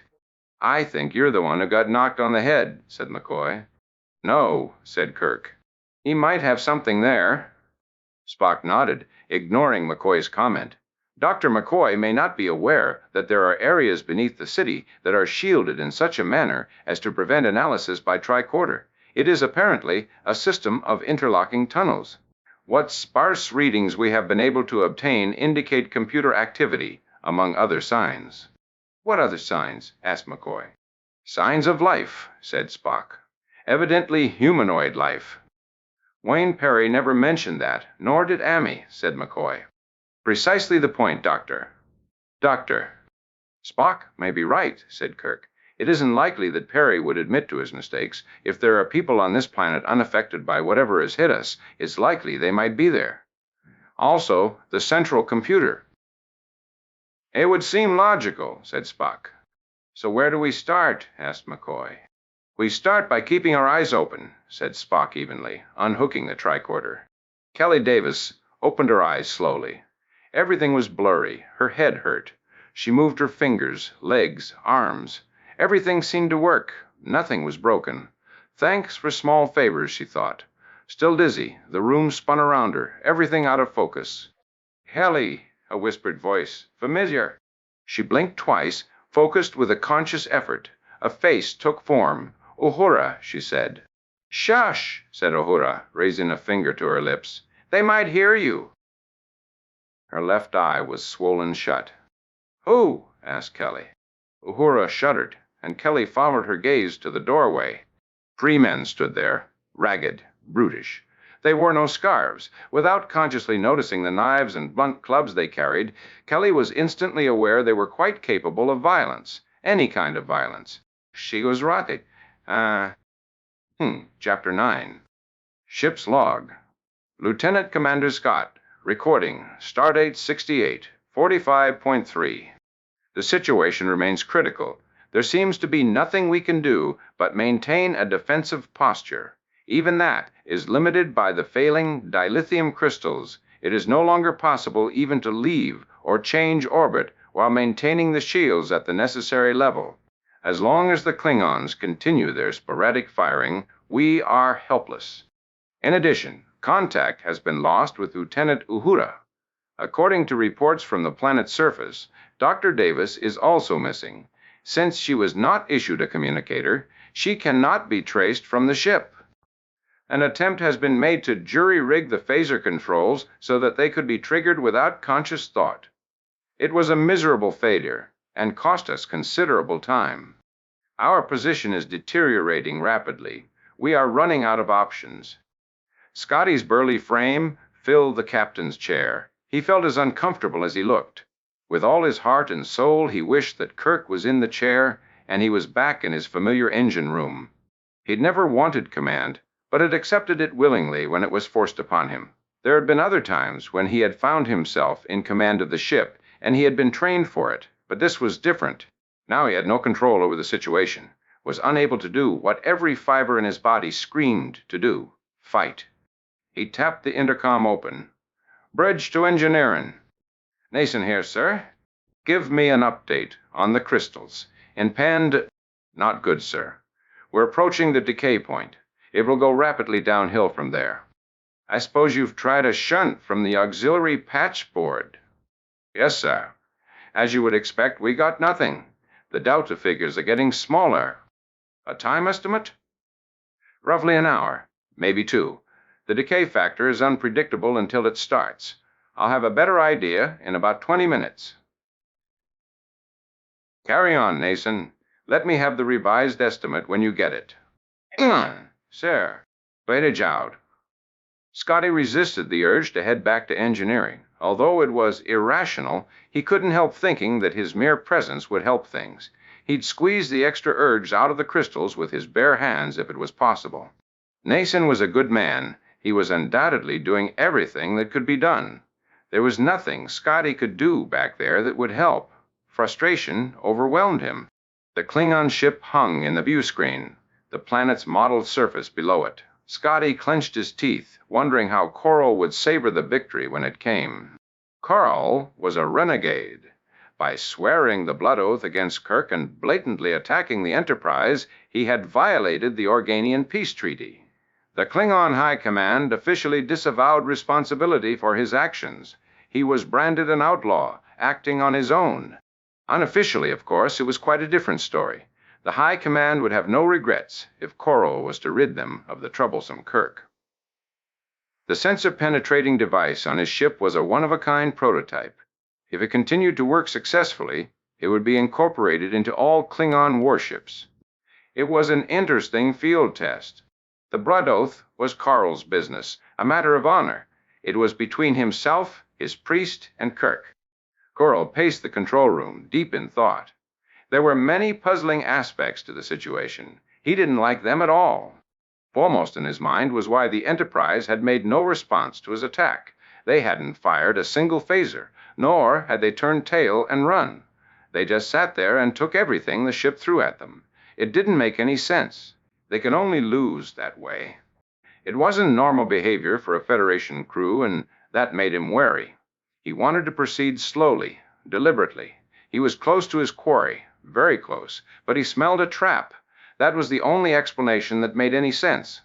I think you're the one who got knocked on the head, said McCoy. No, said Kirk. He might have something there. Spock nodded, ignoring McCoy's comment. Dr. McCoy may not be aware that there are areas beneath the city that are shielded in such a manner as to prevent analysis by tricorder. It is apparently a system of interlocking tunnels. What sparse readings we have been able to obtain indicate computer activity, among other signs. What other signs? Asked McCoy. Signs of life, said Spock. Evidently humanoid life. Wayne Perry never mentioned that, nor did Amy, said McCoy. Precisely the point, Doctor. Doctor. Spock may be right, said Kirk. It isn't likely that Perry would admit to his mistakes. If there are people on this planet unaffected by whatever has hit us, it's likely they might be there. Also, the central computer. It would seem logical, said Spock. So where do we start? Asked McCoy. We start by keeping our eyes open, said Spock evenly, unhooking the tricorder. Kelly Davis opened her eyes slowly. Everything was blurry. Her head hurt. She moved her fingers, legs, arms. Everything seemed to work. Nothing was broken. Thanks for small favors, she thought. Still dizzy, the room spun around her, everything out of focus. Kelly, a whispered voice. Familiar. She blinked twice, focused with a conscious effort. A face took form. Uhura, she said. Shush, said Uhura, raising a finger to her lips. They might hear you. Her left eye was swollen shut. Who? Asked Kelly. Uhura shuddered, and Kelly followed her gaze to the doorway. 3 men stood there, ragged, brutish. They wore no scarves. Without consciously noticing the knives and blunt clubs they carried, Kelly was instantly aware they were quite capable of violence, any kind of violence. She was right. Chapter 9. Ship's log. Lieutenant Commander Scott, recording, stardate 68, 45.3. The situation remains critical. There seems to be nothing we can do but maintain a defensive posture. Even that is limited by the failing dilithium crystals. It is no longer possible even to leave or change orbit while maintaining the shields at the necessary level. As long as the Klingons continue their sporadic firing, we are helpless. In addition, contact has been lost with Lieutenant Uhura. According to reports from the planet's surface, Dr. Davis is also missing. Since she was not issued a communicator, she cannot be traced from the ship. An attempt has been made to jury-rig the phaser controls so that they could be triggered without conscious thought. It was a miserable failure and cost us considerable time. Our position is deteriorating rapidly. We are running out of options. Scotty's burly frame filled the captain's chair. He felt as uncomfortable as he looked. With all his heart and soul, he wished that Kirk was in the chair and he was back in his familiar engine room. He'd never wanted command, but had accepted it willingly when it was forced upon him. There had been other times when he had found himself in command of the ship, and he had been trained for it, but this was different. Now he had no control over the situation, was unable to do what every fiber in his body screamed to do, fight. He tapped the intercom open. Bridge to engineering. Nason here, sir. Give me an update on the crystals. In Pand... Not good, sir. We're approaching the decay point. It will go rapidly downhill from there. I suppose you've tried a shunt from the auxiliary patch board. Yes, sir. As you would expect, we got nothing. The delta figures are getting smaller. A time estimate? Roughly an hour, maybe 2. The decay factor is unpredictable until it starts. I'll have a better idea in about 20 minutes. Carry on, Nason. Let me have the revised estimate when you get it. Sir. Wait out. Scotty resisted the urge to head back to engineering. Although it was irrational, he couldn't help thinking that his mere presence would help things. He'd squeeze the extra urge out of the crystals with his bare hands if it was possible. Nason was a good man. He was undoubtedly doing everything that could be done. There was nothing Scotty could do back there that would help. Frustration overwhelmed him. The Klingon ship hung in the view screen, the planet's mottled surface below it. Scotty clenched his teeth, wondering how Coral would savor the victory when it came. Coral was a renegade. By swearing the blood oath against Kirk and blatantly attacking the Enterprise, he had violated the Organian peace treaty. The Klingon High Command officially disavowed responsibility for his actions. He was branded an outlaw, acting on his own. Unofficially, of course, it was quite a different story. The High Command would have no regrets if Coral was to rid them of the troublesome Kirk. The sensor-penetrating device on his ship was a one-of-a-kind prototype. If it continued to work successfully, it would be incorporated into all Klingon warships. It was an interesting field test. The blood oath was Coral's business, a matter of honor. It was between himself, his priest, and Kirk. Coral paced the control room, deep in thought. There were many puzzling aspects to the situation. He didn't like them at all. Foremost in his mind was why the Enterprise had made no response to his attack. They hadn't fired a single phaser, nor had they turned tail and run. They just sat there and took everything the ship threw at them. It didn't make any sense. They could only lose that way. It wasn't normal behavior for a Federation crew, and that made him wary. He wanted to proceed slowly, deliberately. He was close to his quarry, very close, but he smelled a trap. That was the only explanation that made any sense.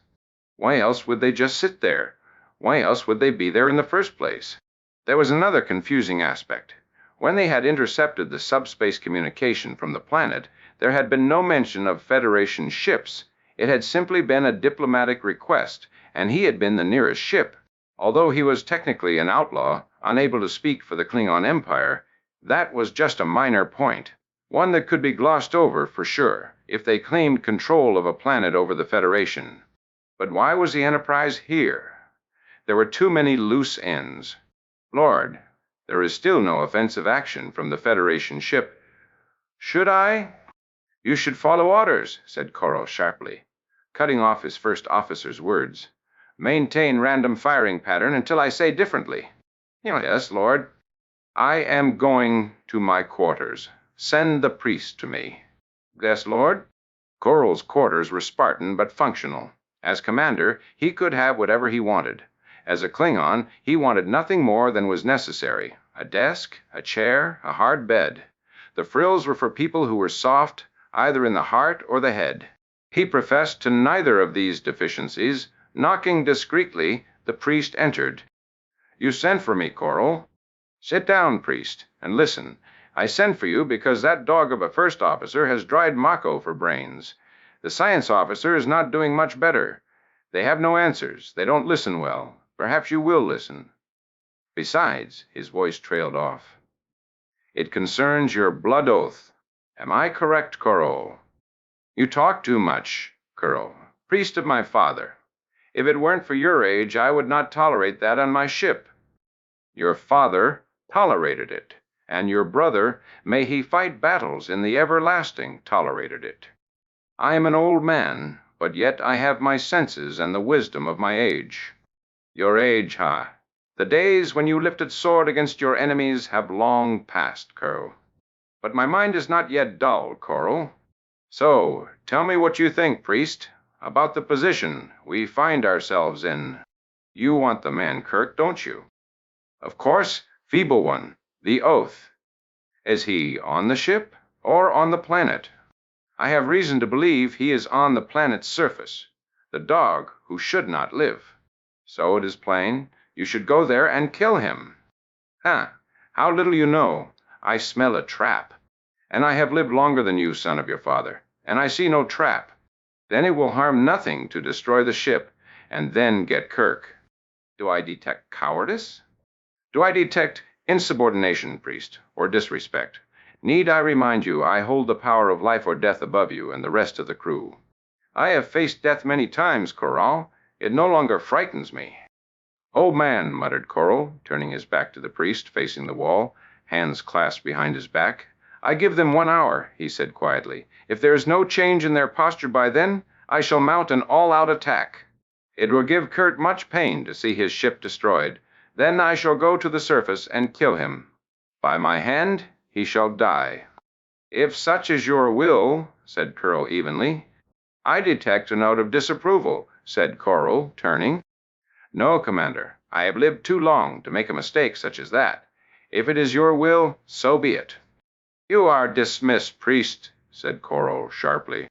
Why else would they just sit there? Why else would they be there in the first place? There was another confusing aspect. When they had intercepted the subspace communication from the planet, there had been no mention of Federation ships. It had simply been a diplomatic request, and he had been the nearest ship. Although he was technically an outlaw, unable to speak for the Klingon Empire, that was just a minor point. One that could be glossed over, for sure, if they claimed control of a planet over the Federation. But why was the Enterprise here? There were too many loose ends. Lord, there is still no offensive action from the Federation ship. Should I? You should follow orders, said Coral sharply, cutting off his first officer's words. Maintain random firing pattern until I say differently. Yes, Lord. I am going to my quarters. Send the priest to me. Yes, Lord. Coral's quarters were Spartan but functional. As commander, he could have whatever he wanted. As a Klingon, he wanted nothing more than was necessary. A desk, a chair, a hard bed. The frills were for people who were soft, either in the heart or the head. He professed to neither of these deficiencies. Knocking discreetly, the priest entered. You sent for me, Coral. Sit down, priest, and listen. I sent for you because that dog of a first officer has dried Mako for brains. The science officer is not doing much better. They have no answers. They don't listen well. Perhaps you will listen. Besides, his voice trailed off. It concerns your blood oath. Am I correct, Coral? You talk too much, Coral. Priest of my father. If it weren't for your age, I would not tolerate that on my ship. Your father tolerated it, and your brother, may he fight battles in the everlasting, tolerated it. I am an old man, but yet I have my senses and the wisdom of my age. Your age, ha? The days when you lifted sword against your enemies have long passed, Coral. But my mind is not yet dull, Coral. So, tell me what you think, priest, about the position we find ourselves in. You want the man Kirk, don't you? Of course, feeble one, the oath. Is he on the ship or on the planet? I have reason to believe he is on the planet's surface, the dog who should not live. So it is plain, you should go there and kill him. How little you know. I smell a trap. And I have lived longer than you, son of your father, and I see no trap. Then it will harm nothing to destroy the ship, and then get Kirk. Do I detect cowardice? Do I detect insubordination, priest, or disrespect? Need I remind you I hold the power of life or death above you and the rest of the crew? I have faced death many times, Corral. It no longer frightens me. Old man, muttered Corral, turning his back to the priest, facing the wall, hands clasped behind his back. I give them 1 hour, he said quietly. If there is no change in their posture by then, I shall mount an all-out attack. It will give Kurt much pain to see his ship destroyed. Then I shall go to the surface and kill him. By my hand, he shall die. If such is your will, said Curl evenly. I detect a note of disapproval, said Corral, turning. No, Commander, I have lived too long to make a mistake such as that. If it is your will, so be it. You are dismissed, priest, said Corral sharply.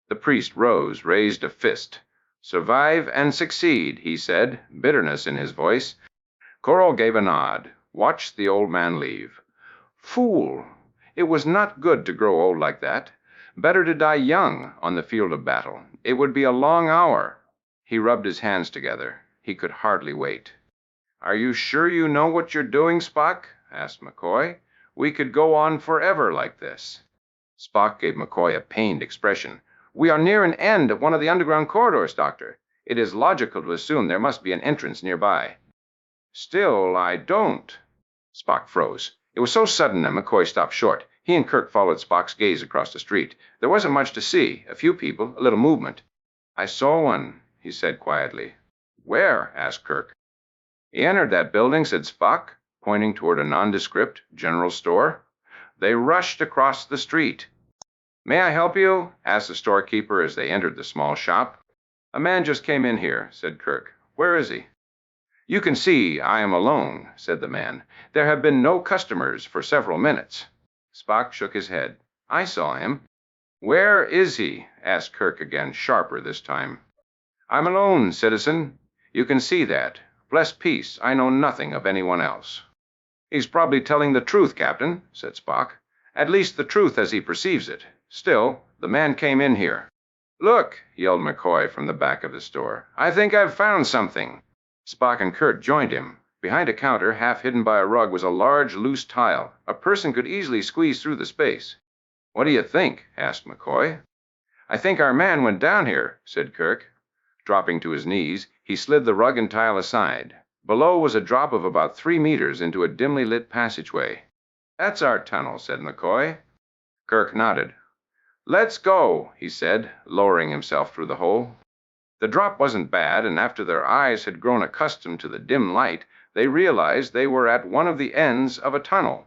The priest rose, raised a fist. Survive and succeed, he said, bitterness in his voice. Corral gave a nod, watched the old man leave. Fool! It was not good to grow old like that. Better to die young on the field of battle. It would be a long hour. He rubbed his hands together. He could hardly wait. Are you sure you know what you're doing, Spock? Asked McCoy. We could go on forever like this. Spock gave McCoy a pained expression. We are near an end of one of the underground corridors, Doctor. It is logical to assume there must be an entrance nearby. Still, I don't. Spock froze. It was so sudden that McCoy stopped short. He and Kirk followed Spock's gaze across the street. There wasn't much to see. A few people, a little movement. I saw one, he said quietly. Where? Asked Kirk. He entered that building, said Spock, pointing toward a nondescript general store. They rushed across the street. May I help you? Asked the storekeeper as they entered the small shop. A man just came in here, said Kirk. Where is he? You can see I am alone, said the man. There have been no customers for several minutes. Spock shook his head. I saw him. Where is he? Asked Kirk again, sharper this time. I'm alone, citizen. You can see that. Bless peace, I know nothing of anyone else. He's probably telling the truth, Captain, said Spock. At least the truth as he perceives it. Still, the man came in here. Look, yelled McCoy from the back of the store. I think I've found something. Spock and Kurt joined him. Behind a counter, half hidden by a rug, was a large, loose tile. A person could easily squeeze through the space. What do you think? Asked McCoy. I think our man went down here, said Kirk. Dropping to his knees, he slid the rug and tile aside. Below was a drop of about 3 meters into a dimly lit passageway. That's our tunnel, said McCoy. Kirk nodded. Let's go, he said, lowering himself through the hole. The drop wasn't bad, and after their eyes had grown accustomed to the dim light, they realized they were at one of the ends of a tunnel.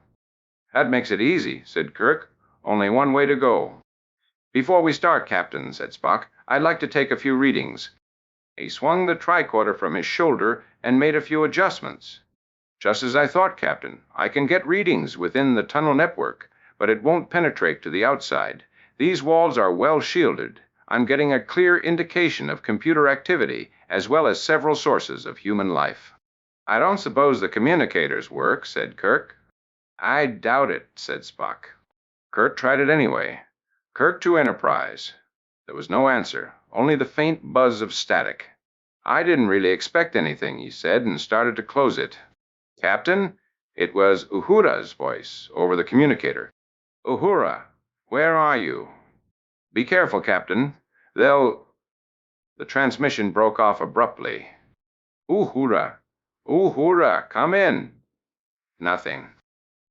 That makes it easy, said Kirk. Only one way to go. Before we start, Captain, said Spock, I'd like to take a few readings. He swung the tricorder from his shoulder and made a few adjustments. Just as I thought, Captain. I can get readings within the tunnel network, but it won't penetrate to the outside. These walls are well shielded. I'm getting a clear indication of computer activity, as well as several sources of human life. I don't suppose the communicators work, said Kirk. I doubt it, said Spock. Kirk tried it anyway. Kirk to Enterprise. There was no answer, only the faint buzz of static. I didn't really expect anything, he said, and started to close it. Captain, it was Uhura's voice over the communicator. Uhura, where are you? Be careful, Captain. The transmission broke off abruptly. Uhura, Uhura, come in. Nothing.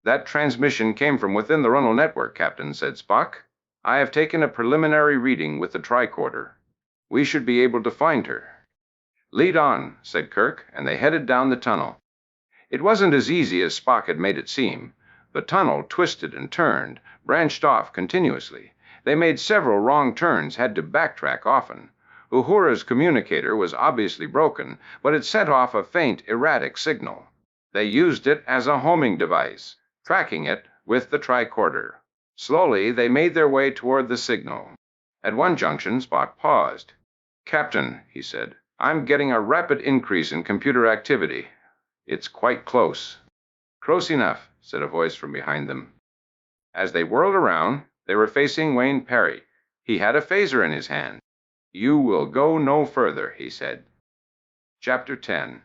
That transmission came from within the Runnel network, Captain, said Spock. I have taken a preliminary reading with the tricorder. We should be able to find her. Lead on, said Kirk, and they headed down the tunnel. It wasn't as easy as Spock had made it seem. The tunnel twisted and turned, branched off continuously. They made several wrong turns, had to backtrack often. Uhura's communicator was obviously broken, but it set off a faint, erratic signal. They used it as a homing device, tracking it with the tricorder. Slowly, they made their way toward the signal. At one junction, Spock paused. Captain, he said, I'm getting a rapid increase in computer activity. It's quite close. Close enough, said a voice from behind them. As they whirled around, they were facing Wayne Perry. He had a phaser in his hand. "You will go no further," he said. Chapter 10.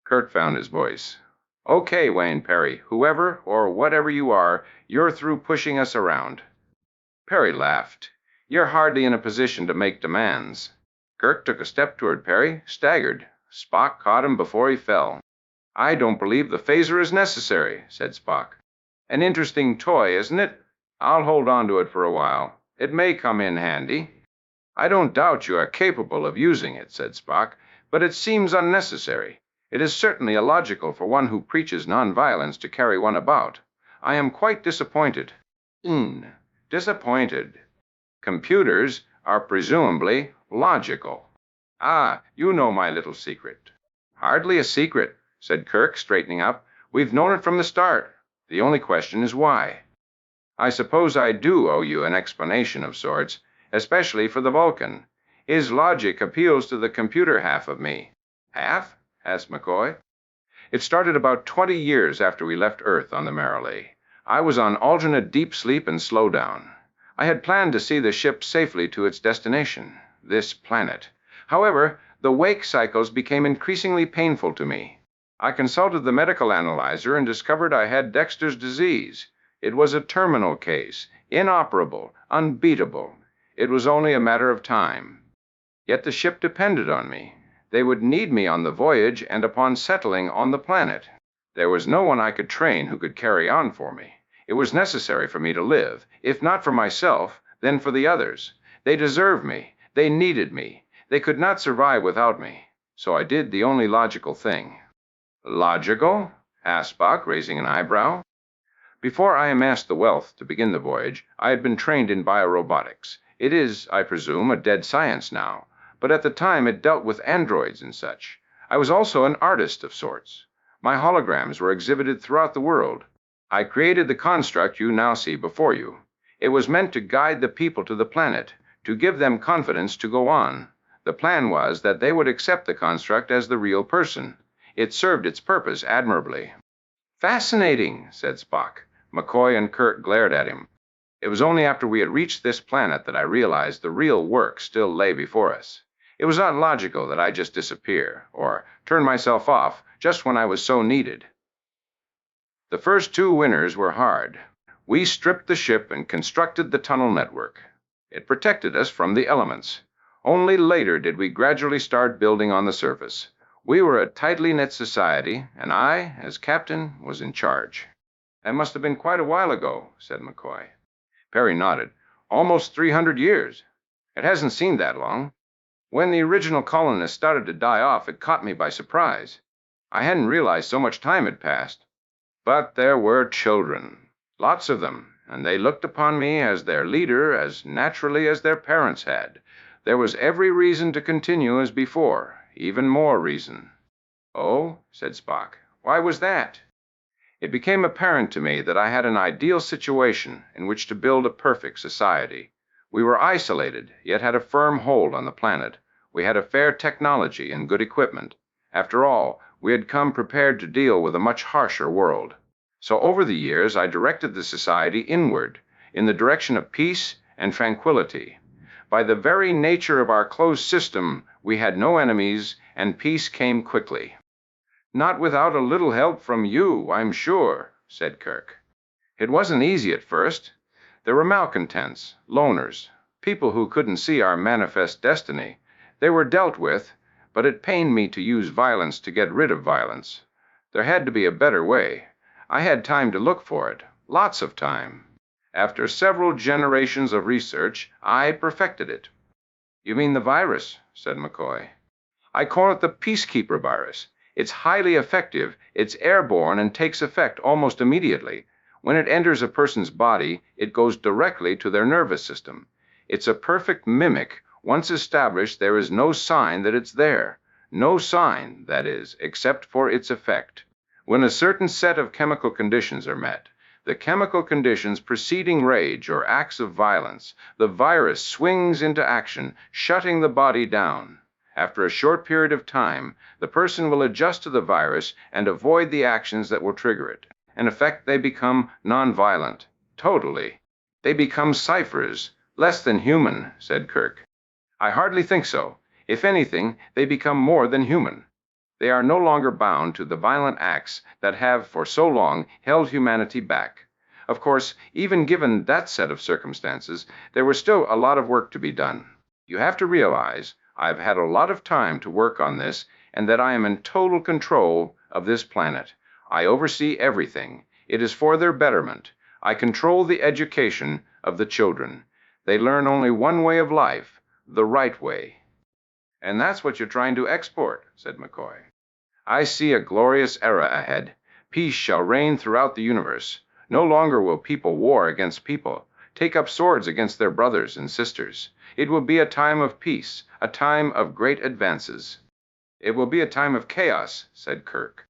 Kurt found his voice. "Okay, Wayne Perry, whoever or whatever you are, you're through pushing us around." Perry laughed. "You're hardly in a position to make demands." Kirk took a step toward Perry, staggered. Spock caught him before he fell. "I don't believe the phaser is necessary," said Spock. "An interesting toy, isn't it? I'll hold on to it for a while. It may come in handy." "I don't doubt you are capable of using it," said Spock, "but it seems unnecessary. It is certainly illogical for one who preaches nonviolence to carry one about. I am quite disappointed." Disappointed. Computers are presumably logical. "Ah, you know my little secret." "Hardly a secret," said Kirk, straightening up. "We've known it from the start. The only question is why." "I suppose I do owe you an explanation of sorts, especially for the Vulcan. His logic appeals to the computer half of me." "Half?" asked McCoy. "It started about 20 years after we left Earth on the Merrily. I was on alternate deep sleep and slowdown. I had planned to see the ship safely to its destination, this planet. However, the wake cycles became increasingly painful to me. I consulted the medical analyzer and discovered I had Dexter's disease. It was a terminal case, inoperable, unbeatable. It was only a matter of time. Yet the ship depended on me. They would need me on the voyage and upon settling on the planet. There was no one I could train who could carry on for me. It was necessary for me to live, if not for myself, then for the others. They deserved me. They needed me. They could not survive without me. So I did the only logical thing." "Logical?" asked Spock, raising an eyebrow. "Before I amassed the wealth to begin the voyage, I had been trained in biorobotics. It is, I presume, a dead science now, but at the time it dealt with androids and such. I was also an artist of sorts. My holograms were exhibited throughout the world. I created the construct you now see before you. It was meant to guide the people to the planet, to give them confidence to go on. The plan was that they would accept the construct as the real person. It served its purpose admirably." "Fascinating," said Spock. McCoy and Kirk glared at him. "It was only after we had reached this planet that I realized the real work still lay before us. It was not logical that I just disappear, or turn myself off just when I was so needed. The first 2 winters were hard. We stripped the ship and constructed the tunnel network. It protected us from the elements. Only later did we gradually start building on the surface. We were a tightly knit society, and I, as captain, was in charge." "That must have been quite a while ago," said McCoy. Perry nodded. "Almost 300 years. It hasn't seemed that long. When the original colonists started to die off, it caught me by surprise. I hadn't realized so much time had passed. But there were children, lots of them, and they looked upon me as their leader as naturally as their parents had. There was every reason to continue as before, even more reason." "Oh," said Spock. "Why was that?" "It became apparent to me that I had an ideal situation in which to build a perfect society. We were isolated, yet had a firm hold on the planet. We had a fair technology and good equipment. After all, we had come prepared to deal with a much harsher world. So over the years, I directed the society inward, in the direction of peace and tranquility. By the very nature of our closed system, we had no enemies, and peace came quickly." "Not without a little help from you, I'm sure," said Kirk. "It wasn't easy at first. There were malcontents, loners, people who couldn't see our manifest destiny. They were dealt with, but it pained me to use violence to get rid of violence. There had to be a better way. I had time to look for it, lots of time. After several generations of research, I perfected it." "You mean the virus?" said McCoy. "I call it the Peacekeeper virus. It's highly effective, it's airborne, and takes effect almost immediately. When it enters a person's body, it goes directly to their nervous system. It's a perfect mimic. Once established, there is no sign that it's there. No sign, that is, except for its effect. When a certain set of chemical conditions are met, the chemical conditions preceding rage or acts of violence, the virus swings into action, shutting the body down. After a short period of time, the person will adjust to the virus and avoid the actions that will trigger it. In effect, they become nonviolent. Totally. They become ciphers, less than human, said Kirk. I hardly think so. If anything, they become more than human. They are no longer bound to the violent acts that have for so long held humanity back. Of course, even given that set of circumstances, there was still a lot of work to be done. You have to realize I've had a lot of time to work on this and that I am in total control of this planet. I oversee everything. It is for their betterment. I control the education of the children. They learn only one way of life, the right way. And that's what you're trying to export, said McCoy. I see a glorious era ahead. Peace shall reign throughout the universe. No longer will people war against people, take up swords against their brothers and sisters. It will be a time of peace, a time of great advances. It will be a time of chaos, said Kirk.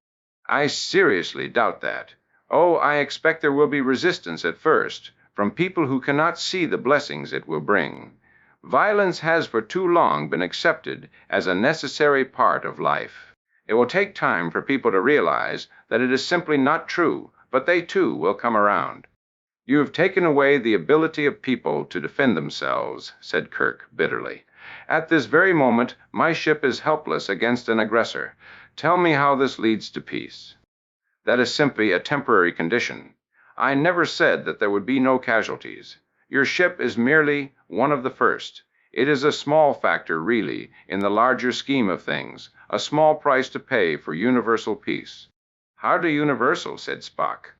I seriously doubt that. Oh, I expect there will be resistance at first, from people who cannot see the blessings it will bring. Violence has for too long been accepted as a necessary part of life. It will take time for people to realize that it is simply not true, but they too will come around. You have taken away the ability of people to defend themselves, said Kirk bitterly. At this very moment, my ship is helpless against an aggressor. Tell me how this leads to peace. That is simply a temporary condition. I never said that there would be no casualties. Your ship is merely one of the first. It is a small factor, really, in the larger scheme of things, a small price to pay for universal peace. Hardly universal, said Spock.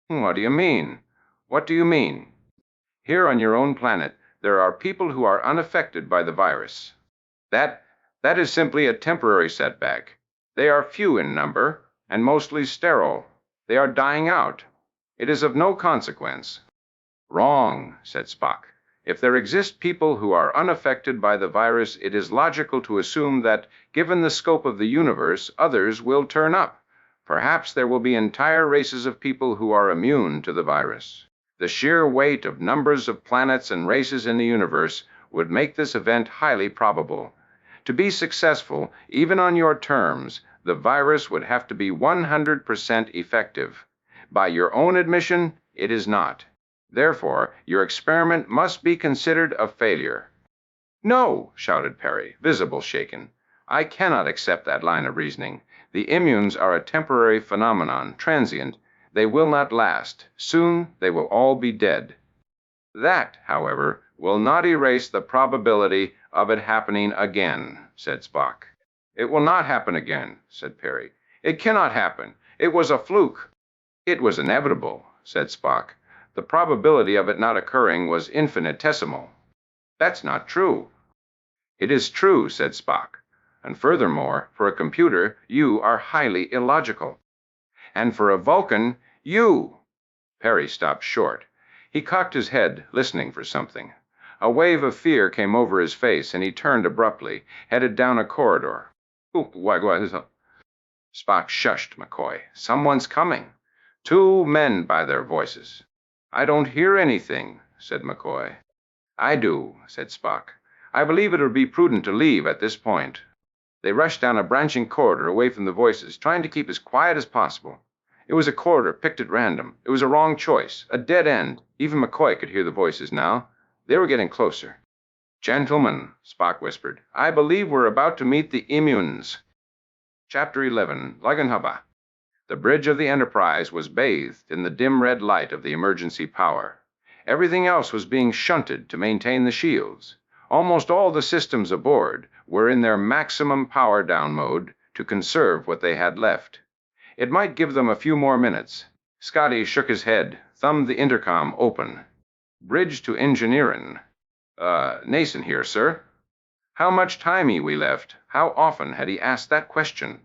What do you mean? What do you mean? Here on your own planet, there are people who are unaffected by the virus. That is simply a temporary setback. They are few in number, and mostly sterile. They are dying out. It is of no consequence. Wrong, said Spock. If there exist people who are unaffected by the virus, it is logical to assume that, given the scope of the universe, others will turn up. Perhaps there will be entire races of people who are immune to the virus. The sheer weight of numbers of planets and races in the universe would make this event highly probable. To be successful, even on your terms, the virus would have to be 100% effective. By your own admission, it is not. Therefore, your experiment must be considered a failure. No, shouted Perry, visible shaken. I cannot accept that line of reasoning. The immunes are a temporary phenomenon, transient. They will not last. Soon they will all be dead. That, however, will not erase the probability of it happening again, said Spock. It will not happen again, said Perry. It cannot happen. It was a fluke. It was inevitable, said Spock. The probability of it not occurring was infinitesimal. That's not true. It is true, said Spock. And furthermore, for a computer, you are highly illogical. And for a Vulcan, you... Perry stopped short. He cocked his head, listening for something. A wave of fear came over his face, and he turned abruptly, headed down a corridor. Spock shushed McCoy. Someone's coming. 2 men by their voices. I don't hear anything, said McCoy. I do, said Spock. I believe it would be prudent to leave at this point. They rushed down a branching corridor away from the voices, trying to keep as quiet as possible. It was a corridor picked at random. It was a wrong choice, a dead end. Even McCoy could hear the voices now. They were getting closer. Gentlemen, Spock whispered, I believe we're about to meet the immunes. Chapter 11, Lagenhaba. The bridge of the Enterprise was bathed in the dim red light of the emergency power. Everything else was being shunted to maintain the shields. Almost all the systems aboard were in their maximum power down mode to conserve what they had left. It might give them a few more minutes. Scotty shook his head, thumbed the intercom open. Bridge to engineering. Nason here, sir. How much timey we left? How often had he asked that question?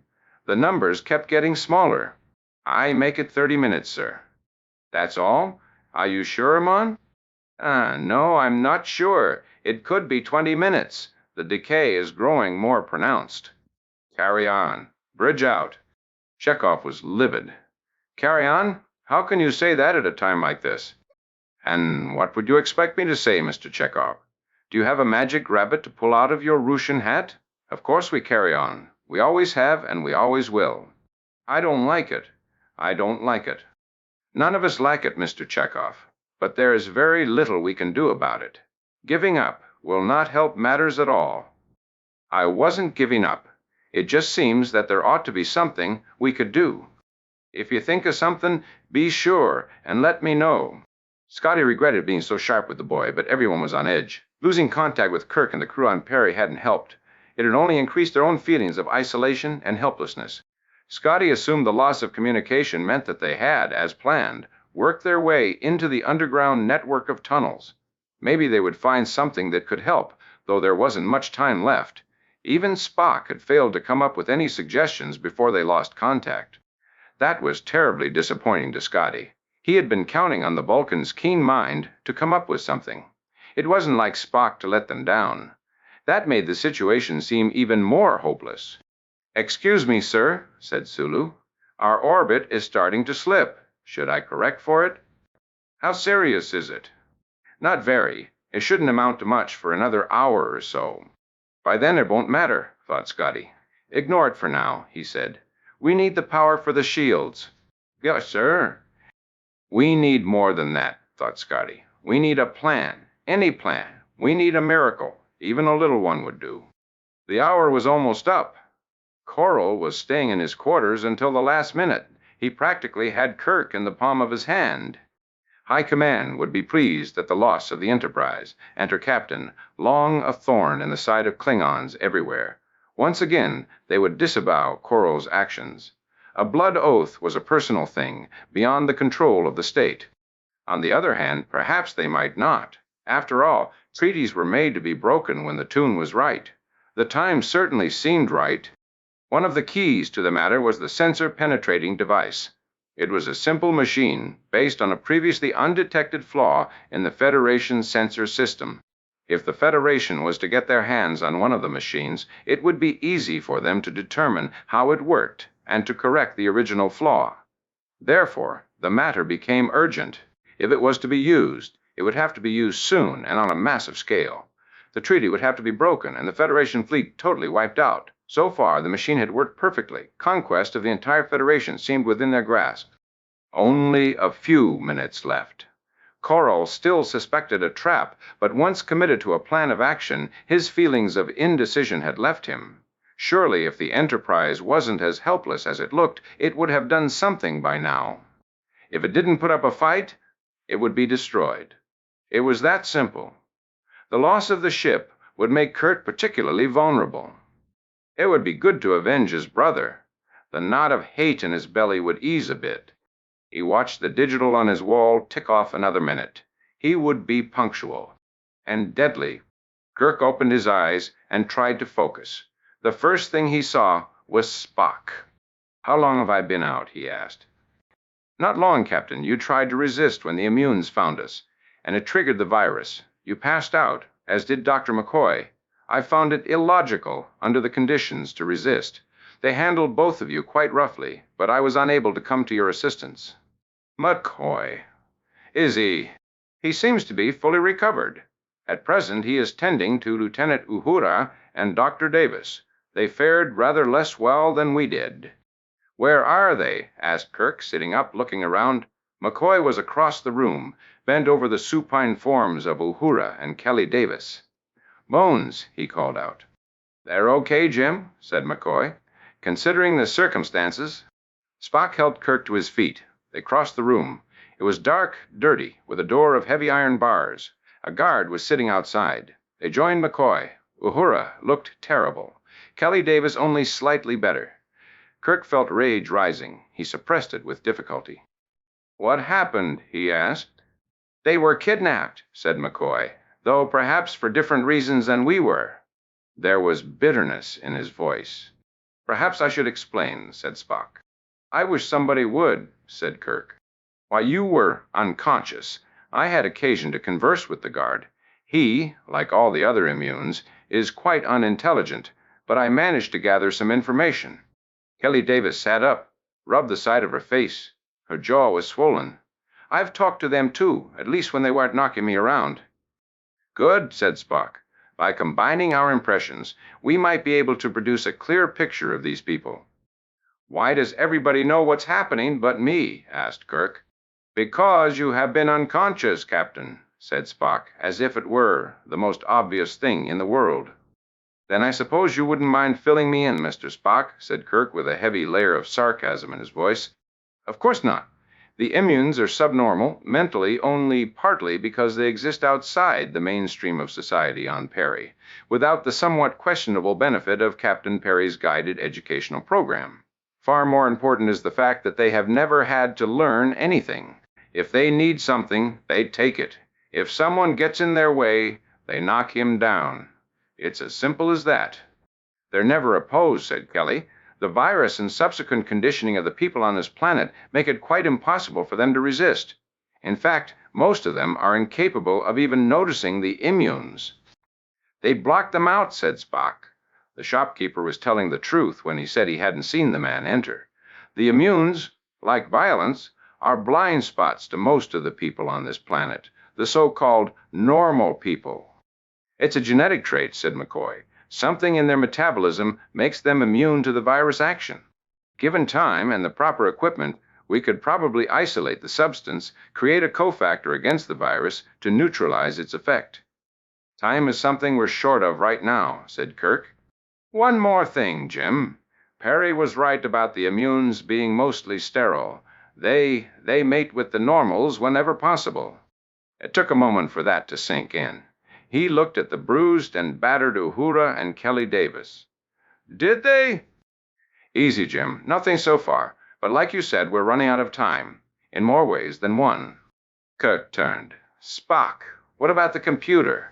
The numbers kept getting smaller. I make it 30 minutes, sir. That's all? Are you sure, Mon? No, I'm not sure. It could be 20 minutes. The decay is growing more pronounced. Carry on. Bridge out. Chekhov was livid. Carry on? How can you say that at a time like this? And what would you expect me to say, Mr. Chekhov? Do you have a magic rabbit to pull out of your Russian hat? Of course we carry on. We always have, and we always will. I don't like it. I don't like it. None of us like it, Mr. Chekhov. but there is very little we can do about it. Giving up will not help matters at all." I wasn't giving up. It just seems that there ought to be something we could do. If you think of something, be sure and let me know. Scotty regretted being so sharp with the boy, but everyone was on edge. Losing contact with Kirk and the crew on Perry hadn't helped. It had only increased their own feelings of isolation and helplessness. Scotty assumed the loss of communication meant that they had, as planned, worked their way into the underground network of tunnels. Maybe they would find something that could help, though there wasn't much time left. Even Spock had failed to come up with any suggestions before they lost contact. That was terribly disappointing to Scotty. He had been counting on the Vulcan's keen mind to come up with something. It wasn't like Spock to let them down. That made the situation seem even more hopeless. "Excuse me, sir," said Sulu. "Our orbit is starting to slip. Should I correct for it?" "How serious is it?" "Not very. It shouldn't amount to much for another hour or so." "By then it won't matter," thought Scotty. "Ignore it for now," he said. "We need the power for the shields." "Yes, sir." "We need more than that," thought Scotty. "We need a plan. Any plan. We need a miracle. Even a little one would do." The hour was almost up. Coral was staying in his quarters until the last minute. He practically had Kirk in the palm of his hand. High Command would be pleased at the loss of the Enterprise, and her captain, long a thorn in the side of Klingons everywhere. Once again, they would disavow Coral's actions. A blood oath was a personal thing, beyond the control of the state. On the other hand, perhaps they might not. After all, treaties were made to be broken when the tune was right. The time certainly seemed right. One of the keys to the matter was the sensor-penetrating device. It was a simple machine based on a previously undetected flaw in the Federation's sensor system. If the Federation was to get their hands on one of the machines, it would be easy for them to determine how it worked and to correct the original flaw. Therefore, the matter became urgent. If it was to be used, it would have to be used soon and on a massive scale. The treaty would have to be broken and the Federation fleet totally wiped out. So far, the machine had worked perfectly. Conquest of the entire Federation seemed within their grasp. Only a few minutes left. Coral still suspected a trap, but once committed to a plan of action, his feelings of indecision had left him. Surely, if the Enterprise wasn't as helpless as it looked, it would have done something by now. If it didn't put up a fight, it would be destroyed. It was that simple. The loss of the ship would make Kirk particularly vulnerable. It would be good to avenge his brother. The knot of hate in his belly would ease a bit. He watched the digital on his wall tick off another minute. He would be punctual. And deadly. Kirk opened his eyes and tried to focus. The first thing he saw was Spock. "How long have I been out?" he asked. "Not long, Captain. You tried to resist when the immunes found us, and it triggered the virus. You passed out, as did Dr. McCoy. I found it illogical, under the conditions, to resist. They handled both of you quite roughly, but I was unable to come to your assistance." "McCoy. Is he?" "He seems to be fully recovered. At present he is tending to Lieutenant Uhura and Dr. Davis. They fared rather less well than we did." "Where are they?" asked Kirk, sitting up, looking around. McCoy was across the room, bent over the supine forms of Uhura and Kelly Davis. "Bones," he called out. "They're okay, Jim," said McCoy. "Considering the circumstances." Spock helped Kirk to his feet. They crossed the room. It was dark, dirty, with a door of heavy iron bars. A guard was sitting outside. They joined McCoy. Uhura looked terrible. Kelly Davis only slightly better. Kirk felt rage rising. He suppressed it with difficulty. "What happened?" he asked. "They were kidnapped," said McCoy, "though perhaps for different reasons than we were." There was bitterness in his voice. "Perhaps I should explain," said Spock. "I wish somebody would," said Kirk. "While you were unconscious, I had occasion to converse with the guard. He, like all the other immunes, is quite unintelligent, but I managed to gather some information." Kelly Davis sat up, rubbed the side of her face. Her jaw was swollen. "I've talked to them too, at least when they weren't knocking me around." "Good," said Spock. "By combining our impressions, we might be able to produce a clear picture of these people." "Why does everybody know what's happening but me?" asked Kirk. Because you have been unconscious, Captain, said Spock, as if it were the most obvious thing in the world. Then I suppose you wouldn't mind filling me in, Mr. Spock, said Kirk with a heavy layer of sarcasm in his voice. Of course not. The immunes are subnormal, mentally only partly because they exist outside the mainstream of society on Perry, without the somewhat questionable benefit of Captain Perry's guided educational program. Far more important is the fact that they have never had to learn anything. If they need something, they take it. If someone gets in their way, they knock him down. It's as simple as that. They're never opposed, said Kelly. The virus and subsequent conditioning of the people on this planet make it quite impossible for them to resist. In fact, most of them are incapable of even noticing the immunes. They blocked them out, said Spock. The shopkeeper was telling the truth when he said he hadn't seen the man enter. The immunes, like violence, are blind spots to most of the people on this planet, the so-called normal people. It's a genetic trait, said McCoy. Something in their metabolism makes them immune to the virus action. Given time and the proper equipment, we could probably isolate the substance, create a cofactor against the virus to neutralize its effect. Time is something we're short of right now, said Kirk. One more thing, Jim. Perry was right about the immunes being mostly sterile. They mate with the normals whenever possible. It took a moment for that to sink in. He looked at the bruised and battered Uhura and Kelly Davis. Did they? Easy, Jim. Nothing so far. But like you said, we're running out of time. In more ways than one. Kirk turned. Spock, what about the computer?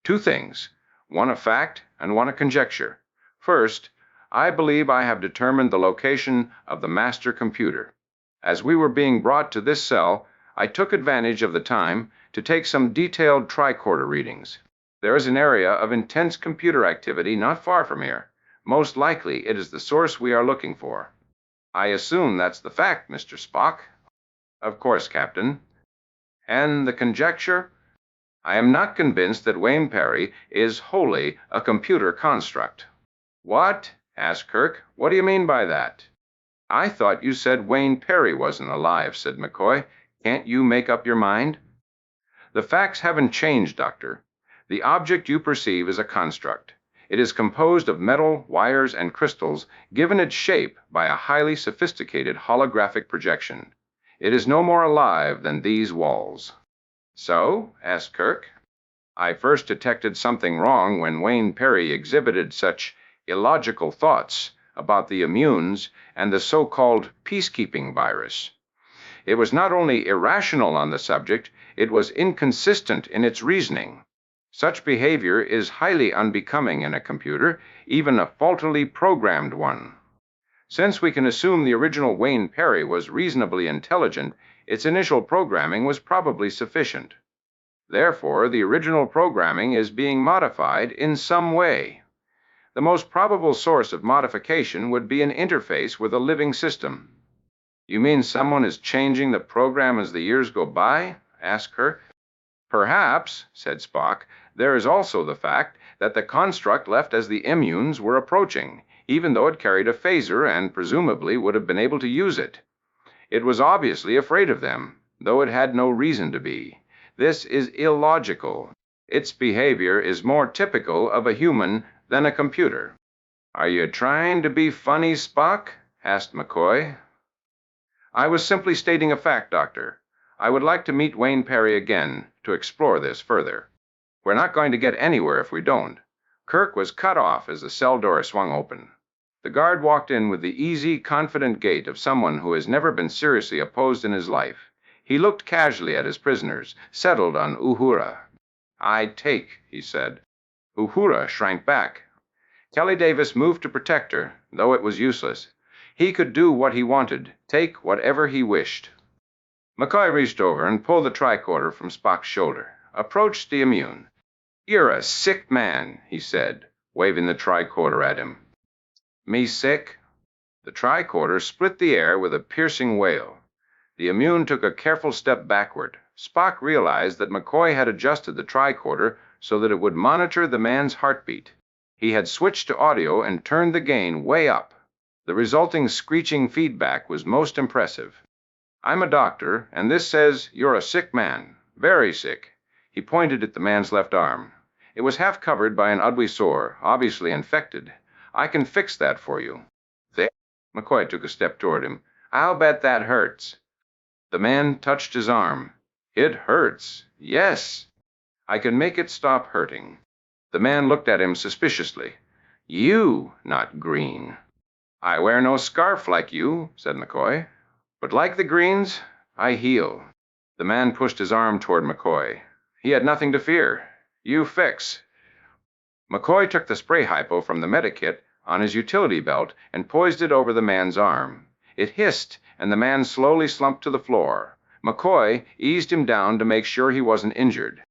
Two things. One a fact and one a conjecture. First, I believe I have determined the location of the master computer. As we were being brought to this cell, I took advantage of the time to take some detailed tricorder readings. There is an area of intense computer activity not far from here. Most likely it is the source we are looking for. I assume that's the fact, Mr. Spock. Of course, Captain. And the conjecture? I am not convinced that Wayne Perry is wholly a computer construct. What? Asked Kirk. What do you mean by that? I thought you said Wayne Perry wasn't alive, said McCoy. Can't you make up your mind? The facts haven't changed, Doctor. The object you perceive is a construct. It is composed of metal, wires, and crystals, given its shape by a highly sophisticated holographic projection. It is no more alive than these walls. So? Asked Kirk. I first detected something wrong when Wayne Perry exhibited such illogical thoughts about the immunes and the so-called peacekeeping virus. It was not only irrational on the subject, it was inconsistent in its reasoning. Such behavior is highly unbecoming in a computer, even a faultily programmed one. Since we can assume the original Wayne Perry was reasonably intelligent, its initial programming was probably sufficient. Therefore, the original programming is being modified in some way. The most probable source of modification would be an interface with a living system. You mean someone is changing the program as the years go by? Asked Kirk. Perhaps, said Spock. There is also the fact that the construct left as the immunes were approaching, even though it carried a phaser and presumably would have been able to use it. It was obviously afraid of them, though it had no reason to be. This is illogical. Its behavior is more typical of a human than a computer. Are you trying to be funny, Spock? Asked McCoy. I was simply stating a fact, Doctor. I would like to meet Wayne Perry again to explore this further. We're not going to get anywhere if we don't. Kirk was cut off as the cell door swung open. The guard walked in with the easy, confident gait of someone who has never been seriously opposed in his life. He looked casually at his prisoners, settled on Uhura. I take, he said. Uhura shrank back. Kelly Davis moved to protect her, though it was useless. He could do what he wanted, take whatever he wished. McCoy reached over and pulled the tricorder from Spock's shoulder, approached the immune. You're a sick man, he said, waving the tricorder at him. Me sick? The tricorder split the air with a piercing wail. The immune took a careful step backward. Spock realized that McCoy had adjusted the tricorder so that it would monitor the man's heartbeat. He had switched to audio and turned the gain way up. The resulting screeching feedback was most impressive. I'm a doctor, and this says you're a sick man. Very sick." He pointed at the man's left arm. It was half covered by an ugly sore, obviously infected. "I can fix that for you." "There." McCoy took a step toward him. "I'll bet that hurts." The man touched his arm. "It hurts. Yes. I can make it stop hurting." The man looked at him suspiciously. "You, not Green." "I wear no scarf like you," said McCoy. "But like the Greens, I heal." The man pushed his arm toward McCoy. He had nothing to fear. "You fix." McCoy took the spray hypo from the medikit on his utility belt and poised it over the man's arm. It hissed, and the man slowly slumped to the floor. McCoy eased him down to make sure he wasn't injured.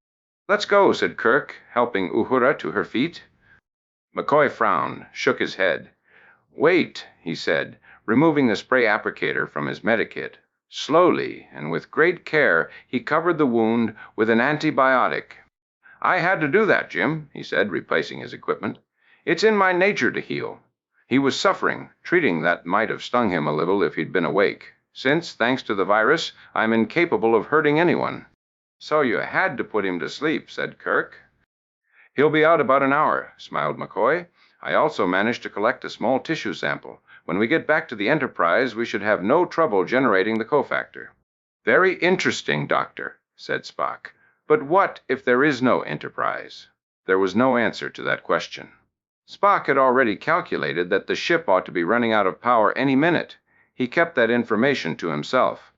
"Let's go," said Kirk, helping Uhura to her feet. McCoy frowned, shook his head. "Wait," he said, removing the spray applicator from his medikit. Slowly and with great care, he covered the wound with an antibiotic. "I had to do that, Jim," he said, replacing his equipment. "It's in my nature to heal." He was suffering, treating that might have stung him a little if he'd been awake. Since, thanks to the virus, I'm incapable of hurting anyone. "So you had to put him to sleep," said Kirk. "He'll be out about an hour," smiled McCoy. "I also managed to collect a small tissue sample. When we get back to the Enterprise, we should have no trouble generating the cofactor." "Very interesting, Doctor," said Spock. "But what if there is no Enterprise?" There was no answer to that question. Spock had already calculated that the ship ought to be running out of power any minute. He kept that information to himself.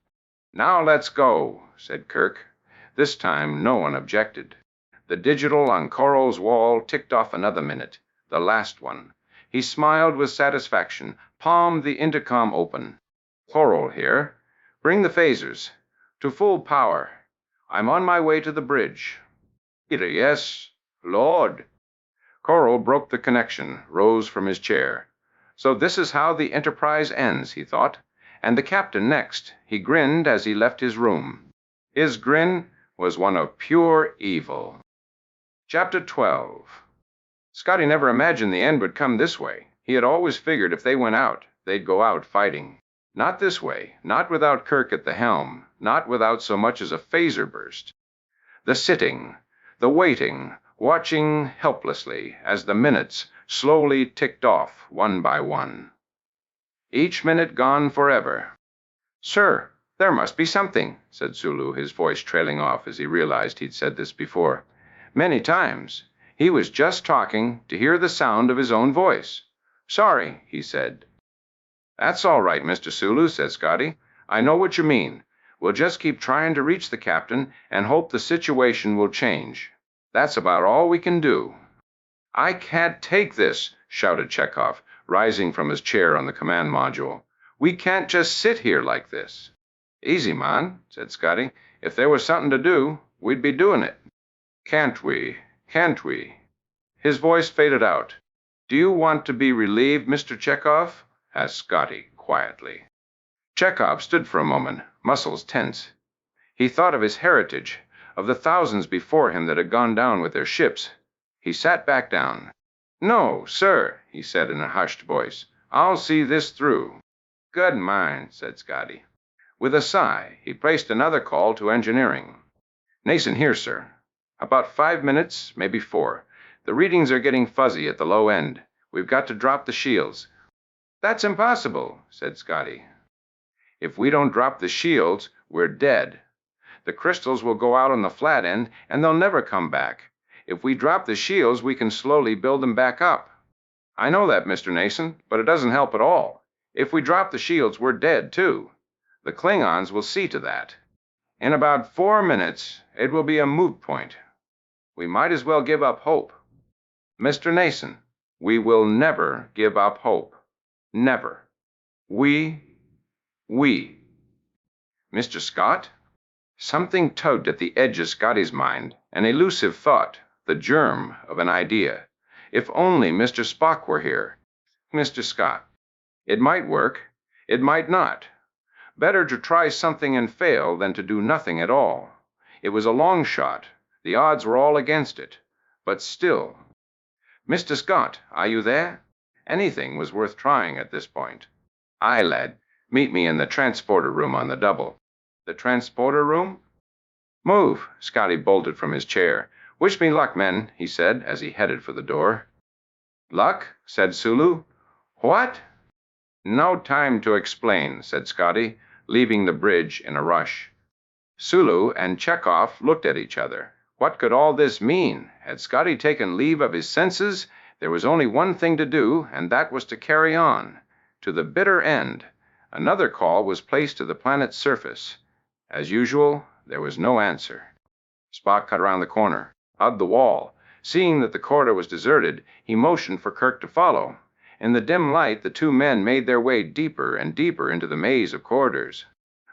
"Now let's go," said Kirk. This time, no one objected. The digital on Coral's wall ticked off another minute, the last one. He smiled with satisfaction, palmed the intercom open. "Coral here. Bring the phasers. To full power. I'm on my way to the bridge." "Peter, yes. Lord." Coral broke the connection, rose from his chair. So this is how the Enterprise ends, he thought. And the captain next. He grinned as he left his room. His grin was one of pure evil. Chapter 12. Scotty never imagined the end would come this way. He had always figured if they went out, they'd go out fighting. Not this way, not without Kirk at the helm, not without so much as a phaser burst. The sitting, the waiting, watching helplessly as the minutes slowly ticked off one by one. Each minute gone forever. "Sir, there must be something," said Sulu, his voice trailing off as he realized he'd said this before. Many times. He was just talking to hear the sound of his own voice. "Sorry," he said. "That's all right, Mr. Sulu," said Scotty. "I know what you mean. We'll just keep trying to reach the captain and hope the situation will change. That's about all we can do." "I can't take this," shouted Chekhov, rising from his chair on the command module. "We can't just sit here like this." "Easy, man," said Scotty. "If there was something to do, we'd be doing it." "Can't we? Can't we?" His voice faded out. "Do you want to be relieved, Mr. Chekhov?" asked Scotty quietly. Chekhov stood for a moment, muscles tense. He thought of his heritage, of the thousands before him that had gone down with their ships. He sat back down. "No, sir," he said in a hushed voice. "I'll see this through." "Good mind," said Scotty. With a sigh, he placed another call to engineering. "Nason here, sir. About 5 minutes, maybe 4. The readings are getting fuzzy at the low end. We've got to drop the shields." "That's impossible," said Scotty. "If we don't drop the shields, we're dead. The crystals will go out on the flat end, and they'll never come back. If we drop the shields, we can slowly build them back up." "I know that, Mr. Nason, but it doesn't help at all. If we drop the shields, we're dead, too. The Klingons will see to that. In about 4 minutes, it will be a moot point. We might as well give up hope. Mr. Nason, we will never give up hope. Never. We. Mr. Scott?" Something tugged at the edge of Scotty's mind, an elusive thought, the germ of an idea. If only Mr. Spock were here. Mr. Scott. It might work. It might not. Better to try something and fail than to do nothing at all. It was a long shot. The odds were all against it. But still. "Mr. Scott, are you there?" Anything was worth trying at this point. "Aye, lad. Meet me in the transporter room on the double." The transporter room? Move, Scotty bolted from his chair. Wish me luck, men, he said as he headed for the door. Luck? Said Sulu. What? No time to explain, said Scotty, leaving the bridge in a rush. Sulu and Chekhov looked at each other. What could all this mean? Had Scotty taken leave of his senses? There was only one thing to do, and that was to carry on. To the bitter end. Another call was placed to the planet's surface. As usual, there was no answer. Spock cut around the corner, hugged the wall. Seeing that the corridor was deserted, he motioned for Kirk to follow. In the dim light, the two men made their way deeper and deeper into the maze of corridors.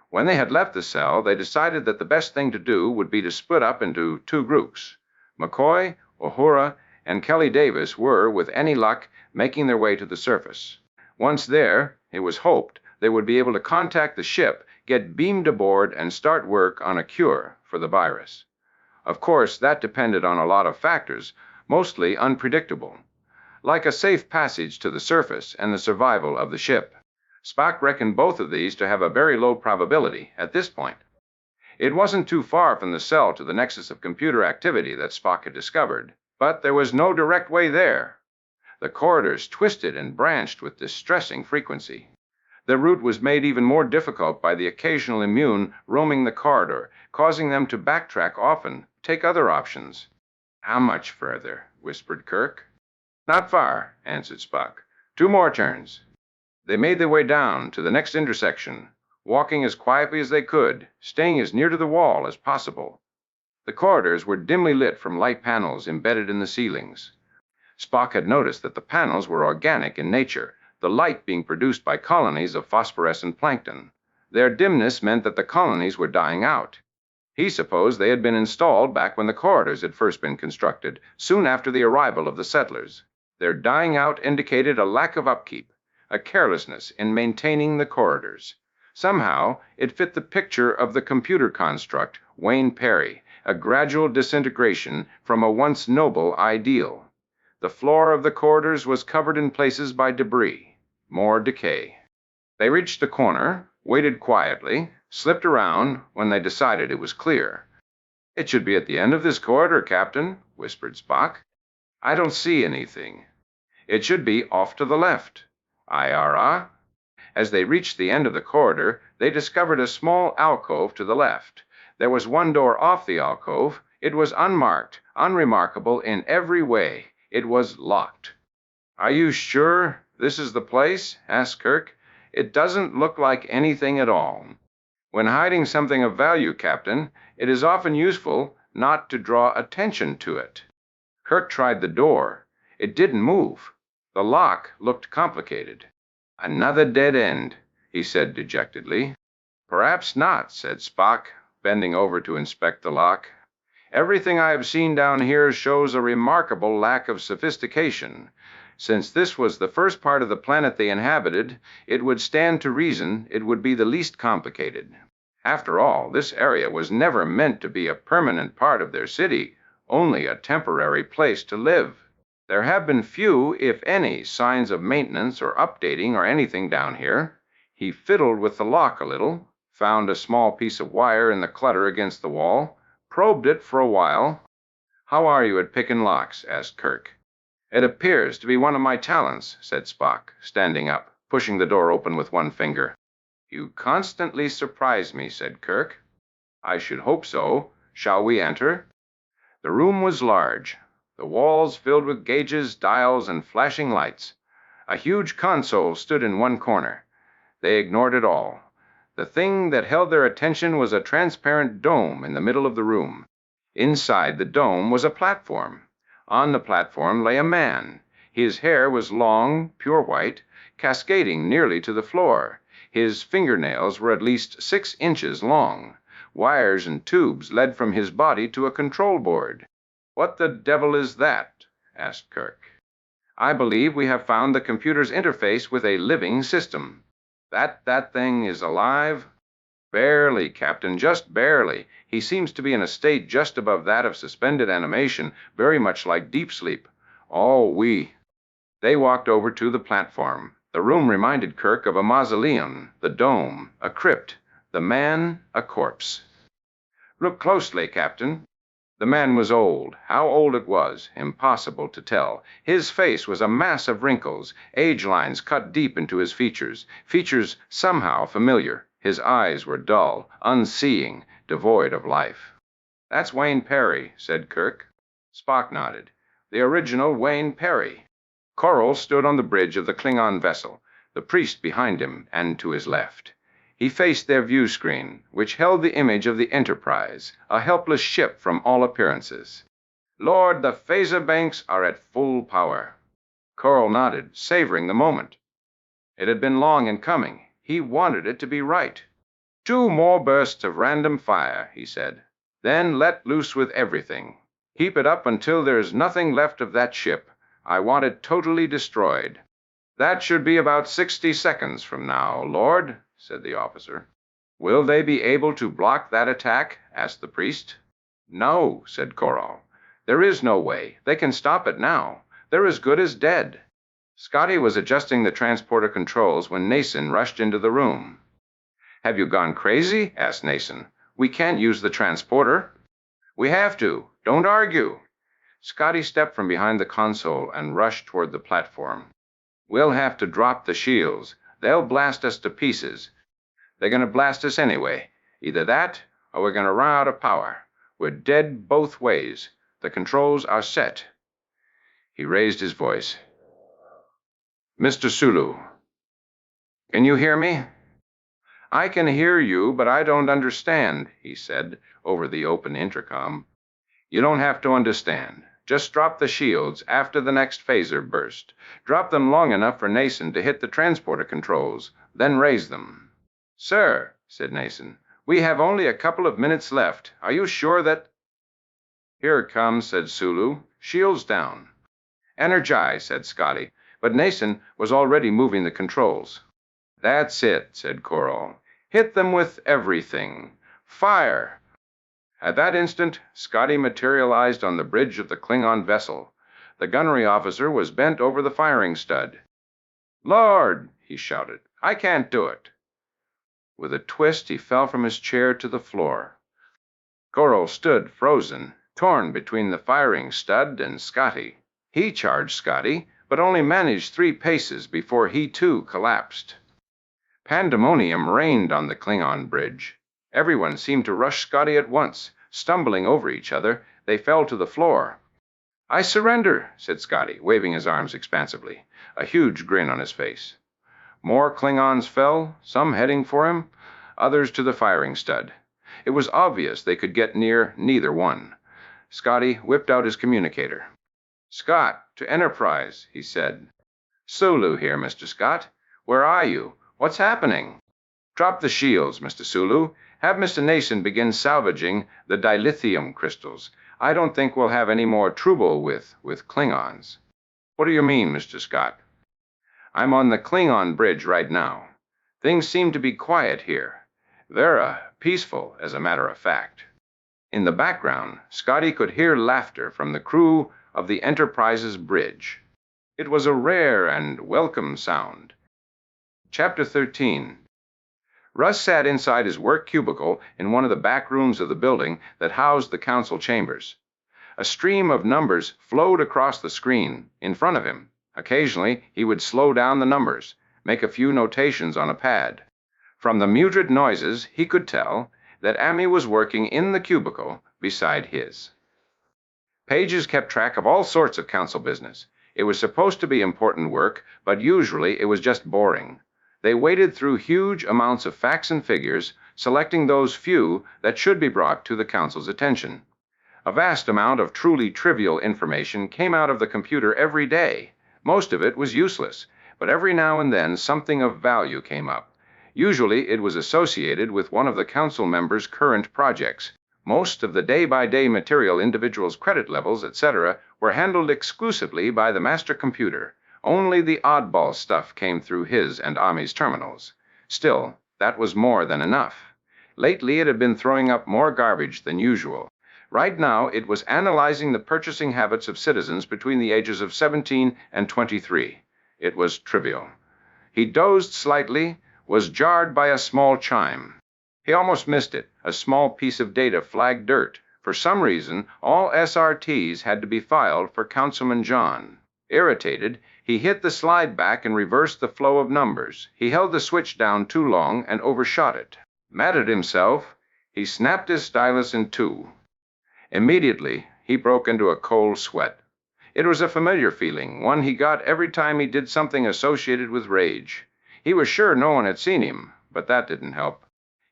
When they had left the cell, they decided that the best thing to do would be to split up into two groups. McCoy, Uhura, and Kelly Davis were, with any luck, making their way to the surface. Once there, it was hoped they would be able to contact the ship, get beamed aboard, and start work on a cure for the virus. Of course, that depended on a lot of factors, mostly unpredictable, like a safe passage to the surface and the survival of the ship. Spock reckoned both of these to have a very low probability at this point. It wasn't too far from the cell to the nexus of computer activity that Spock had discovered, but there was no direct way there. The corridors twisted and branched with distressing frequency. The route was made even more difficult by the occasional immune roaming the corridor, causing them to backtrack often, take other options. How much further? Whispered Kirk. Not far, answered Spock. 2 more turns. They made their way down to the next intersection, walking as quietly as they could, staying as near to the wall as possible. The corridors were dimly lit from light panels embedded in the ceilings. Spock had noticed that the panels were organic in nature, the light being produced by colonies of phosphorescent plankton. Their dimness meant that the colonies were dying out. He supposed they had been installed back when the corridors had first been constructed, soon after the arrival of the settlers. Their dying out indicated a lack of upkeep, a carelessness in maintaining the corridors. Somehow, it fit the picture of the computer construct, Wayne Perry, a gradual disintegration from a once noble ideal. The floor of the corridors was covered in places by debris, more decay. They reached the corner, waited quietly, slipped around when they decided it was clear. It should be at the end of this corridor, Captain, whispered Spock. I don't see anything. It should be off to the left. Aye. As they reached the end of the corridor, they discovered a small alcove to the left. There was one door off the alcove. It was unmarked, unremarkable in every way. It was locked. Are you sure this is the place? Asked Kirk. It doesn't look like anything at all. When hiding something of value, Captain, it is often useful not to draw attention to it. Kirk tried the door. It didn't move. The lock looked complicated. Another dead end, he said dejectedly. Perhaps not, said Spock, bending over to inspect the lock. Everything I have seen down here shows a remarkable lack of sophistication. Since this was the first part of the planet they inhabited, it would stand to reason it would be the least complicated. After all, this area was never meant to be a permanent part of their city, only a temporary place to live. There have been few, if any, signs of maintenance or updating or anything down here. He fiddled with the lock a little, found a small piece of wire in the clutter against the wall, probed it for a while. How are you at picking locks? Asked Kirk. It appears to be one of my talents, said Spock, standing up, pushing the door open with one finger. You constantly surprise me, said Kirk. I should hope so. Shall we enter? The room was large, the walls filled with gauges, dials, and flashing lights. A huge console stood in one corner. They ignored it all. The thing that held their attention was a transparent dome in the middle of the room. Inside the dome was a platform. On the platform lay a man. His hair was long, pure white, cascading nearly to the floor. His fingernails were at least 6 inches long. Wires and tubes led from his body to a control board. What the devil is that? Asked Kirk. I believe we have found the computer's interface with a living system. That thing is alive? Barely, Captain, just barely. He seems to be in a state just above that of suspended animation, very much like deep sleep. They walked over to the platform. The room reminded Kirk of a mausoleum, the dome, a crypt. The man, a corpse. Look closely, Captain. The man was old. How old it was, impossible to tell. His face was a mass of wrinkles, age lines cut deep into his features somehow familiar. His eyes were dull, unseeing, devoid of life. "That's Wayne Perry," said Kirk. Spock nodded. "The original Wayne Perry." Coral stood on the bridge of the Klingon vessel, the priest behind him and to his left. He faced their view screen, which held the image of the Enterprise, a helpless ship from all appearances. "Lord, the phaser banks are at full power." Coral nodded, savoring the moment. It had been long in coming. He wanted it to be right. "2 more bursts of random fire," he said. "Then let loose with everything. Keep it up until there's nothing left of that ship. I want it totally destroyed." "That should be about 60 seconds from now, Lord," said the officer. "Will they be able to block that attack?" asked the priest. "No," said Coral. "There is no way. They can stop it now. They're as good as dead." Scotty was adjusting the transporter controls when Nason rushed into the room. "Have you gone crazy?" asked Nason. "We can't use the transporter." "We have to. Don't argue." Scotty stepped from behind the console and rushed toward the platform. "We'll have to drop the shields. They'll blast us to pieces. They're going to blast us anyway. Either that, or we're going to run out of power. We're dead both ways. The controls are set." He raised his voice. "Mr. Sulu, can you hear me?" "I can hear you, but I don't understand," he said over the open intercom. "You don't have to understand. Just drop the shields after the next phaser burst. Drop them long enough for Nason to hit the transporter controls, then raise them." "Sir," said Nason, "we have only a couple of minutes left. Are you sure that—" "Here it comes," said Sulu. "Shields down." "Energize," said Scotty, but Nason was already moving the controls. "That's it," said Coral. "Hit them with everything. Fire!" At that instant, Scotty materialized on the bridge of the Klingon vessel. The gunnery officer was bent over the firing stud. "Lord!" he shouted. "I can't do it." With a twist, he fell from his chair to the floor. Coral stood frozen, torn between the firing stud and Scotty. He charged Scotty, but only managed 3 paces before he too collapsed. Pandemonium reigned on the Klingon bridge. Everyone seemed to rush Scotty at once. Stumbling over each other, they fell to the floor. "I surrender," said Scotty, waving his arms expansively, a huge grin on his face. More Klingons fell, some heading for him, others to the firing stud. It was obvious they could get near neither one. Scotty whipped out his communicator. "Scott, to Enterprise," he said. "Sulu here, Mr. Scott. Where are you? What's happening?" "Drop the shields, Mr. Sulu. Have Mr. Nason begin salvaging the dilithium crystals. I don't think we'll have any more trouble with Klingons." "What do you mean, Mr. Scott?" "I'm on the Klingon bridge right now. Things seem to be quiet here. Very peaceful, as a matter of fact." In the background, Scotty could hear laughter from the crew of the Enterprise's bridge. It was a rare and welcome sound. Chapter 13. Russ sat inside his work cubicle in one of the back rooms of the building that housed the council chambers. A stream of numbers flowed across the screen in front of him. Occasionally, he would slow down the numbers, make a few notations on a pad. From the muted noises, he could tell that Amy was working in the cubicle beside his. Pages kept track of all sorts of council business. It was supposed to be important work, but usually it was just boring. They waded through huge amounts of facts and figures, selecting those few that should be brought to the council's attention. A vast amount of truly trivial information came out of the computer every day. Most of it was useless, but every now and then something of value came up. Usually it was associated with one of the council members' current projects. Most of the day-by-day material, individuals' credit levels, etc., were handled exclusively by the master computer. Only the oddball stuff came through his and Ami's terminals. Still, that was more than enough. Lately, it had been throwing up more garbage than usual. Right now, it was analyzing the purchasing habits of citizens between the ages of 17 and 23. It was trivial. He dozed slightly, was jarred by a small chime. He almost missed it. A small piece of data flagged dirt. For some reason, all SRTs had to be filed for Councilman John. Irritated, he hit the slide back and reversed the flow of numbers. He held the switch down too long and overshot it. Mad at himself, he snapped his stylus in two. Immediately, he broke into a cold sweat. It was a familiar feeling, one he got every time he did something associated with rage. He was sure no one had seen him, but that didn't help.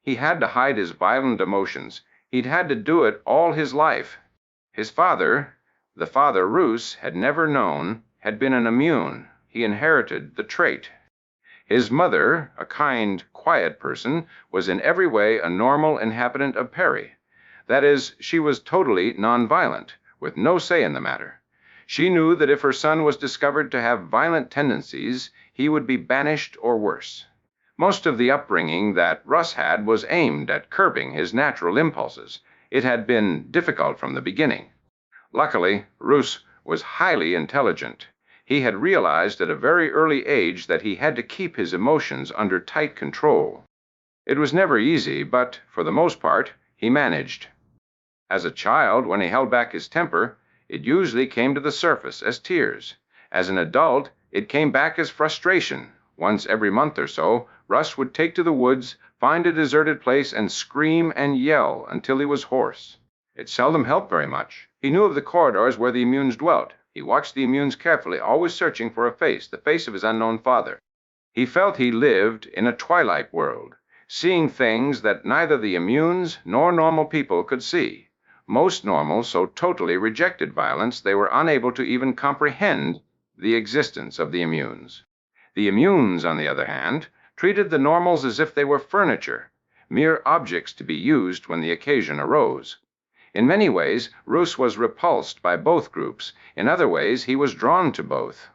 He had to hide his violent emotions. He'd had to do it all his life. His father, the father Roos had never known, had been an immune. He inherited the trait. His mother, a kind, quiet person, was in every way a normal inhabitant of Perry. That is, she was totally nonviolent, with no say in the matter. She knew that if her son was discovered to have violent tendencies, he would be banished or worse. Most of the upbringing that Russ had was aimed at curbing his natural impulses. It had been difficult from the beginning. Luckily, Roos was highly intelligent. He had realized at a very early age that he had to keep his emotions under tight control. It was never easy, but for the most part, he managed. As a child, when he held back his temper, it usually came to the surface as tears. As an adult, it came back as frustration. Once every month or so, Russ would take to the woods, find a deserted place, and scream and yell until he was hoarse. It seldom helped very much. He knew of the corridors where the immunes dwelt. He watched the immunes carefully, always searching for a face, the face of his unknown father. He felt he lived in a twilight world, seeing things that neither the immunes nor normal people could see. Most normals so totally rejected violence they were unable to even comprehend the existence of the immunes. The immunes, on the other hand, treated the normals as if they were furniture, mere objects to be used when the occasion arose. In many ways, Roos was repulsed by both groups. In other ways, he was drawn to both.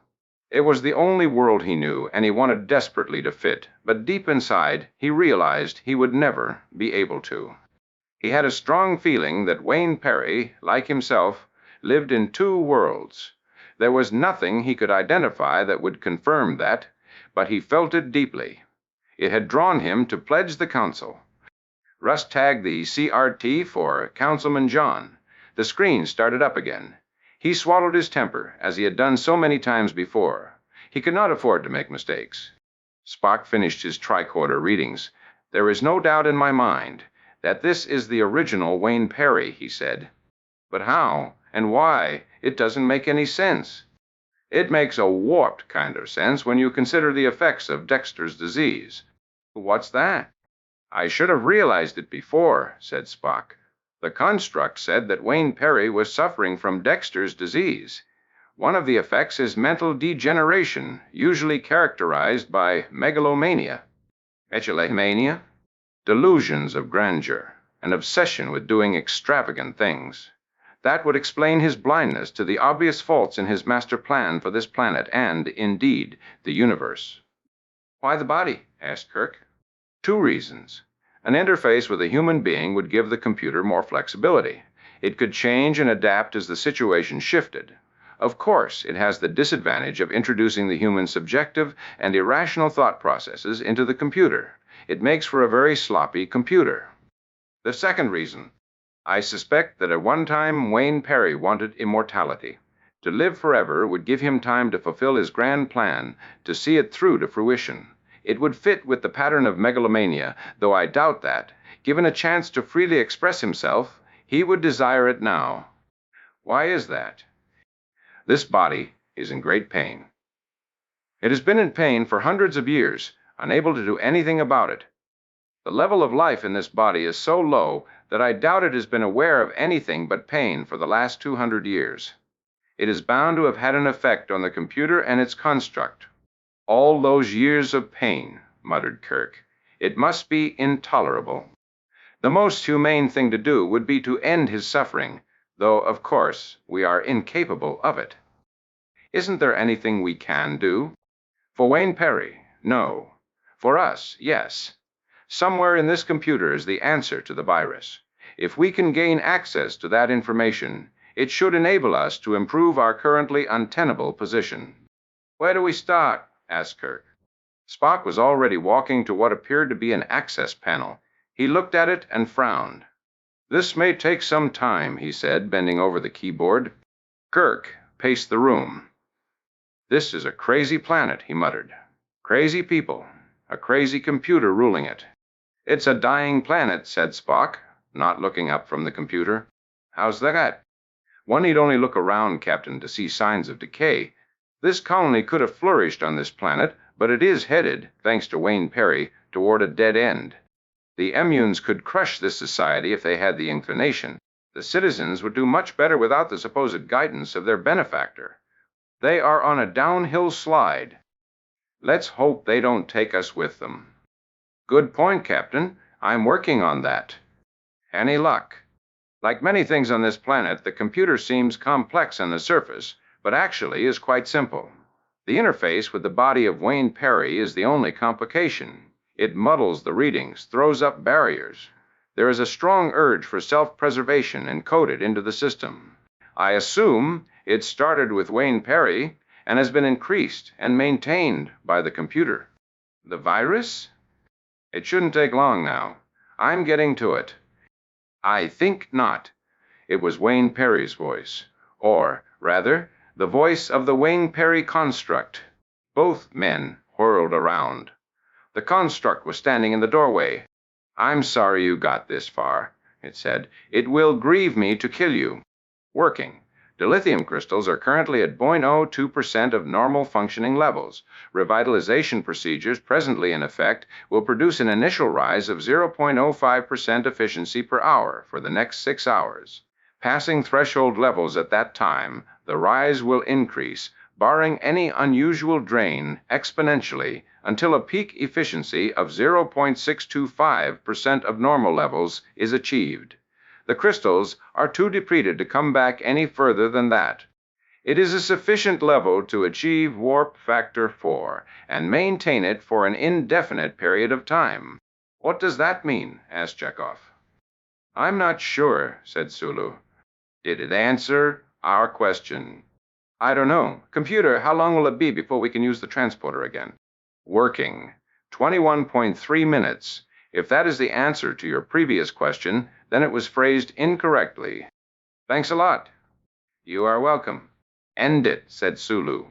It was the only world he knew, and he wanted desperately to fit, but deep inside, he realized he would never be able to. He had a strong feeling that Wayne Perry, like himself, lived in two worlds. There was nothing he could identify that would confirm that, but he felt it deeply. It had drawn him to pledge the council. Russ tagged the CRT for Councilman John. The screen started up again. He swallowed his temper, as he had done so many times before. He could not afford to make mistakes. Spock finished his tricorder readings. "There is no doubt in my mind that this is the original Wayne Perry," he said. "But how and why? It doesn't make any sense." "It makes a warped kind of sense when you consider the effects of Dexter's disease." "What's that?" "I should have realized it before," said Spock. "The construct said that Wayne Perry was suffering from Dexter's disease. One of the effects is mental degeneration, usually characterized by megalomania." "Megalomania?" "Delusions of grandeur, an obsession with doing extravagant things. That would explain his blindness to the obvious faults in his master plan for this planet and, indeed, the universe." "Why the body?" asked Kirk. "Two reasons. An interface with a human being would give the computer more flexibility. It could change and adapt as the situation shifted. Of course, it has the disadvantage of introducing the human subjective and irrational thought processes into the computer. It makes for a very sloppy computer. The second reason. I suspect that at one time Wayne Perry wanted immortality. To live forever would give him time to fulfill his grand plan, to see it through to fruition. It would fit with the pattern of megalomania, though I doubt that, given a chance to freely express himself, he would desire it now." "Why is that?" "This body is in great pain. It has been in pain for hundreds of years, unable to do anything about it. The level of life in this body is so low that I doubt it has been aware of anything but pain for the last 200 years. It is bound to have had an effect on the computer and its construct." "All those years of pain," muttered Kirk. "It must be intolerable." "The most humane thing to do would be to end his suffering, though, of course, we are incapable of it." "Isn't there anything we can do?" "For Wayne Perry, no. For us, yes. Somewhere in this computer is the answer to the virus. If we can gain access to that information, it should enable us to improve our currently untenable position." "Where do we start?" asked Kirk. Spock was already walking to what appeared to be an access panel. He looked at it and frowned. "This may take some time," he said, bending over the keyboard. Kirk paced the room. "This is a crazy planet," he muttered. "Crazy people. A crazy computer ruling it." "It's a dying planet," said Spock, not looking up from the computer. "How's that?" "One need only look around, Captain, to see signs of decay. This colony could have flourished on this planet, but it is headed, thanks to Wayne Perry, toward a dead end. The Emmunes could crush this society if they had the inclination. The citizens would do much better without the supposed guidance of their benefactor. They are on a downhill slide. Let's hope they don't take us with them." "Good point, Captain. I'm working on that." "Any luck?" "Like many things on this planet, the computer seems complex on the surface, but actually is quite simple. The interface with the body of Wayne Perry is the only complication. It muddles the readings, throws up barriers. There is a strong urge for self-preservation encoded into the system. I assume it started with Wayne Perry and has been increased and maintained by the computer." "The virus?" "It shouldn't take long now. I'm getting to it." "I think not." It was Wayne Perry's voice. Or, rather, the voice of the Wayne Perry construct. Both men whirled around. The construct was standing in the doorway. "I'm sorry you got this far," it said. "It will grieve me to kill you." "Working. Dilithium crystals are currently at 0.02% of normal functioning levels. Revitalization procedures presently in effect will produce an initial rise of 0.05% efficiency per hour for the next 6 hours. Passing threshold levels at that time, the rise will increase, barring any unusual drain, exponentially, until a peak efficiency of 0.625% of normal levels is achieved. The crystals are too depleted to come back any further than that. It is a sufficient level to achieve warp factor 4 and maintain it for an indefinite period of time." "What does that mean?" asked Chekhov. "I'm not sure," said Sulu. "Did it answer our question?" "I don't know. Computer, how long will it be before we can use the transporter again?" "Working. 21.3 minutes. If that is the answer to your previous question, then it was phrased incorrectly." "Thanks a lot." "You are welcome." "End it," said Sulu.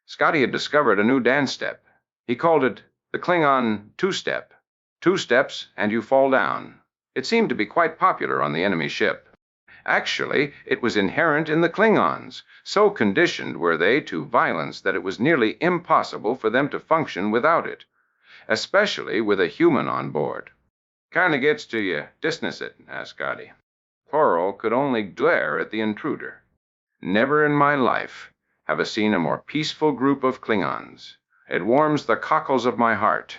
Scotty had discovered a new dance step. He called it the Klingon two-step. 2 steps and you fall down. It seemed to be quite popular on the enemy ship. Actually, it was inherent in the Klingons. So conditioned were they to violence that it was nearly impossible for them to function without it, especially with a human on board. "Kinda gets to you, doesn't it?" asked Scotty. Coral could only glare at the intruder. "Never in my life have I seen a more peaceful group of Klingons. It warms the cockles of my heart."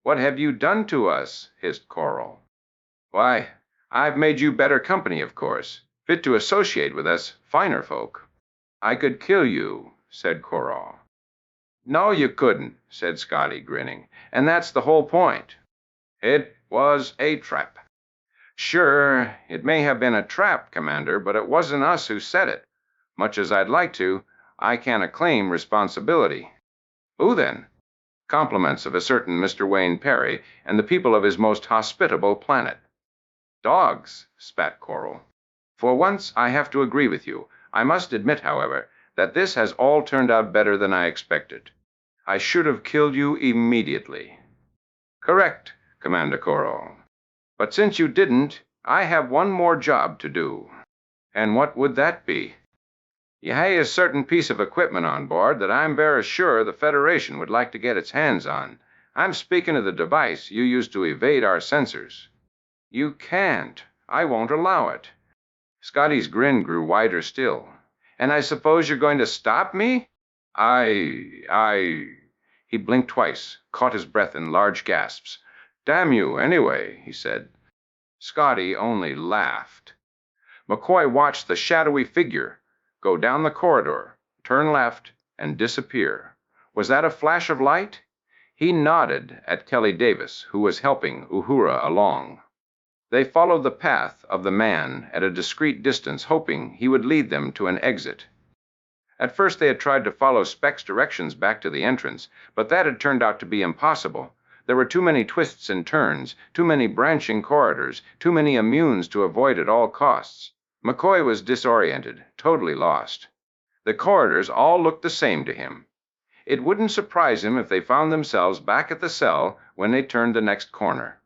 "What have you done to us?" hissed Coral. "Why, I've made you better company, of course, fit to associate with us finer folk." "I could kill you," said Coral. "No, you couldn't," said Scotty, grinning. "And that's the whole point." "It was a trap." "Sure, it may have been a trap, Commander, but it wasn't us who set it. Much as I'd like to, I can't claim responsibility." "Who then?" "Compliments of a certain Mr. Wayne Perry and the people of his most hospitable planet." "Dogs," spat Coral. "For once, I have to agree with you. I must admit, however, that this has all turned out better than I expected. I should have killed you immediately." "Correct, Commander Coral. But since you didn't, I have one more job to do." "And what would that be?" "You have a certain piece of equipment on board that I'm very sure the Federation would like to get its hands on. I'm speaking of the device you used to evade our sensors." "You can't. I won't allow it." Scotty's grin grew wider still. "And I suppose you're going to stop me?" I... He blinked twice, caught his breath in large gasps. "Damn you, anyway," he said. Scotty only laughed. McCoy watched the shadowy figure go down the corridor, turn left, and disappear. Was that a flash of light? He nodded at Kelly Davis, who was helping Uhura along. They followed the path of the man at a discreet distance, hoping he would lead them to an exit. At first they had tried to follow Speck's directions back to the entrance, but that had turned out to be impossible. There were too many twists and turns, too many branching corridors, too many immunes to avoid at all costs. McCoy was disoriented, totally lost. The corridors all looked the same to him. It wouldn't surprise him if they found themselves back at the cell when they turned the next corner.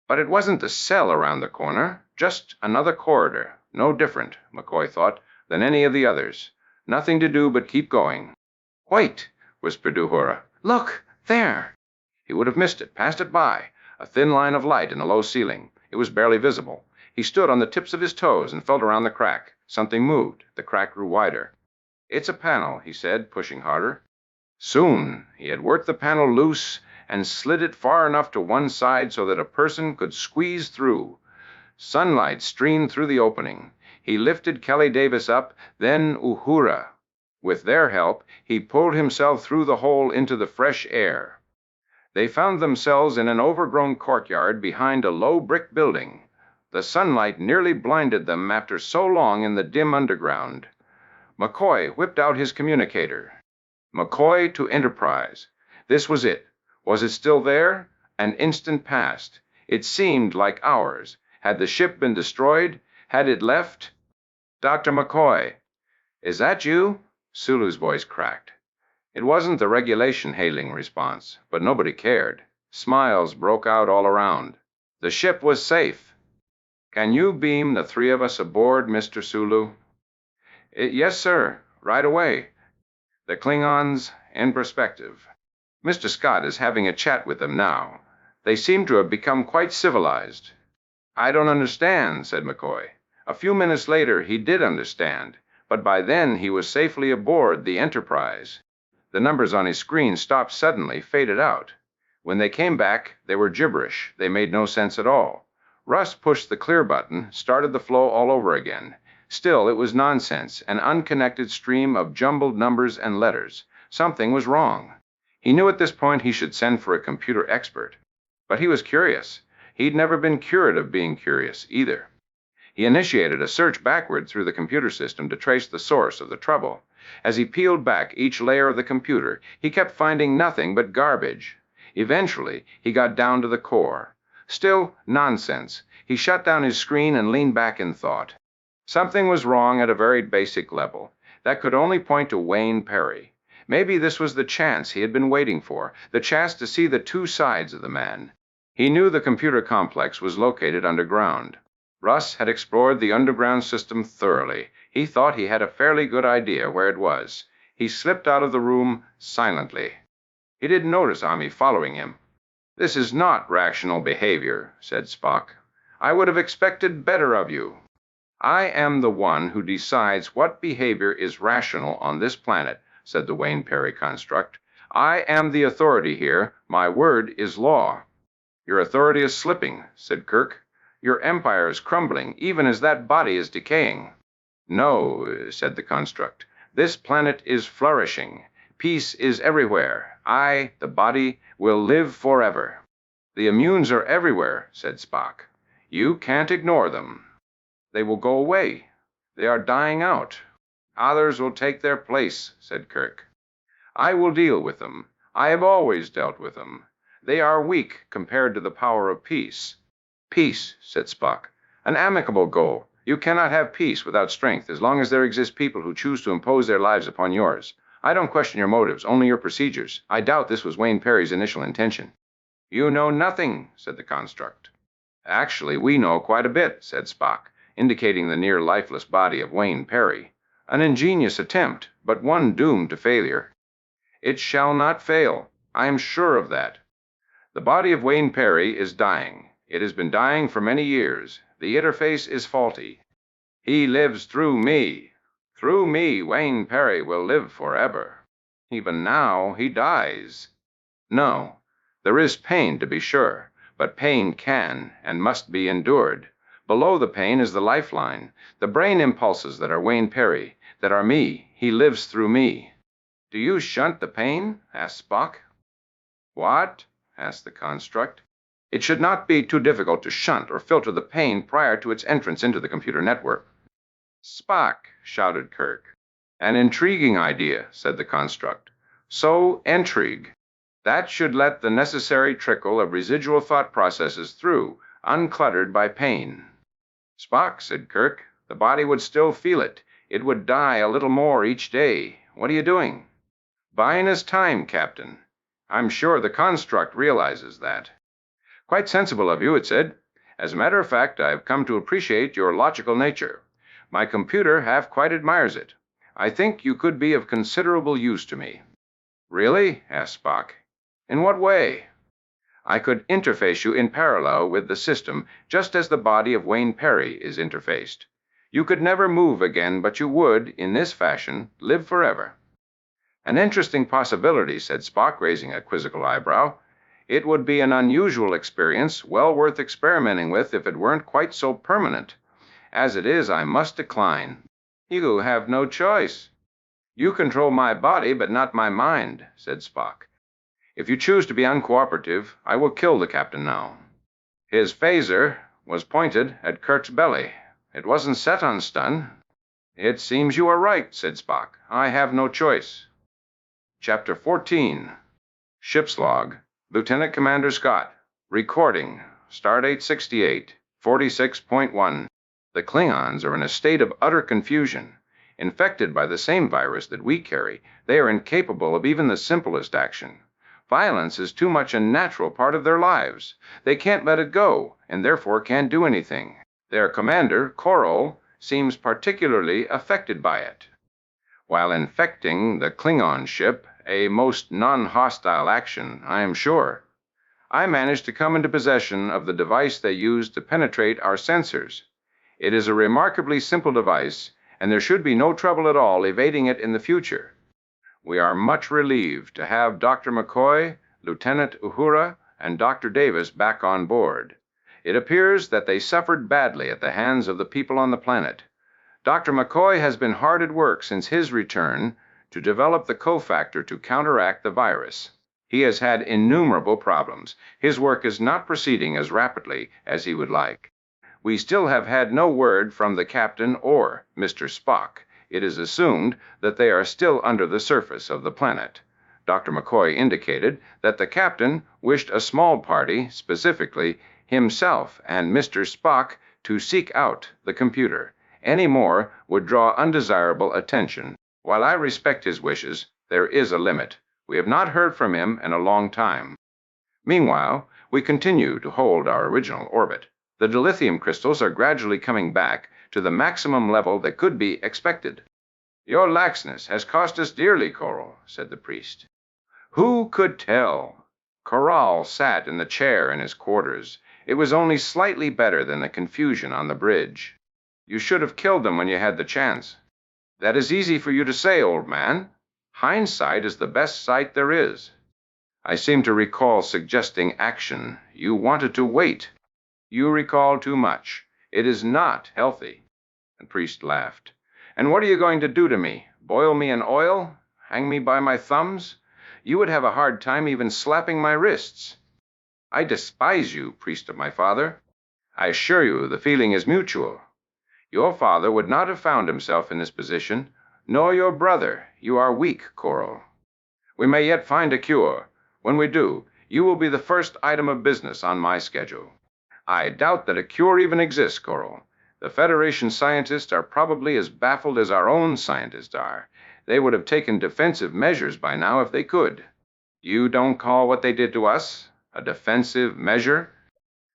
But it wasn't the cell around the corner, just another corridor, no different, McCoy thought, than any of the others. Nothing to do but keep going. "Wait," whispered Uhura. "Look, there." He would have missed it, passed it by, a thin line of light in the low ceiling. It was barely visible. He stood on the tips of his toes and felt around the crack. Something moved. The crack grew wider. "It's a panel," he said, pushing harder. Soon he had worked the panel loose and slid it far enough to one side so that a person could squeeze through. Sunlight streamed through the opening. He lifted Kelly Davis up, then Uhura. With their help, he pulled himself through the hole into the fresh air. They found themselves in an overgrown courtyard behind a low brick building. The sunlight nearly blinded them after so long in the dim underground. McCoy whipped out his communicator. McCoy to Enterprise. This was it. Was it still there? An instant passed. It seemed like hours. Had the ship been destroyed? Had it left? "Dr. McCoy." "Is that you?" Sulu's voice cracked. It wasn't the regulation hailing response, but nobody cared. Smiles broke out all around. The ship was safe. "Can you beam the three of us aboard, Mr. Sulu?" "Yes, sir. Right away." The Klingons in perspective. Mr. Scott is having a chat with them now. They seem to have become quite civilized. "I don't understand," said McCoy. A few minutes later, he did understand, but by then he was safely aboard the Enterprise. The numbers on his screen stopped suddenly, faded out. When they came back, they were gibberish. They made no sense at all. Russ pushed the clear button, started the flow all over again. Still, it was nonsense, an unconnected stream of jumbled numbers and letters. Something was wrong. He knew at this point he should send for a computer expert. But he was curious. He'd never been cured of being curious, either. He initiated a search backward through the computer system to trace the source of the trouble. As he peeled back each layer of the computer, he kept finding nothing but garbage. Eventually, he got down to the core. Still nonsense. He shut down his screen and leaned back in thought. Something was wrong at a very basic level. That could only point to Wayne Perry. Maybe this was the chance he had been waiting for, the chance to see the two sides of the man. He knew the computer complex was located underground. Russ had explored the underground system thoroughly. He thought he had a fairly good idea where it was. He slipped out of the room silently. He didn't notice Ami following him. "This is not rational behavior," said Spock. "I would have expected better of you." "I am the one who decides what behavior is rational on this planet," said the Wayne Perry construct. "I am the authority here. My word is law." "Your authority is slipping," said Kirk. "Your empire is crumbling, even as that body is decaying." "No," said the construct. "This planet is flourishing. Peace is everywhere. I, the body, will live forever." "The immunes are everywhere," said Spock. "You can't ignore them. They will go away. They are dying out." "Others will take their place," said Kirk. "I will deal with them. I have always dealt with them. They are weak compared to the power of peace." "Peace," said Spock. "An amicable goal. You cannot have peace without strength as long as there exist people who choose to impose their lives upon yours. I don't question your motives, only your procedures. I doubt this was Wayne Perry's initial intention." "You know nothing," said the construct. "Actually, we know quite a bit," said Spock, indicating the near lifeless body of Wayne Perry. "An ingenious attempt, but one doomed to failure." "It shall not fail. I am sure of that. The body of Wayne Perry is dying. It has been dying for many years. The interface is faulty. He lives through me. Through me, Wayne Perry will live forever. Even now, he dies. No, there is pain, to be sure, but pain can and must be endured. Below the pain is the lifeline, the brain impulses that are Wayne Perry, that are me. He lives through me." "Do you shunt the pain?" asked Spock. "What?" asked the construct. "It should not be too difficult to shunt or filter the pain prior to its entrance into the computer network." "Spock," shouted Kirk. "An intriguing idea," said the construct. "So intrigue." That should let the necessary trickle of residual thought processes through, uncluttered by pain. Spock, said Kirk, the body would still feel it. It would die a little more each day. What are you doing? Buying us time, Captain. I'm sure the construct realizes that. Quite sensible of you, it said. As a matter of fact, I've come to appreciate your logical nature. My computer half quite admires it. I think you could be of considerable use to me. Really? Asked Spock. In what way? I could interface you in parallel with the system, just as the body of Wayne Perry is interfaced. You could never move again, but you would, in this fashion, live forever. An interesting possibility, said Spock, raising a quizzical eyebrow. It would be an unusual experience, well worth experimenting with if it weren't quite so permanent. As it is, I must decline. You have no choice. You control my body, but not my mind, said Spock. If you choose to be uncooperative, I will kill the captain now. His phaser was pointed at Kirk's belly. It wasn't set on stun. It seems you are right, said Spock. I have no choice. Chapter 14. Ship's Log. Lieutenant Commander Scott. Recording. Stardate 68. 46.1. The Klingons are in a state of utter confusion. Infected by the same virus that we carry, they are incapable of even the simplest action. Violence is too much a natural part of their lives. They can't let it go, and therefore can't do anything. Their commander, Korol, seems particularly affected by it. While infecting the Klingon ship, a most non-hostile action, I am sure, I managed to come into possession of the device they used to penetrate our sensors. It is a remarkably simple device, and there should be no trouble at all evading it in the future. We are much relieved to have Dr. McCoy, Lieutenant Uhura, and Dr. Davis back on board. It appears that they suffered badly at the hands of the people on the planet. Dr. McCoy has been hard at work since his return to develop the cofactor to counteract the virus. He has had innumerable problems. His work is not proceeding as rapidly as he would like. We still have had no word from the captain or Mr. Spock. It is assumed that they are still under the surface of the planet. Dr. McCoy indicated that the captain wished a small party, specifically himself and Mr. Spock, to seek out the computer. Any more would draw undesirable attention. While I respect his wishes, there is a limit. We have not heard from him in a long time. Meanwhile, we continue to hold our original orbit. The dilithium crystals are gradually coming back to the maximum level that could be expected. Your laxness has cost us dearly, Korol, said the priest. Who could tell? Korral sat in the chair in his quarters. It was only slightly better than the confusion on the bridge. You should have killed them when you had the chance. That is easy for you to say, old man. Hindsight is the best sight there is. I seem to recall suggesting action. You wanted to wait. You recall too much. It is not healthy. The priest laughed. And what are you going to do to me? Boil me in oil? Hang me by my thumbs? You would have a hard time even slapping my wrists. I despise you, priest of my father. I assure you the feeling is mutual. Your father would not have found himself in this position, nor your brother. You are weak, Korol. We may yet find a cure. When we do, you will be the first item of business on my schedule. I doubt that a cure even exists, Korol. The Federation scientists are probably as baffled as our own scientists are. They would have taken defensive measures by now if they could. You don't call what they did to us a defensive measure?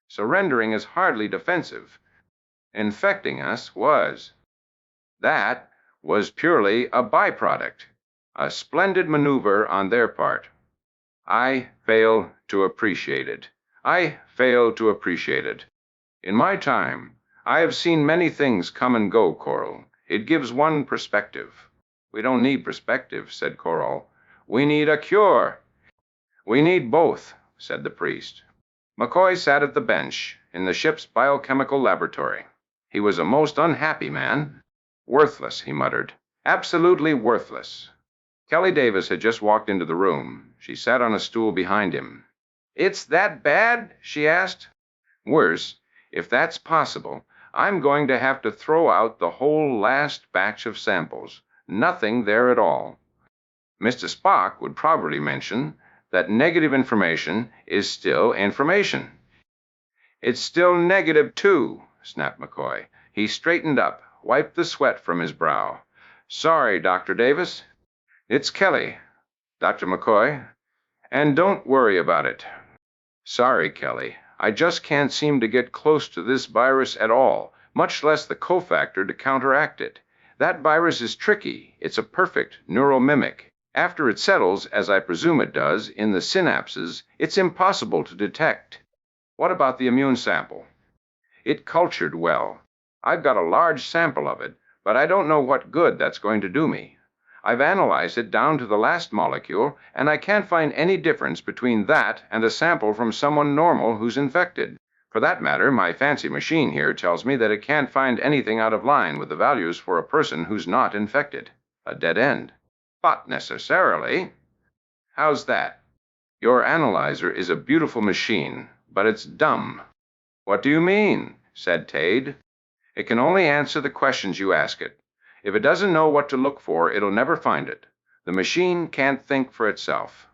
Surrendering is hardly defensive. Infecting us was. That was purely a byproduct, a splendid maneuver on their part. I fail to appreciate it. I fail to appreciate it. In my time, I have seen many things come and go, Korol. It gives one perspective. We don't need perspective, said Korol. We need a cure. We need both, said the priest. McCoy sat at the bench in the ship's biochemical laboratory. He was a most unhappy man. Worthless, he muttered. Absolutely worthless. Kelly Davis had just walked into the room. She sat on a stool behind him. It's that bad? She asked. Worse. If that's possible, I'm going to have to throw out the whole last batch of samples. Nothing there at all. Mr. Spock would probably mention that negative information is still information. It's still negative, too, snapped McCoy. He straightened up, wiped the sweat from his brow. Sorry, Dr. Davis. It's Kelly, Dr. McCoy. And don't worry about it. Sorry, Kelly. I just can't seem to get close to this virus at all, much less the cofactor to counteract it. That virus is tricky. It's a perfect neural mimic. After it settles, as I presume it does, in the synapses, it's impossible to detect. What about the immune sample? It cultured well. I've got a large sample of it, but I don't know what good that's going to do me. I've analyzed it down to the last molecule, and I can't find any difference between that and a sample from someone normal who's infected. For that matter, my fancy machine here tells me that it can't find anything out of line with the values for a person who's not infected. A dead end. Not necessarily. How's that? Your analyzer is a beautiful machine, but it's dumb. What do you mean? Said Tade. It can only answer the questions you ask it. If it doesn't know what to look for, it'll never find it. The machine can't think for itself.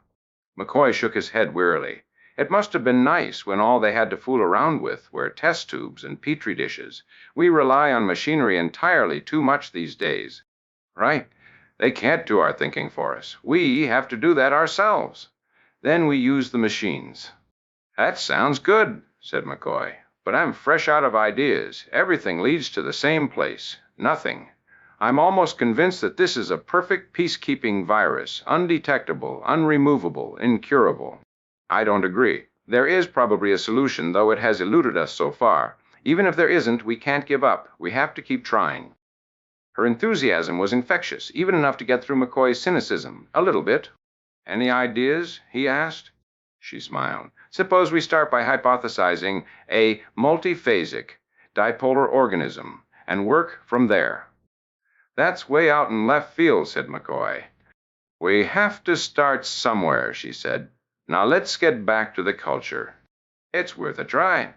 McCoy shook his head wearily. It must have been nice when all they had to fool around with were test tubes and petri dishes. We rely on machinery entirely too much these days. Right. They can't do our thinking for us. We have to do that ourselves. Then we use the machines. That sounds good, said McCoy. But I'm fresh out of ideas. Everything leads to the same place. Nothing. I'm almost convinced that this is a perfect peacekeeping virus, undetectable, unremovable, incurable. I don't agree. There is probably a solution, though it has eluded us so far. Even if there isn't, we can't give up. We have to keep trying. Her enthusiasm was infectious, even enough to get through McCoy's cynicism. A little bit. Any ideas? He asked. She smiled. Suppose we start by hypothesizing a multiphasic, dipolar organism, and work from there. That's way out in left field, said McCoy. We have to start somewhere, she said. Now let's get back to the culture. It's worth a try.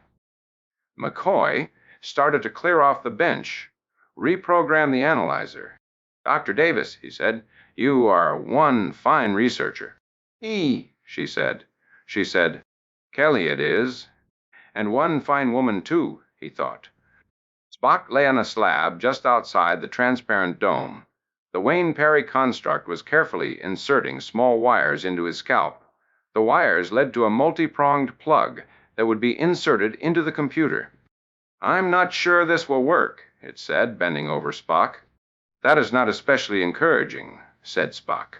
McCoy started to clear off the bench, reprogram the analyzer. Dr. Davis, he said, you are one fine researcher. She said. She said, Kelly it is. And one fine woman, too, he thought. Spock lay on a slab just outside the transparent dome. The Wayne Perry construct was carefully inserting small wires into his scalp. The wires led to a multi-pronged plug that would be inserted into the computer. I'm not sure this will work, it said, bending over Spock. That is not especially encouraging, said Spock.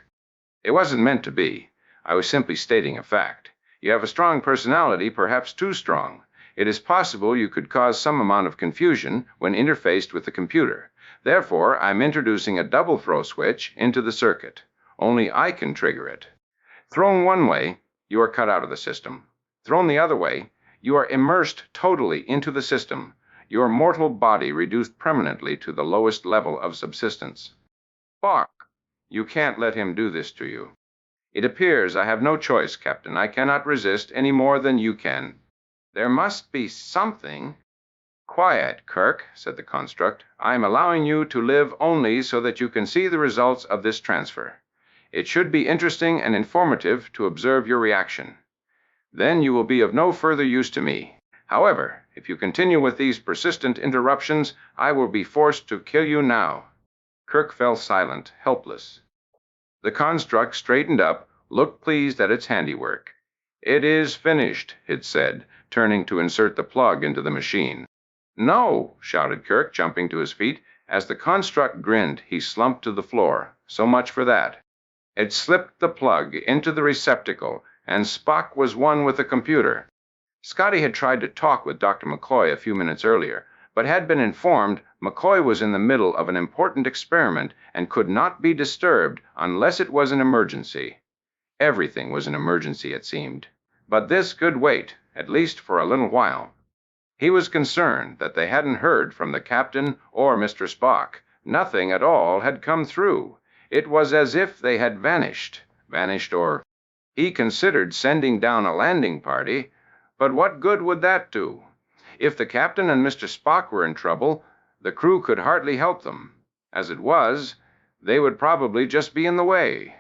It wasn't meant to be. I was simply stating a fact. You have a strong personality, perhaps too strong. It is possible you could cause some amount of confusion when interfaced with the computer. Therefore, I'm introducing a double throw switch into the circuit. Only I can trigger it. Thrown one way, you are cut out of the system. Thrown the other way, you are immersed totally into the system, your mortal body reduced permanently to the lowest level of subsistence. Spock, you can't let him do this to you. It appears I have no choice, Captain. I cannot resist any more than you can. There must be something. Quiet, Kirk, said the construct. I'm allowing you to live only so that you can see the results of this transfer. It should be interesting and informative to observe your reaction. Then you will be of no further use to me. However, if you continue with these persistent interruptions, I will be forced to kill you now. Kirk fell silent, helpless. The construct straightened up, looked pleased at its handiwork. It is finished, it said, turning to insert the plug into the machine. No, shouted Kirk, jumping to his feet. As the construct grinned, he slumped to the floor. So much for that. It slipped the plug into the receptacle, and Spock was one with the computer. Scotty had tried to talk with Dr. McCoy a few minutes earlier, but had been informed McCoy was in the middle of an important experiment and could not be disturbed unless it was an emergency. Everything was an emergency, it seemed. But this could wait, at least for a little while. He was concerned that they hadn't heard from the captain or Mr. Spock. Nothing at all had come through. It was as if they had vanished, or... He considered sending down a landing party, but what good would that do? If the captain and Mr. Spock were in trouble, the crew could hardly help them. As it was, they would probably just be in the way.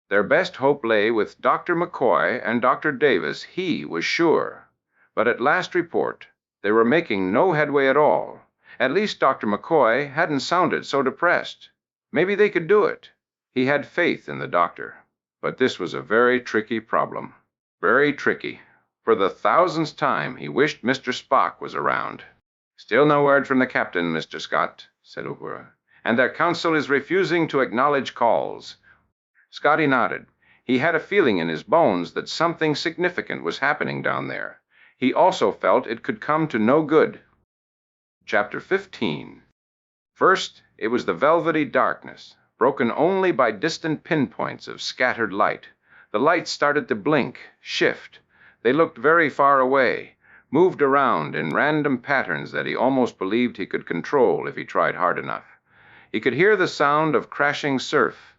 Their best hope lay with Dr. McCoy and Dr. Davis, he was sure. But at last report, they were making no headway at all. At least Dr. McCoy hadn't sounded so depressed. Maybe they could do it. He had faith in the doctor. But this was a very tricky problem. Very tricky. For the thousandth time, he wished Mr. Spock was around. "Still no word from the captain, Mr. Scott," said Uhura. "And their council is refusing to acknowledge calls." Scotty nodded. He had a feeling in his bones that something significant was happening down there. He also felt it could come to no good. Chapter 15. First, it was the velvety darkness, broken only by distant pinpoints of scattered light. The lights started to blink, shift. They looked very far away, moved around in random patterns that he almost believed he could control if he tried hard enough. He could hear the sound of crashing surf.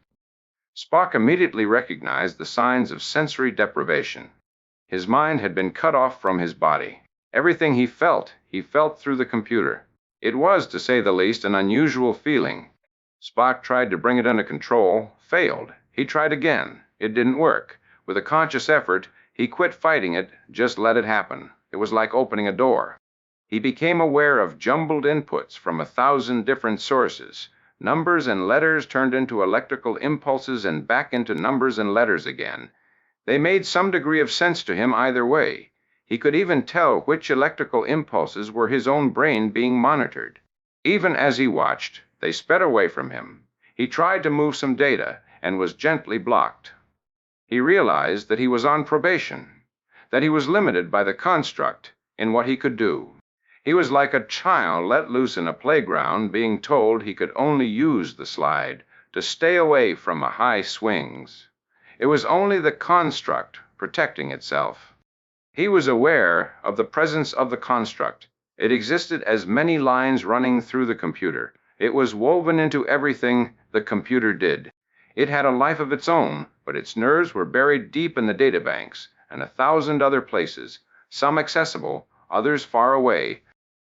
Spock immediately recognized the signs of sensory deprivation. His mind had been cut off from his body. Everything he felt through the computer. It was, to say the least, an unusual feeling. Spock tried to bring it under control, failed. He tried again. It didn't work. With a conscious effort, he quit fighting it, just let it happen. It was like opening a door. He became aware of jumbled inputs from 1,000 different sources. Numbers and letters turned into electrical impulses and back into numbers and letters again. They made some degree of sense to him either way. He could even tell which electrical impulses were his own brain being monitored. Even as he watched, they sped away from him. He tried to move some data and was gently blocked. He realized that he was on probation, that he was limited by the construct in what he could do. He was like a child let loose in a playground being told he could only use the slide, to stay away from the high swings. It was only the construct protecting itself. He was aware of the presence of the construct. It existed as many lines running through the computer. It was woven into everything the computer did. It had a life of its own, but its nerves were buried deep in the databanks and 1,000 other places, some accessible, others far away.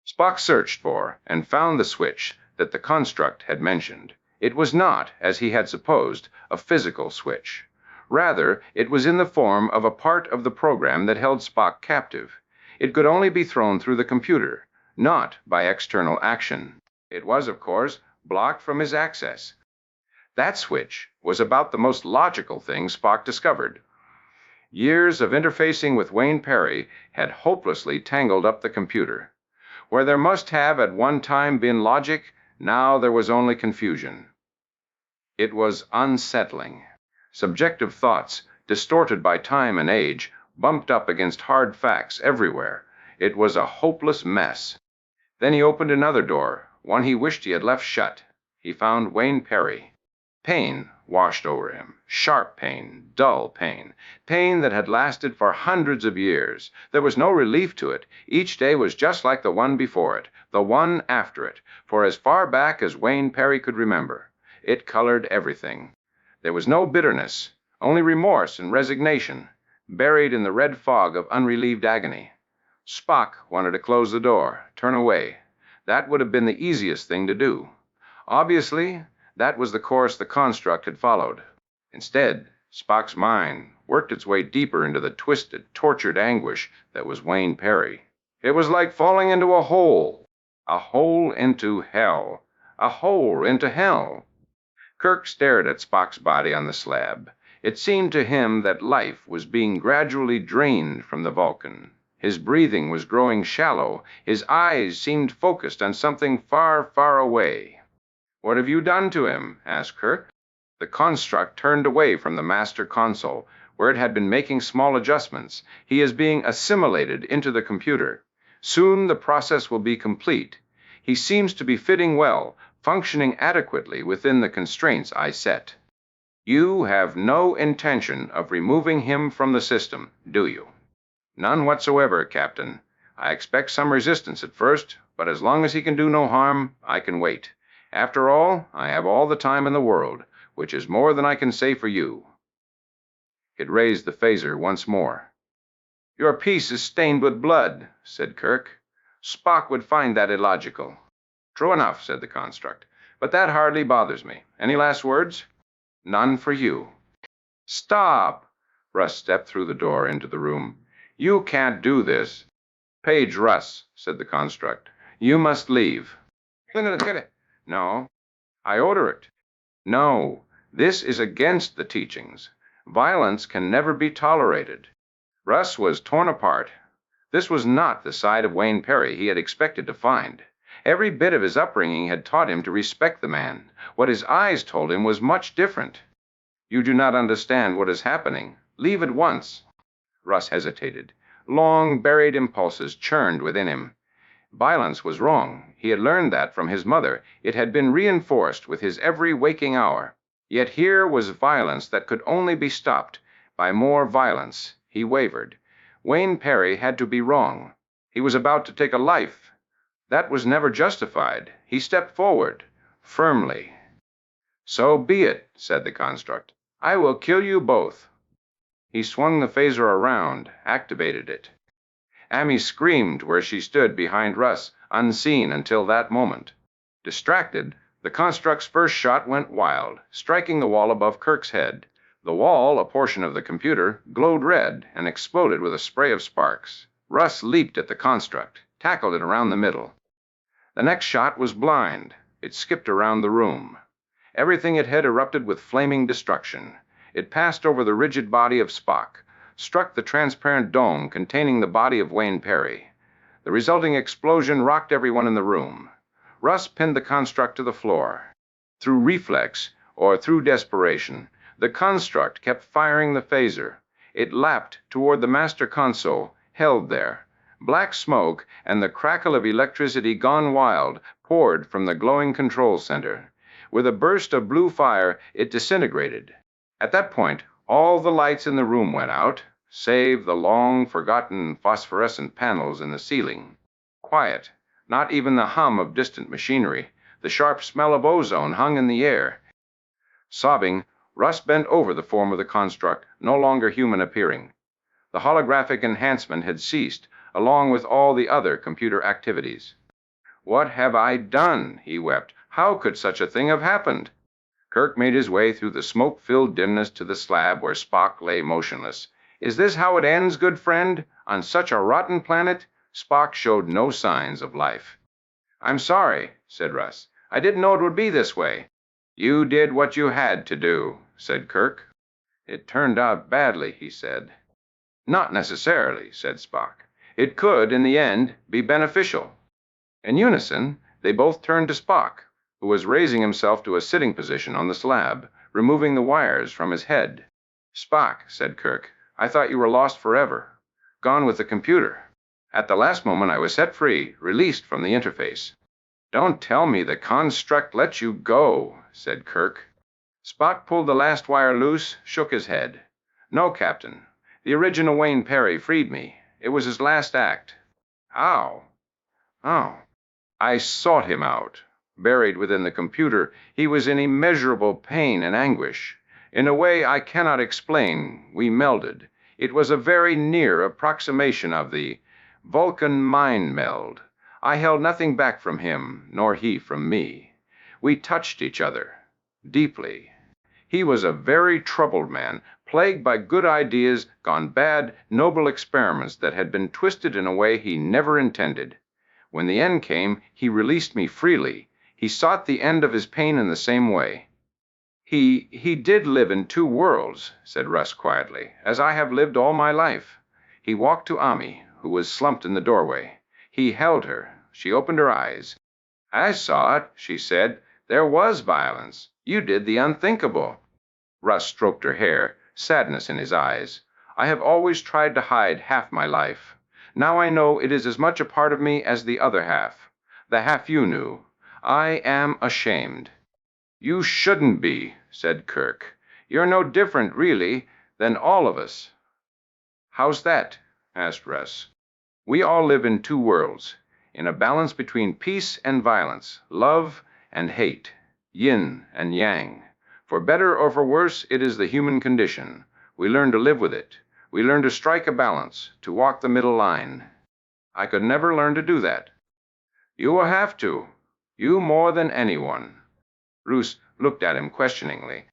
Spock searched for and found the switch that the construct had mentioned. It was not, as he had supposed, a physical switch. Rather, it was in the form of a part of the program that held Spock captive. It could only be thrown through the computer, not by external action. It was, of course, blocked from his access. That switch was about the most logical thing Spock discovered. Years of interfacing with Wayne Perry had hopelessly tangled up the computer. Where there must have at one time been logic, now there was only confusion. It was unsettling. Subjective thoughts, distorted by time and age, bumped up against hard facts everywhere. It was a hopeless mess. Then he opened another door, one he wished he had left shut. He found Wayne Perry. Pain washed over him. Sharp pain, dull pain. Pain that had lasted for hundreds of years. There was no relief to it. Each day was just like the one before it, the one after it, for as far back as Wayne Perry could remember. It colored everything. There was no bitterness, only remorse and resignation, buried in the red fog of unrelieved agony. Spock wanted to close the door, turn away. That would have been the easiest thing to do. Obviously, that was the course the construct had followed. Instead, Spock's mind worked its way deeper into the twisted, tortured anguish that was Wayne Perry. It was like falling into a hole into hell, a hole into hell. Kirk stared at Spock's body on the slab. It seemed to him that life was being gradually drained from the Vulcan. His breathing was growing shallow. His eyes seemed focused on something far, far away. "What have you done to him?" asked Kirk. The construct turned away from the master console, where it had been making small adjustments. "He is being assimilated into the computer. Soon the process will be complete. He seems to be fitting well, functioning adequately within the constraints I set." "You have no intention of removing him from the system, do you?" "None whatsoever, Captain. I expect some resistance at first, but as long as he can do no harm, I can wait. After all, I have all the time in the world, which is more than I can say for you." It raised the phaser once more. "Your piece is stained with blood," said Kirk. "Spock would find that illogical." "True enough," said the construct, "but that hardly bothers me. Any last words?" "None for you." Stop! Russ stepped through the door into the room. You can't do this. Page Russ, said the construct. You must leave. No. I order it. No. This is against the teachings. Violence can never be tolerated. Russ was torn apart. This was not the side of Wayne Perry he had expected to find. Every bit of his upbringing had taught him to respect the man. What his eyes told him was much different. You do not understand what is happening. Leave at once. Russ hesitated. Long, buried impulses churned within him. Violence was wrong. He had learned that from his mother. It had been reinforced with his every waking hour. Yet here was violence that could only be stopped by more violence. He wavered. Wayne Perry had to be wrong. He was about to take a life. That was never justified. He stepped forward, firmly. So be it, said the construct. I will kill you both. He swung the phaser around, activated it. Amy screamed where she stood behind Russ, unseen until that moment. Distracted, the construct's first shot went wild, striking the wall above Kirk's head. The wall, a portion of the computer, glowed red and exploded with a spray of sparks. Russ leaped at the construct, tackled it around the middle. The next shot was blind. It skipped around the room. Everything it had erupted with flaming destruction. It passed over the rigid body of Spock, struck the transparent dome containing the body of Wayne Perry. The resulting explosion rocked everyone in the room. Russ pinned the construct to the floor. Through reflex, or through desperation, the construct kept firing the phaser. It lapped toward the master console, held there. Black smoke and the crackle of electricity gone wild poured from the glowing control center. With a burst of blue fire, it disintegrated. At that point, all the lights in the room went out, save the long-forgotten phosphorescent panels in the ceiling. Quiet, not even the hum of distant machinery. The sharp smell of ozone hung in the air. Sobbing, Russ bent over the form of the construct, no longer human appearing. The holographic enhancement had ceased, along with all the other computer activities. What have I done? He wept. How could such a thing have happened? Kirk made his way through the smoke-filled dimness to the slab where Spock lay motionless. Is this how it ends, good friend? On such a rotten planet? Spock showed no signs of life. I'm sorry, said Russ. I didn't know it would be this way. You did what you had to do, said Kirk. It turned out badly, he said. Not necessarily, said Spock. It could, in the end, be beneficial. In unison, they both turned to Spock, who was raising himself to a sitting position on the slab, removing the wires from his head. Spock, said Kirk, I thought you were lost forever, gone with the computer. At the last moment, I was set free, released from the interface. Don't tell me the construct let you go, said Kirk. Spock pulled the last wire loose, shook his head. No, Captain. The original Wayne Perry freed me. It was his last act. How? Oh. I sought him out. Buried within the computer, he was in immeasurable pain and anguish. In a way I cannot explain, we melded. It was a very near approximation of the Vulcan mind meld. I held nothing back from him, nor he from me. We touched each other, deeply. He was a very troubled man, plagued by good ideas, gone bad, noble experiments that had been twisted in a way he never intended. When the end came, he released me freely. He sought the end of his pain in the same way. He did live in two worlds, said Russ quietly, as I have lived all my life. He walked to Ami, who was slumped in the doorway. He held her. She opened her eyes. I saw it, she said. There was violence. You did the unthinkable. Russ stroked her hair, sadness in his eyes. I have always tried to hide half my life. Now I know it is as much a part of me as the other half, the half you knew. I am ashamed. You shouldn't be, said Kirk. You're no different, really, than all of us. How's that? Asked Russ. We all live in two worlds, in a balance between peace and violence, love and hate, yin and yang. For better or for worse, it is the human condition. We learn to live with it. We learn to strike a balance, to walk the middle line. I could never learn to do that. You will have to. You more than anyone. Roos looked at him questioningly.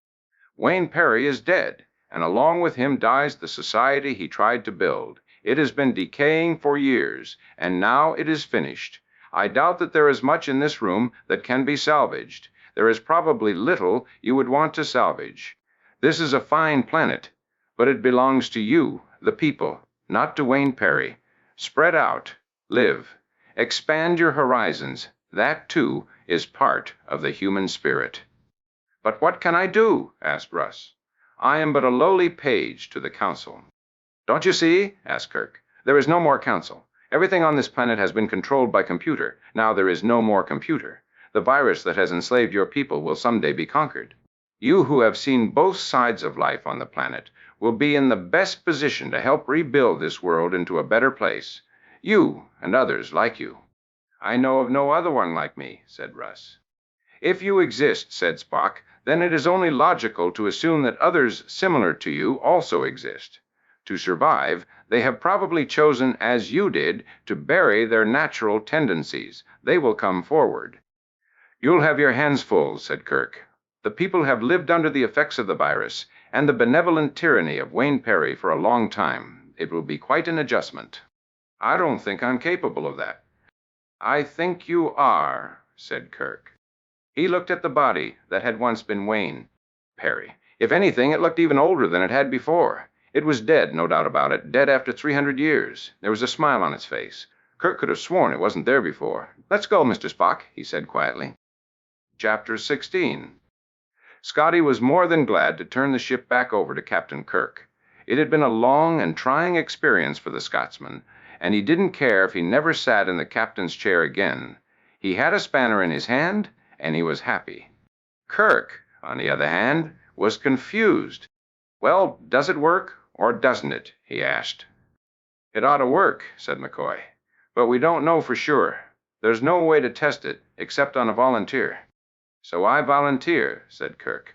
Wayne Perry is dead, and along with him dies the society he tried to build. It has been decaying for years, and now it is finished. I doubt that there is much in this room that can be salvaged. There is probably little you would want to salvage. This is a fine planet, but it belongs to you, the people, not to Wayne Perry. Spread out. Live. Expand your horizons. That, too, is part of the human spirit. But what can I do? Asked Russ. I am but a lowly page to the council. Don't you see? Asked Kirk. There is no more council. Everything on this planet has been controlled by computer. Now there is no more computer. The virus that has enslaved your people will someday be conquered. You who have seen both sides of life on the planet will be in the best position to help rebuild this world into a better place. You and others like you. I know of no other one like me, said Russ. If you exist, said Spock, then it is only logical to assume that others similar to you also exist. To survive, they have probably chosen, as you did, to bury their natural tendencies. They will come forward. You'll have your hands full, said Kirk. The people have lived under the effects of the virus and the benevolent tyranny of Wayne Perry for a long time. It will be quite an adjustment. I don't think I'm capable of that. I think you are, said Kirk. He looked at the body that had once been Wayne Perry. If anything, it looked even older than it had before. It was dead, no doubt about it, dead after 300 years. There was a smile on its face. Kirk could have sworn it wasn't there before. Let's go, Mr. Spock, he said quietly. Chapter 16. Scotty was more than glad to turn the ship back over to Captain Kirk. It had been a long and trying experience for the Scotsman, and he didn't care if he never sat in the captain's chair again. He had a spanner in his hand, and he was happy. Kirk, on the other hand, was confused. Well, does it work, or doesn't it? He asked. It ought to work, said McCoy, but we don't know for sure. There's no way to test it, except on a volunteer. So I volunteer, said Kirk.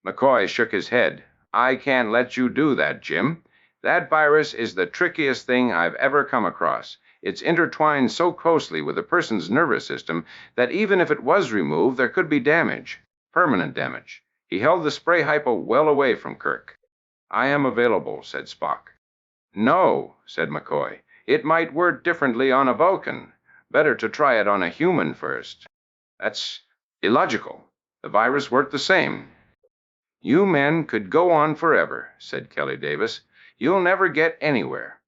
McCoy shook his head. I can't let you do that, Jim. That virus is the trickiest thing I've ever come across. It's intertwined so closely with a person's nervous system that even if it was removed, there could be damage, permanent damage. He held the spray hypo well away from Kirk. I am available, said Spock. No, said McCoy. It might work differently on a Vulcan. Better to try it on a human first. That's illogical. The virus worked the same. You men could go on forever, said Kelly Davis. You'll never get anywhere.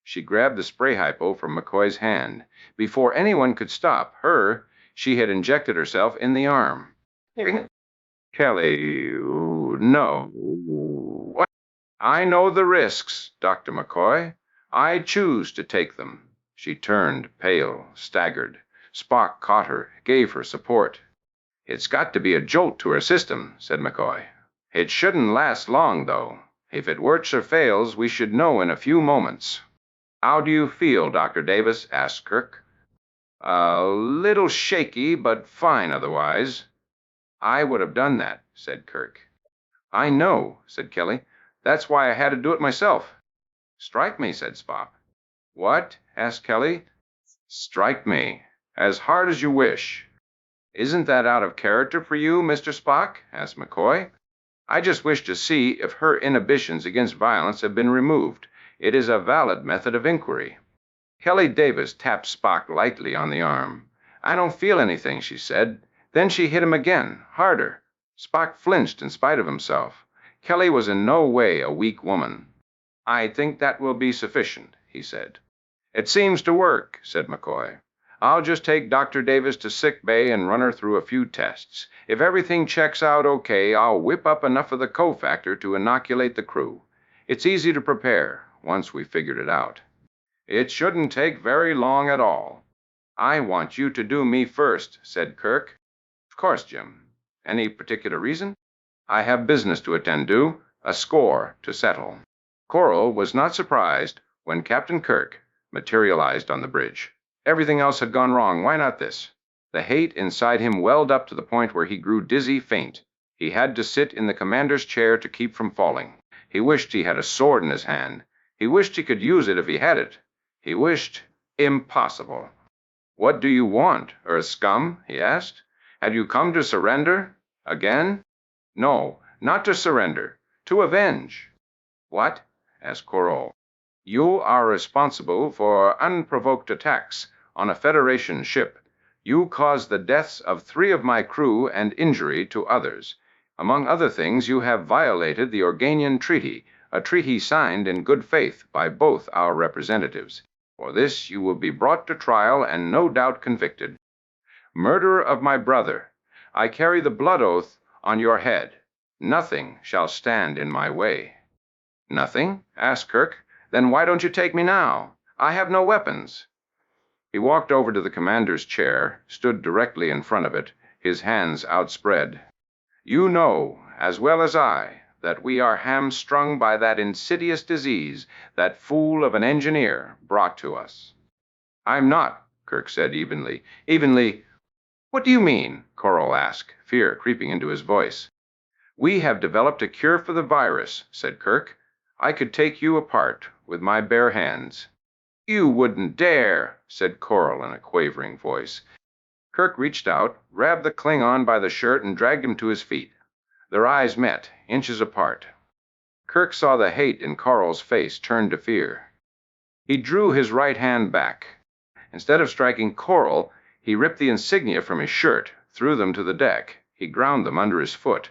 She grabbed the spray hypo from McCoy's hand. Before anyone could stop her, she had injected herself in the arm. Kelly, no. What? I know the risks, Dr. McCoy. I choose to take them. She turned, pale, staggered. Spock caught her, gave her support. It's got to be a jolt to her system, said McCoy. It shouldn't last long, though. If it works or fails, we should know in a few moments. How do you feel, Dr. Davis? Asked Kirk. A little shaky, but fine otherwise. I would have done that, said Kirk. I know, said Kelly. That's why I had to do it myself. Strike me, said Spock. What? Asked Kelly. Strike me. As hard as you wish. Isn't that out of character for you, Mr. Spock? Asked McCoy. I just wish to see if her inhibitions against violence have been removed. It is a valid method of inquiry. Kelly Davis tapped Spock lightly on the arm. I don't feel anything, she said. Then she hit him again, harder. Spock flinched in spite of himself. Kelly was in no way a weak woman. I think that will be sufficient, he said. It seems to work, said McCoy. I'll just take Dr. Davis to sick bay and run her through a few tests. If everything checks out okay, I'll whip up enough of the cofactor to inoculate the crew. It's easy to prepare, once we've figured it out. It shouldn't take very long at all. I want you to do me first, said Kirk. Of course, Jim. Any particular reason? I have business to attend to, a score to settle. Coral was not surprised when Captain Kirk materialized on the bridge. Everything else had gone wrong. Why not this? The hate inside him welled up to the point where he grew dizzy, faint. He had to sit in the commander's chair to keep from falling. He wished he had a sword in his hand. He wished he could use it if he had it. He wished... Impossible. What do you want, Earth scum? He asked. Have you come to surrender? Again? No, not to surrender. To avenge. What? Asked Corot. You are responsible for unprovoked attacks on a Federation ship. You caused the deaths of 3 of my crew and injury to others. Among other things, you have violated the Organian Treaty, a treaty signed in good faith by both our representatives. For this, you will be brought to trial and no doubt convicted. Murderer of my brother, I carry the blood oath on your head. Nothing shall stand in my way. Nothing? Asked Kirk. Then why don't you take me now? I have no weapons. He walked over to the commander's chair, stood directly in front of it, his hands outspread. You know, as well as I, that we are hamstrung by that insidious disease that fool of an engineer brought to us. I'm not, Kirk said evenly. Evenly. What do you mean? Corot asked, fear creeping into his voice. We have developed a cure for the virus, said Kirk. I could take you apart with my bare hands. You wouldn't dare, said Coral in a quavering voice. Kirk reached out, grabbed the Klingon by the shirt, and dragged him to his feet. Their eyes met, inches apart. Kirk saw the hate in Coral's face turn to fear. He drew his right hand back. Instead of striking Coral, he ripped the insignia from his shirt, threw them to the deck. He ground them under his foot.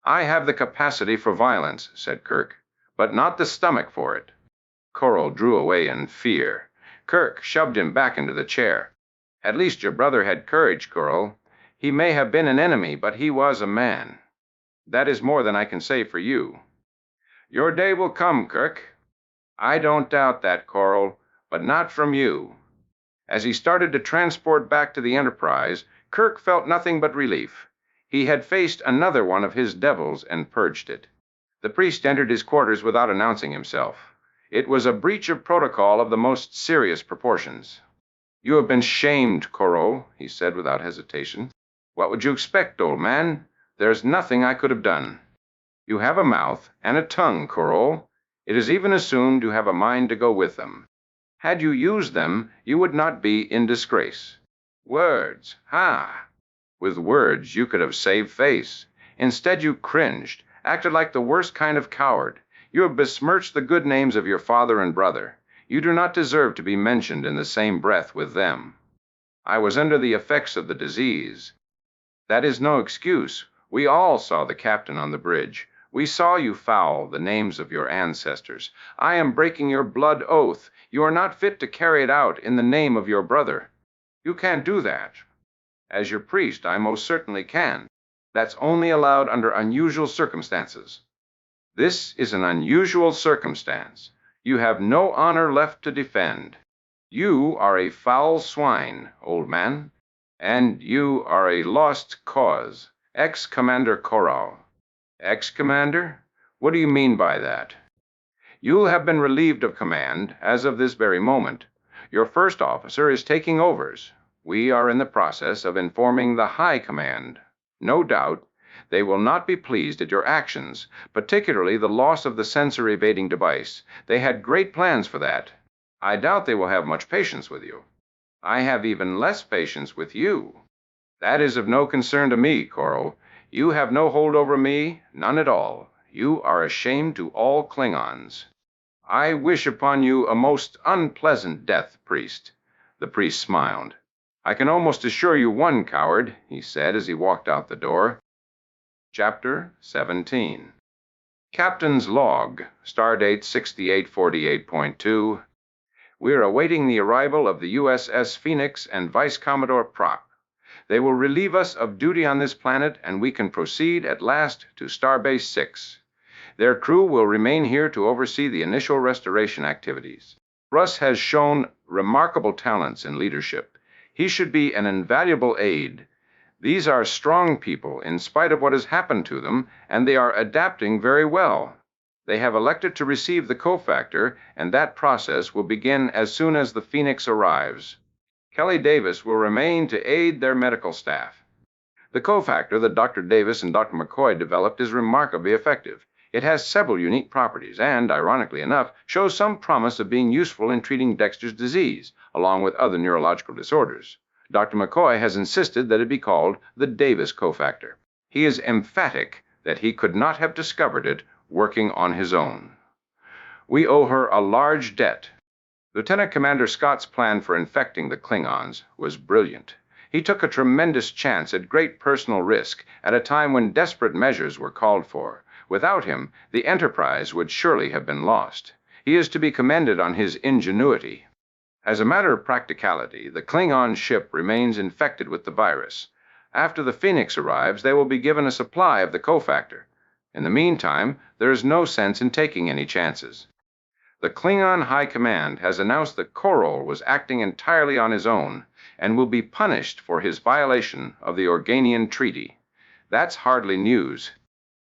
I have the capacity for violence, said Kirk, but not the stomach for it. Coral drew away in fear. Kirk shoved him back into the chair. At least your brother had courage, Coral. He may have been an enemy, but he was a man. That is more than I can say for you. Your day will come, Kirk. I don't doubt that, Coral, but not from you. As he started to transport back to the Enterprise, Kirk felt nothing but relief. He had faced another one of his devils and purged it. The priest entered his quarters without announcing himself. It was a breach of protocol of the most serious proportions. You have been shamed, Corot, he said without hesitation. What would you expect, old man? There's nothing I could have done. You have a mouth and a tongue, Corot. It is even assumed you have a mind to go with them. Had you used them, you would not be in disgrace. Words, ha! With words, you could have saved face. Instead, you cringed, acted like the worst kind of coward. You have besmirched the good names of your father and brother. You do not deserve to be mentioned in the same breath with them. I was under the effects of the disease. That is no excuse. We all saw the captain on the bridge. We saw you foul the names of your ancestors. I am breaking your blood oath. You are not fit to carry it out in the name of your brother. You can't do that. As your priest, I most certainly can. That's only allowed under unusual circumstances. This is an unusual circumstance. You have no honor left to defend. You are a foul swine, old man. And you are a lost cause. Ex-Commander Corral. Ex-Commander? What do you mean by that? You have been relieved of command as of this very moment. Your first officer is taking overs. We are in the process of informing the High Command. No doubt, they will not be pleased at your actions, particularly the loss of the sensor-evading device. They had great plans for that. I doubt they will have much patience with you. I have even less patience with you. That is of no concern to me, Coral. You have no hold over me, none at all. You are a shame to all Klingons. I wish upon you a most unpleasant death, priest. The priest smiled. I can almost assure you one, coward, he said as he walked out the door. Chapter 17. Captain's Log, Stardate 6848.2. We're awaiting the arrival of the USS Phoenix and Vice Commodore Propp. They will relieve us of duty on this planet, and we can proceed at last to Starbase 6. Their crew will remain here to oversee the initial restoration activities. Russ has shown remarkable talents in leadership. He should be an invaluable aid. These are strong people in spite of what has happened to them, and they are adapting very well. They have elected to receive the cofactor, and that process will begin as soon as the Phoenix arrives. Kelly Davis will remain to aid their medical staff. The cofactor that Dr. Davis and Dr. McCoy developed is remarkably effective. It has several unique properties and, ironically enough, shows some promise of being useful in treating Dexter's disease, along with other neurological disorders. Dr. McCoy has insisted that it be called the Davis cofactor. He is emphatic that he could not have discovered it working on his own. We owe her a large debt." Lieutenant Commander Scott's plan for infecting the Klingons was brilliant. He took a tremendous chance at great personal risk at a time when desperate measures were called for. Without him, the Enterprise would surely have been lost. He is to be commended on his ingenuity. As a matter of practicality, the Klingon ship remains infected with the virus. After the Phoenix arrives, they will be given a supply of the cofactor. In the meantime, there is no sense in taking any chances. The Klingon High Command has announced that Korol was acting entirely on his own and will be punished for his violation of the Organian Treaty. That's hardly news.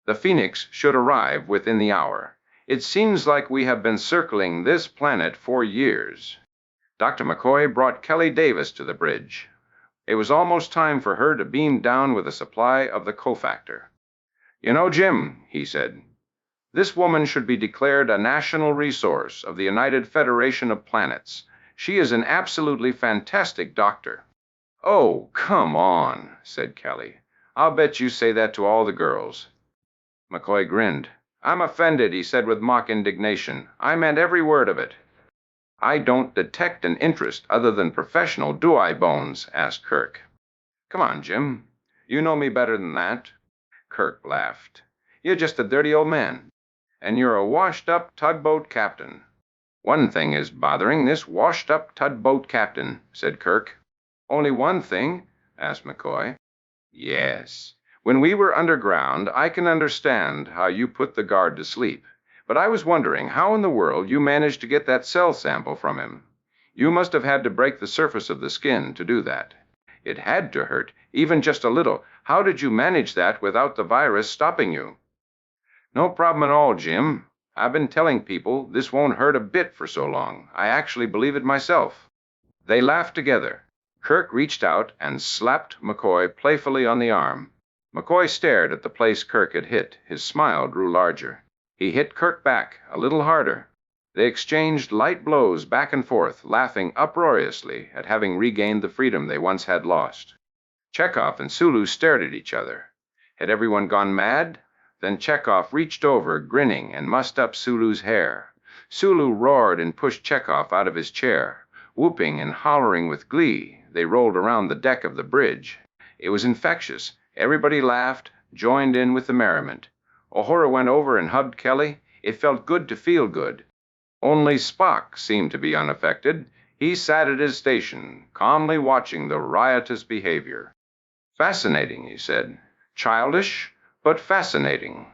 The Phoenix should arrive within the hour. It seems like we have been circling this planet for years. Dr. McCoy brought Kelly Davis to the bridge. It was almost time for her to beam down with a supply of the cofactor. "You know, Jim," he said, "this woman should be declared a national resource of the United Federation of Planets. She is an absolutely fantastic doctor." "Oh, come on," said Kelly. "I'll bet you say that to all the girls." McCoy grinned. "I'm offended," he said with mock indignation. "I meant every word of it." "I don't detect an interest other than professional, do I, Bones?" asked Kirk. "Come on, Jim. You know me better than that." Kirk laughed. "You're just a dirty old man. And you're a washed-up tugboat captain." "One thing is bothering this washed-up tugboat captain," said Kirk. "Only one thing?" asked McCoy. "Yes. When we were underground, I can understand how you put the guard to sleep. But I was wondering how in the world you managed to get that cell sample from him. You must have had to break the surface of the skin to do that. It had to hurt, even just a little. How did you manage that without the virus stopping you?" "No problem at all, Jim. I've been telling people this won't hurt a bit for so long. I actually believe it myself." They laughed together. Kirk reached out and slapped McCoy playfully on the arm. McCoy stared at the place Kirk had hit. His smile grew larger. He hit Kirk back, a little harder. They exchanged light blows back and forth, laughing uproariously at having regained the freedom they once had lost. Chekhov and Sulu stared at each other. Had everyone gone mad? Then Chekhov reached over, grinning, and mussed up Sulu's hair. Sulu roared and pushed Chekhov out of his chair. Whooping and hollering with glee, they rolled around the deck of the bridge. It was infectious. Everybody laughed, joined in with the merriment. Uhura went over and hugged Kelly. It felt good to feel good. Only Spock seemed to be unaffected. He sat at his station, calmly watching the riotous behavior. "Fascinating," he said. "Childish, but fascinating."